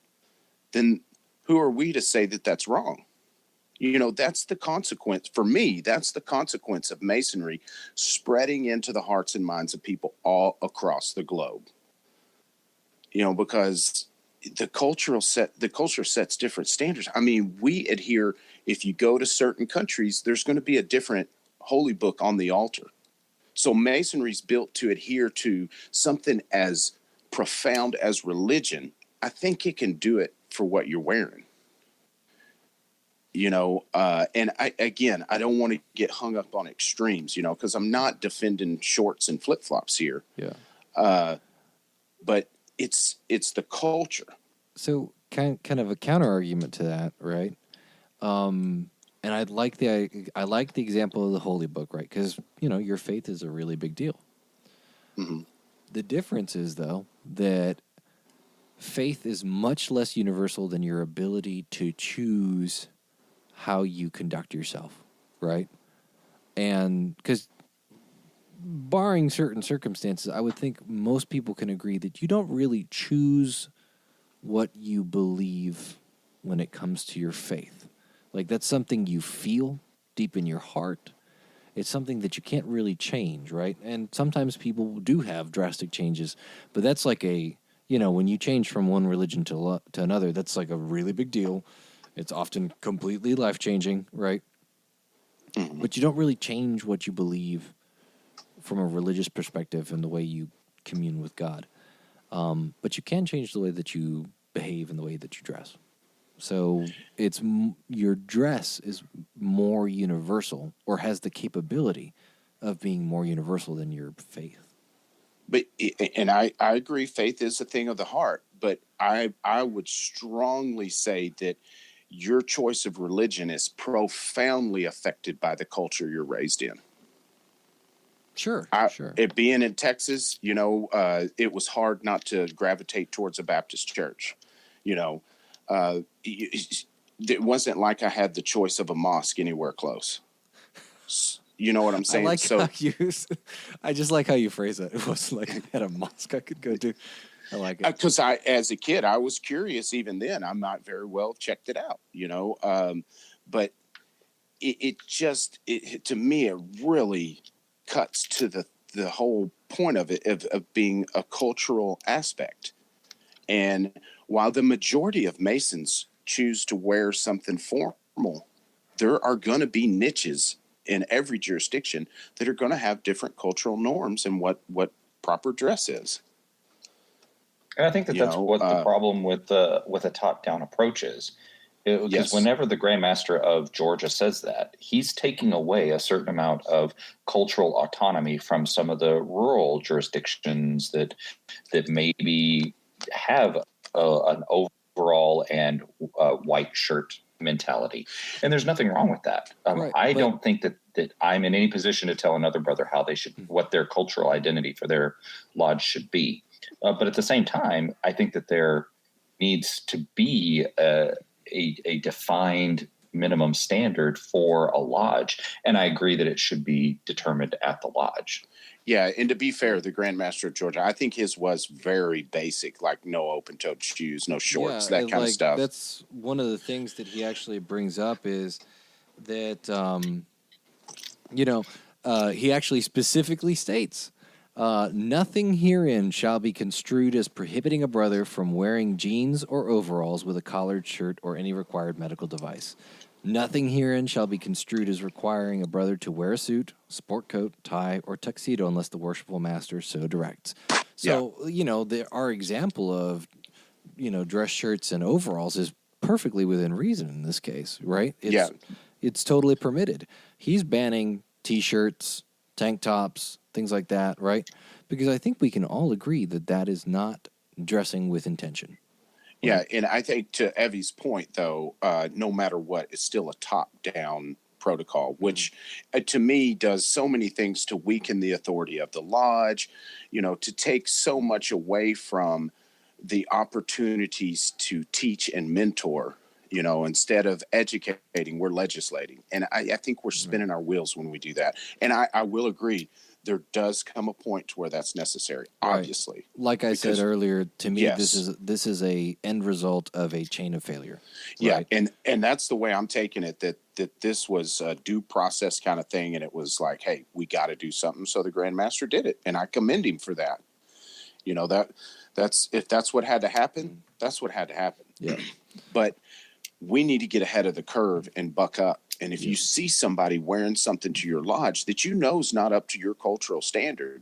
then who are we to say that that's wrong? That's the consequence. For me, that's the consequence of Masonry spreading into the hearts and minds of people all across the globe. Because the culture sets different standards. I mean, we adhere, if you go to certain countries, there's going to be a different holy book on the altar. So Masonry's built to adhere to something as profound as religion. I think it can do it for what you're wearing. And I don't want to get hung up on extremes, because I'm not defending shorts and flip-flops here. Yeah. But it's the culture. So kind of a counter argument to that, right? And I like the example of the Holy Book, right? Because your faith is a really big deal. Mm-hmm. The difference is, though, that faith is much less universal than your ability to choose how you conduct yourself, right? And because barring certain circumstances, I would think most people can agree that you don't really choose what you believe when it comes to your faith. Like, that's something you feel deep in your heart. It's something that you can't really change, right? And sometimes people do have drastic changes, but that's like when you change from one religion to another, that's like a really big deal. It's often completely life-changing, right? Mm-hmm. But you don't really change what you believe from a religious perspective and the way you commune with God. But you can change the way that you behave and the way that you dress. So it's your dress is more universal, or has the capability of being more universal than your faith. But I agree, faith is a thing of the heart. But I would strongly say that your choice of religion is profoundly affected by the culture you're raised in. Sure, sure. It being in Texas, it was hard not to gravitate towards a Baptist church. It wasn't like I had the choice of a mosque anywhere close. You know what I'm saying? I just like how you phrase it. It wasn't like I had a mosque I could go to. I like it. Because as a kid, I was curious even then. I might very well checked it out, but it to me, it really cuts to the whole point of it, of being a cultural aspect. And while the majority of Masons choose to wear something formal, there are going to be niches in every jurisdiction that are going to have different cultural norms and what proper dress is. And I think that's what the problem with a top-down approach is. Because yes. Whenever the Grand Master of Georgia says that, he's taking away a certain amount of cultural autonomy from some of the rural jurisdictions that maybe have an overall and white shirt mentality. And there's nothing wrong with that. Right, I don't think that I'm in any position to tell another brother how they should, what their cultural identity for their lodge should be. But at the same time, I think that there needs to be a defined minimum standard for a lodge. And I agree that it should be determined at the lodge. Yeah, and to be fair, the Grand Master of Georgia, I think his was very basic, like no open-toed shoes, no shorts, that kind of stuff. That's one of the things that he actually brings up is that, he actually specifically states, nothing herein shall be construed as prohibiting a brother from wearing jeans or overalls with a collared shirt or any required medical device. Nothing herein shall be construed as requiring a brother to wear a suit, sport coat, tie, or tuxedo unless the worshipful master so directs. So, our example of, dress shirts and overalls is perfectly within reason in this case, right? It's totally permitted. He's banning T-shirts, tank tops, things like that, right? Because I think we can all agree that is not dressing with intention. Yeah, and I think to Evve's point, though, no matter what, it's still a top-down protocol, which to me does so many things to weaken the authority of the lodge, to take so much away from the opportunities to teach and mentor. Instead of educating, we're legislating. And I think we're spinning our wheels when we do that. And I will agree, there does come a point to where that's necessary, obviously. Right. Like I said earlier, to me, this is a end result of a chain of failure. Right? Yeah, and that's the way I'm taking it, that this was a due process kind of thing, and it was like, hey, we got to do something. So the Grand Master did it, and I commend him for that. That's if that's what had to happen, that's what had to happen. Yeah. But we need to get ahead of the curve and buck up. And if you see somebody wearing something to your lodge that is not up to your cultural standard,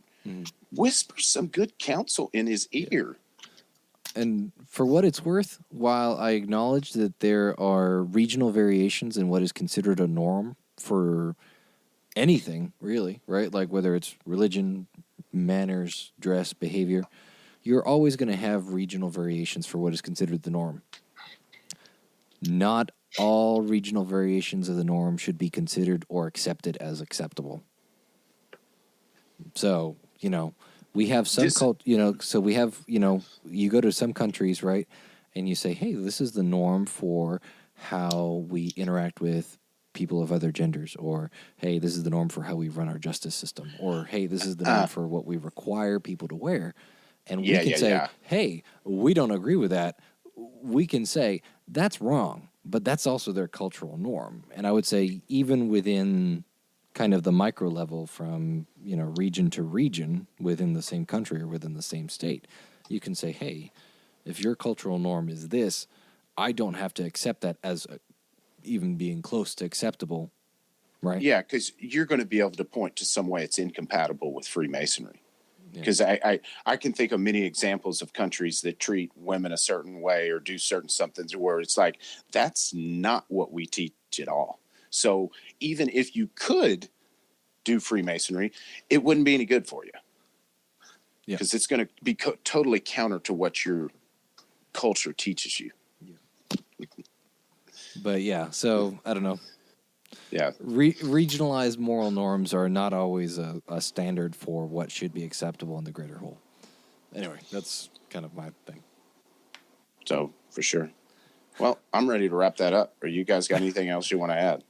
whisper some good counsel in his ear. And for what it's worth, while I acknowledge that there are regional variations in what is considered a norm for anything, really, right? Like whether it's religion, manners, dress, behavior, you're always going to have regional variations for what is considered the norm. Not all regional variations of the norm should be considered or accepted as acceptable. So, we have some so we have, you go to some countries, right? And you say, hey, this is the norm for how we interact with people of other genders, or, hey, this is the norm for how we run our justice system, or, hey, this is the norm for what we require people to wear. And we can say, hey, we don't agree with that. We can say, that's wrong, but that's also their cultural norm. And I would say even within kind of the micro level from, region to region within the same country or within the same state, you can say, hey, if your cultural norm is this, I don't have to accept that as even being close to acceptable, right? Yeah, because you're going to be able to point to some way it's incompatible with Freemasonry. Because I can think of many examples of countries that treat women a certain way or do certain somethings where it's like, that's not what we teach at all. So even if you could do Freemasonry, it wouldn't be any good for you. Because it's going to be totally counter to what your culture teaches you. But so I don't know. Yeah. Regionalized moral norms are not always a standard for what should be acceptable in the greater whole. Anyway, that's kind of my thing. So, for sure. Well, I'm ready to wrap that up. Or you guys got anything else you want to add?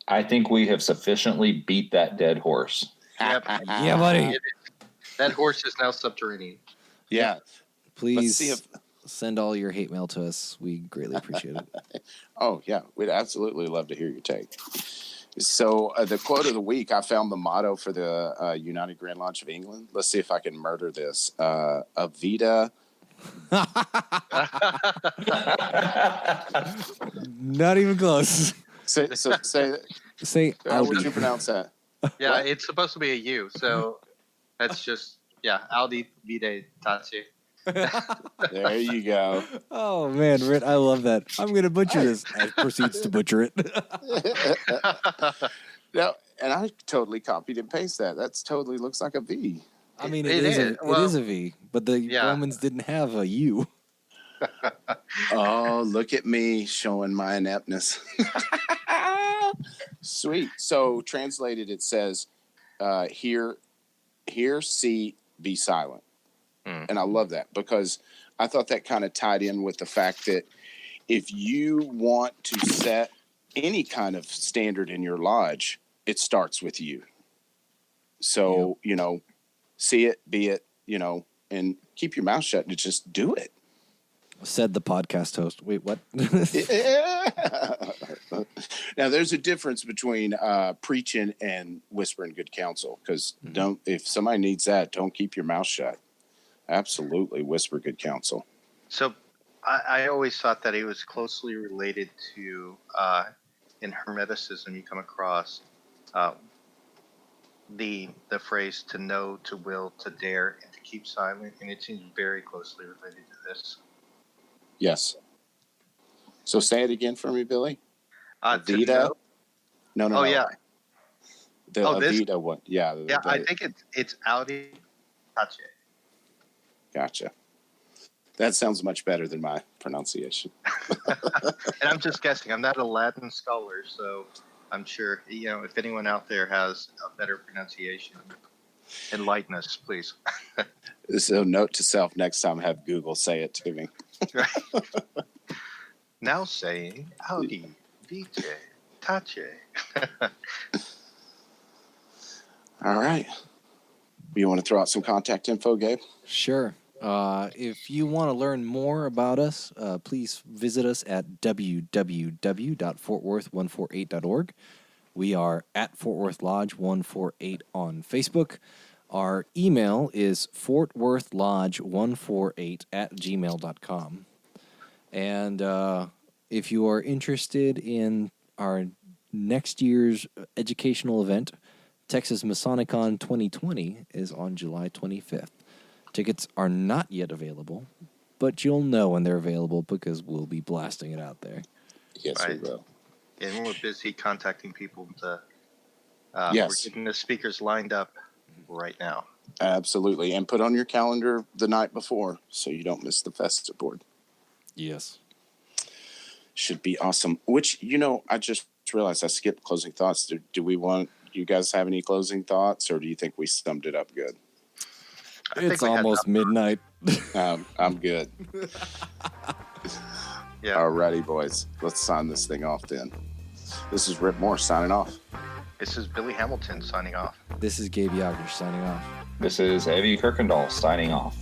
I think we have sufficiently beat that dead horse. Yep. Yeah, buddy. That horse is now subterranean. Yeah. Please send all your hate mail to us. We greatly appreciate it. Oh, yeah. We'd absolutely love to hear your take. So the quote of the week, I found the motto for the United Grand Lodge of England. Let's see if I can murder this. Evve. Not even close. Say how would you pronounce that? Yeah, What? It's supposed to be a U, so that's just Audi Vide Tachi. There you go. Oh man, Rhit, I love that. I'm gonna butcher this. And proceeds to butcher it. No, and I totally copied and pasted that. That's totally looks like a V. I mean, It is. it is a V, but the Romans didn't have a U. Oh, look at me showing my ineptness. Sweet. So translated, it says, hear, see, be silent. And I love that because I thought that kind of tied in with the fact that if you want to set any kind of standard in your lodge, it starts with you. So, see it, be it, and keep your mouth shut and just do it. Said the podcast host. Wait, what? Now, there's a difference between preaching and whispering good counsel because if somebody needs that, don't keep your mouth shut. Absolutely whisper good counsel. So I always thought that it was closely related to, in Hermeticism, you come across the phrase to know, to will, to dare, and to keep silent, and it seems very closely related to this. Yes. So say it again for me, Billy. Evve? No. Oh, yeah. The Evve one. Yeah. I think it's Audi Tachi. Gotcha. That sounds much better than my pronunciation. And I'm just guessing. I'm not a Latin scholar, so I'm sure, if anyone out there has a better pronunciation, enlighten us, please. So note to self, next time have Google say it to me. Now saying Audi, Vite, Tache. All right. You want to throw out some contact info, Gabe? Sure. If you want to learn more about us, please visit us at www.fortworth148.org. We are at Fort Worth Lodge 148 on Facebook. Our email is fortworthlodge148@gmail.com. And if you are interested in our next year's educational event, Texas Masonicon 2020 is on July 25th. Tickets are not yet available, but you'll know when they're available because we'll be blasting it out there. Yes, Right. we will. And we're busy contacting people to. Yes. We're getting the speakers lined up right now. Absolutely. And put on your calendar the night before so you don't miss the festive board. Yes. Should be awesome. Which, I just realized I skipped closing thoughts. Do we want, you guys have any closing thoughts, or do you think we summed it up good? It's almost midnight. I'm good. Yeah. Alrighty, boys. Let's sign this thing off then. This is Rhit Moore signing off. This is Billy Hamilton signing off. This is Gabriel Jagush signing off. This is Evve Kuykendall signing off.